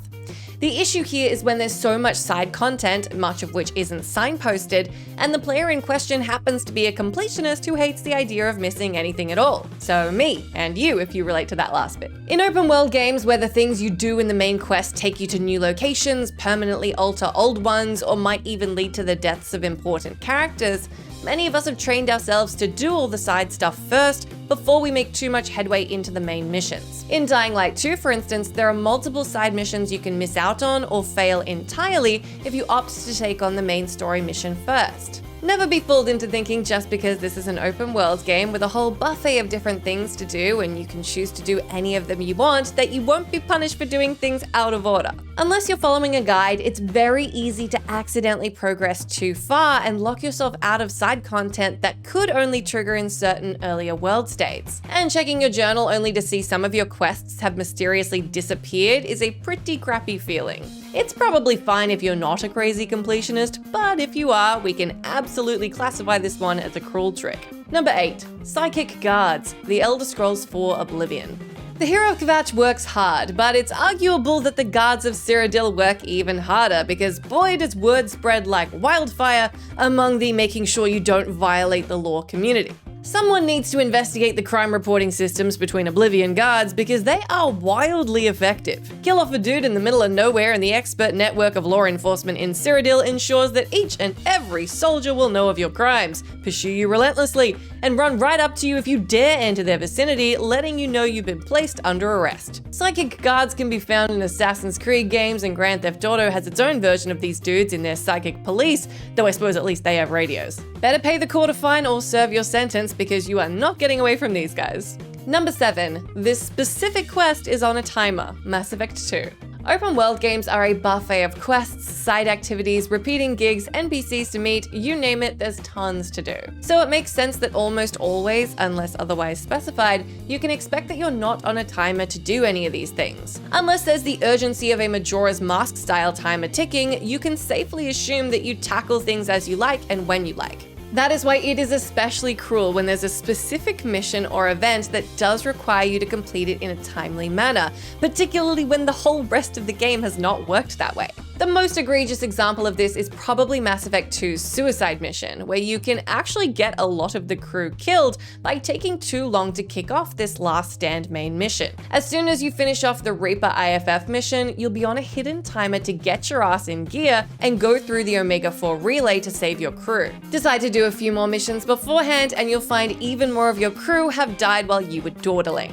The issue here is when there's so much side content, much of which isn't signposted, and the player in question happens to be a completionist who hates the idea of missing anything at all. So me, and you if you relate to that last bit. In open world games where the things you do in the main quest take you to new locations, permanently alter old ones, or might even lead to the deaths of important characters, many of us have trained ourselves to do all the side stuff first before we make too much headway into the main missions. In Dying Light 2, for instance, there are multiple side missions you can miss out on or fail entirely if you opt to take on the main story mission first. Never be fooled into thinking just because this is an open world game with a whole buffet of different things to do and you can choose to do any of them you want, that you won't be punished for doing things out of order. Unless you're following a guide, it's very easy to accidentally progress too far and lock yourself out of side content that could only trigger in certain earlier world states. And checking your journal only to see some of your quests have mysteriously disappeared is a pretty crappy feeling. It's probably fine if you're not a crazy completionist, but if you are, we can absolutely classify this one as a cruel trick. Number 8. Psychic Guards, The Elder Scrolls IV Oblivion. The hero of Kvatch works hard, but it's arguable that the guards of Cyrodiil work even harder because boy does word spread like wildfire among the making sure you don't violate the law community. Someone needs to investigate the crime reporting systems between Oblivion guards because they are wildly effective. Kill off a dude in the middle of nowhere and the expert network of law enforcement in Cyrodiil ensures that each and every soldier will know of your crimes, pursue you relentlessly, and run right up to you if you dare enter their vicinity, letting you know you've been placed under arrest. Psychic guards can be found in Assassin's Creed games, and Grand Theft Auto has its own version of these dudes in their psychic police, though I suppose at least they have radios. Better pay the court a fine or serve your sentence because you are not getting away from these guys. Number 7. This specific quest is on a timer, Mass Effect 2. Open world games are a buffet of quests, side activities, repeating gigs, NPCs to meet, you name it, there's tons to do. So it makes sense that almost always, unless otherwise specified, you can expect that you're not on a timer to do any of these things. Unless there's the urgency of a Majora's Mask style timer ticking, you can safely assume that you tackle things as you like and when you like. That is why it is especially cruel when there's a specific mission or event that does require you to complete it in a timely manner, particularly when the whole rest of the game has not worked that way. The most egregious example of this is probably Mass Effect 2's suicide mission, where you can actually get a lot of the crew killed by taking too long to kick off this last stand main mission. As soon as you finish off the Reaper IFF mission, you'll be on a hidden timer to get your ass in gear and go through the Omega 4 relay to save your crew. Decide to do a few more missions beforehand and you'll find even more of your crew have died while you were dawdling.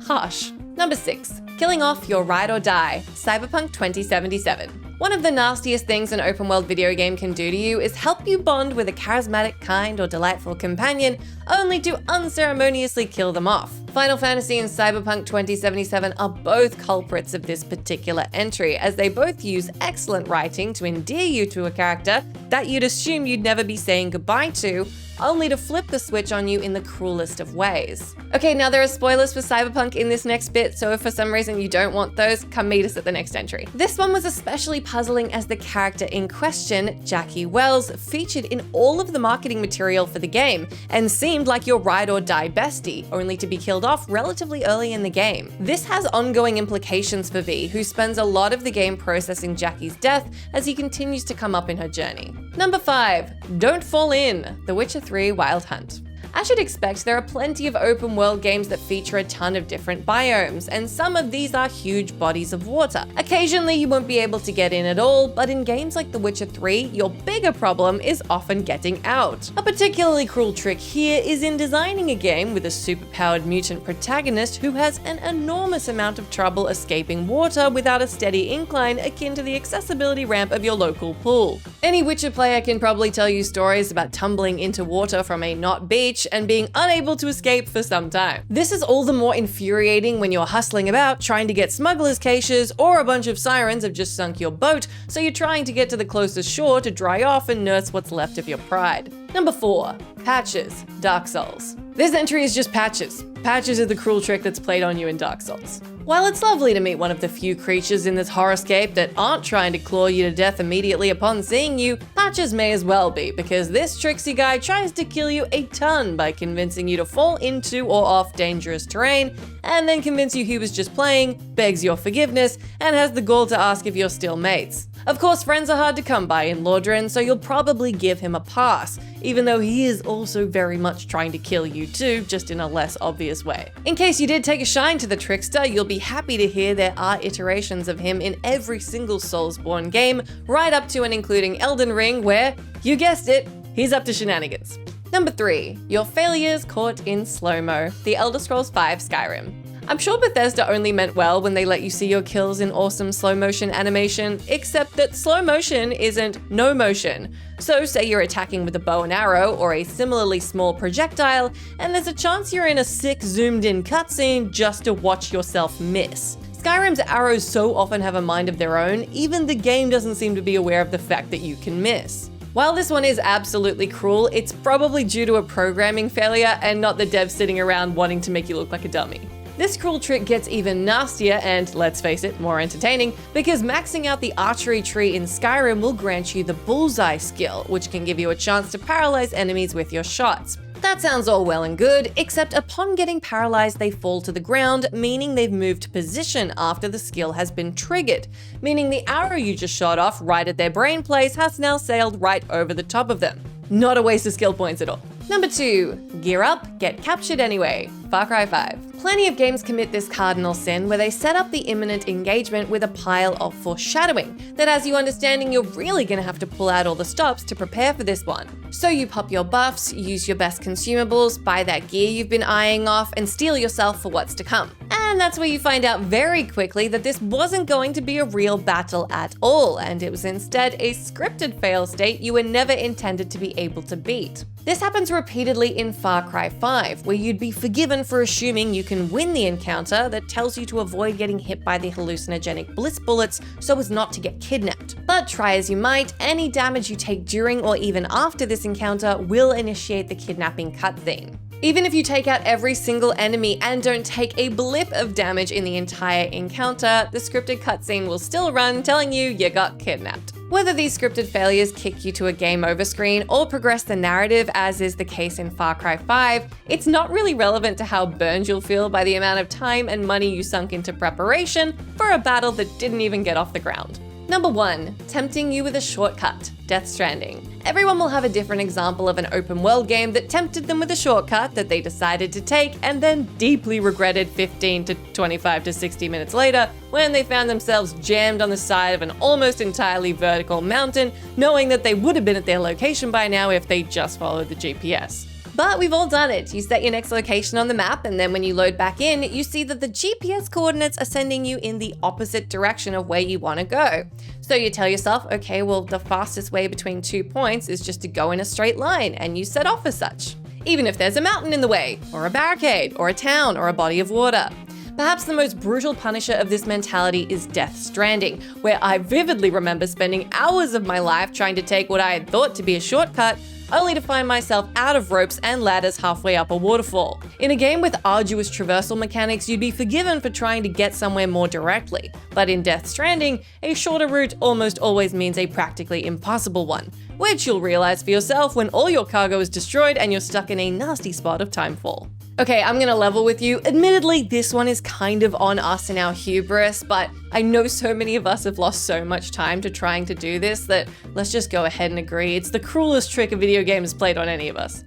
Harsh. Number 6. Killing off your ride or die, Cyberpunk 2077. One of the nastiest things an open world video game can do to you is help you bond with a charismatic, kind, or delightful companion, only to unceremoniously kill them off. Final Fantasy and Cyberpunk 2077 are both culprits of this particular entry, as they both use excellent writing to endear you to a character that you'd assume you'd never be saying goodbye to, only to flip the switch on you in the cruelest of ways. Okay, now there are spoilers for Cyberpunk in this next bit, so if for some reason you don't want those, come meet us at the next entry. This one was especially puzzling as the character in question, Jackie Wells, featured in all of the marketing material for the game, and seemed like your ride or die bestie, only to be killed off relatively early in the game. This has ongoing implications for V, who spends a lot of the game processing Jackie's death as he continues to come up in her journey. Number 5. Don't Fall In, The Witcher 3 Wild Hunt. As you'd expect, there are plenty of open world games that feature a ton of different biomes, and some of these are huge bodies of water. Occasionally you won't be able to get in at all, but in games like The Witcher 3, your bigger problem is often getting out. A particularly cruel trick here is in designing a game with a superpowered mutant protagonist who has an enormous amount of trouble escaping water without a steady incline akin to the accessibility ramp of your local pool. Any Witcher player can probably tell you stories about tumbling into water from a not beach and being unable to escape for some time. This is all the more infuriating when you're hustling about trying to get smugglers' caches or a bunch of sirens have just sunk your boat, so you're trying to get to the closest shore to dry off and nurse what's left of your pride. Number 4. Patches, Dark Souls. This entry is just patches. Patches are the cruel trick that's played on you in Dark Souls. While it's lovely to meet one of the few creatures in this horrorscape that aren't trying to claw you to death immediately upon seeing you, Patches may as well be, because this tricksy guy tries to kill you a ton by convincing you to fall into or off dangerous terrain, and then convince you he was just playing, begs your forgiveness, and has the gall to ask if you're still mates. Of course, friends are hard to come by in Lordran, so you'll probably give him a pass, even though he is also very much trying to kill you too, just in a less obvious way. In case you did take a shine to the trickster, you'll be be happy to hear there are iterations of him in every single Soulsborne game, right up to and including Elden Ring, where, you guessed it, he's up to shenanigans. Number 3. Your failures caught in slow-mo, The Elder Scrolls V Skyrim. I'm sure Bethesda only meant well when they let you see your kills in awesome slow motion animation, except that slow motion isn't no motion. So say you're attacking with a bow and arrow or a similarly small projectile, and there's a chance you're in a sick zoomed in cutscene just to watch yourself miss. Skyrim's arrows so often have a mind of their own, even the game doesn't seem to be aware of the fact that you can miss. While this one is absolutely cruel, it's probably due to a programming failure and not the devs sitting around wanting to make you look like a dummy. This cruel trick gets even nastier and, let's face it, more entertaining, because maxing out the archery tree in Skyrim will grant you the bullseye skill, which can give you a chance to paralyze enemies with your shots. That sounds all well and good, except upon getting paralyzed they fall to the ground, meaning they've moved position after the skill has been triggered, meaning the arrow you just shot off right at their brain place has now sailed right over the top of them. Not a waste of skill points at all. Number 2. Gear up, get captured anyway, Far Cry 5. Plenty of games commit this cardinal sin where they set up the imminent engagement with a pile of foreshadowing, that as you understanding you're really gonna have to pull out all the stops to prepare for this one. So you pop your buffs, use your best consumables, buy that gear you've been eyeing off, and steel yourself for what's to come. And that's where you find out very quickly that this wasn't going to be a real battle at all, and it was instead a scripted fail state you were never intended to be able to beat. This happens repeatedly in Far Cry 5, where you'd be forgiven for assuming you can win the encounter that tells you to avoid getting hit by the hallucinogenic bliss bullets so as not to get kidnapped. But try as you might, any damage you take during or even after this encounter will initiate the kidnapping cutscene. Even if you take out every single enemy and don't take a blip of damage in the entire encounter, the scripted cutscene will still run telling you you got kidnapped. Whether these scripted failures kick you to a game over screen or progress the narrative, as is the case in Far Cry 5, it's not really relevant to how burned you'll feel by the amount of time and money you sunk into preparation for a battle that didn't even get off the ground. Number 1. Tempting you with a shortcut, Death Stranding. Everyone will have a different example of an open world game that tempted them with a shortcut that they decided to take and then deeply regretted 15 to 25 to 60 minutes later when they found themselves jammed on the side of an almost entirely vertical mountain, knowing that they would have been at their location by now if they just followed the GPS. But we've all done it. You set your next location on the map, and then when you load back in, you see that the GPS coordinates are sending you in the opposite direction of where you want to go. So you tell yourself, okay, well, the fastest way between 2 points is just to go in a straight line, and you set off as such. Even if there's a mountain in the way, or a barricade, or a town, or a body of water. Perhaps the most brutal punisher of this mentality is Death Stranding, where I vividly remember spending hours of my life trying to take what I had thought to be a shortcut, only to find myself out of ropes and ladders halfway up a waterfall. In a game with arduous traversal mechanics, you'd be forgiven for trying to get somewhere more directly. But in Death Stranding, a shorter route almost always means a practically impossible one, which you'll realize for yourself when all your cargo is destroyed and you're stuck in a nasty spot of timefall. Okay, I'm gonna level with you. Admittedly, this one is kind of on us and our hubris, but I know so many of us have lost so much time to trying to do this that let's just go ahead and agree it's the cruelest trick a video game has played on any of us.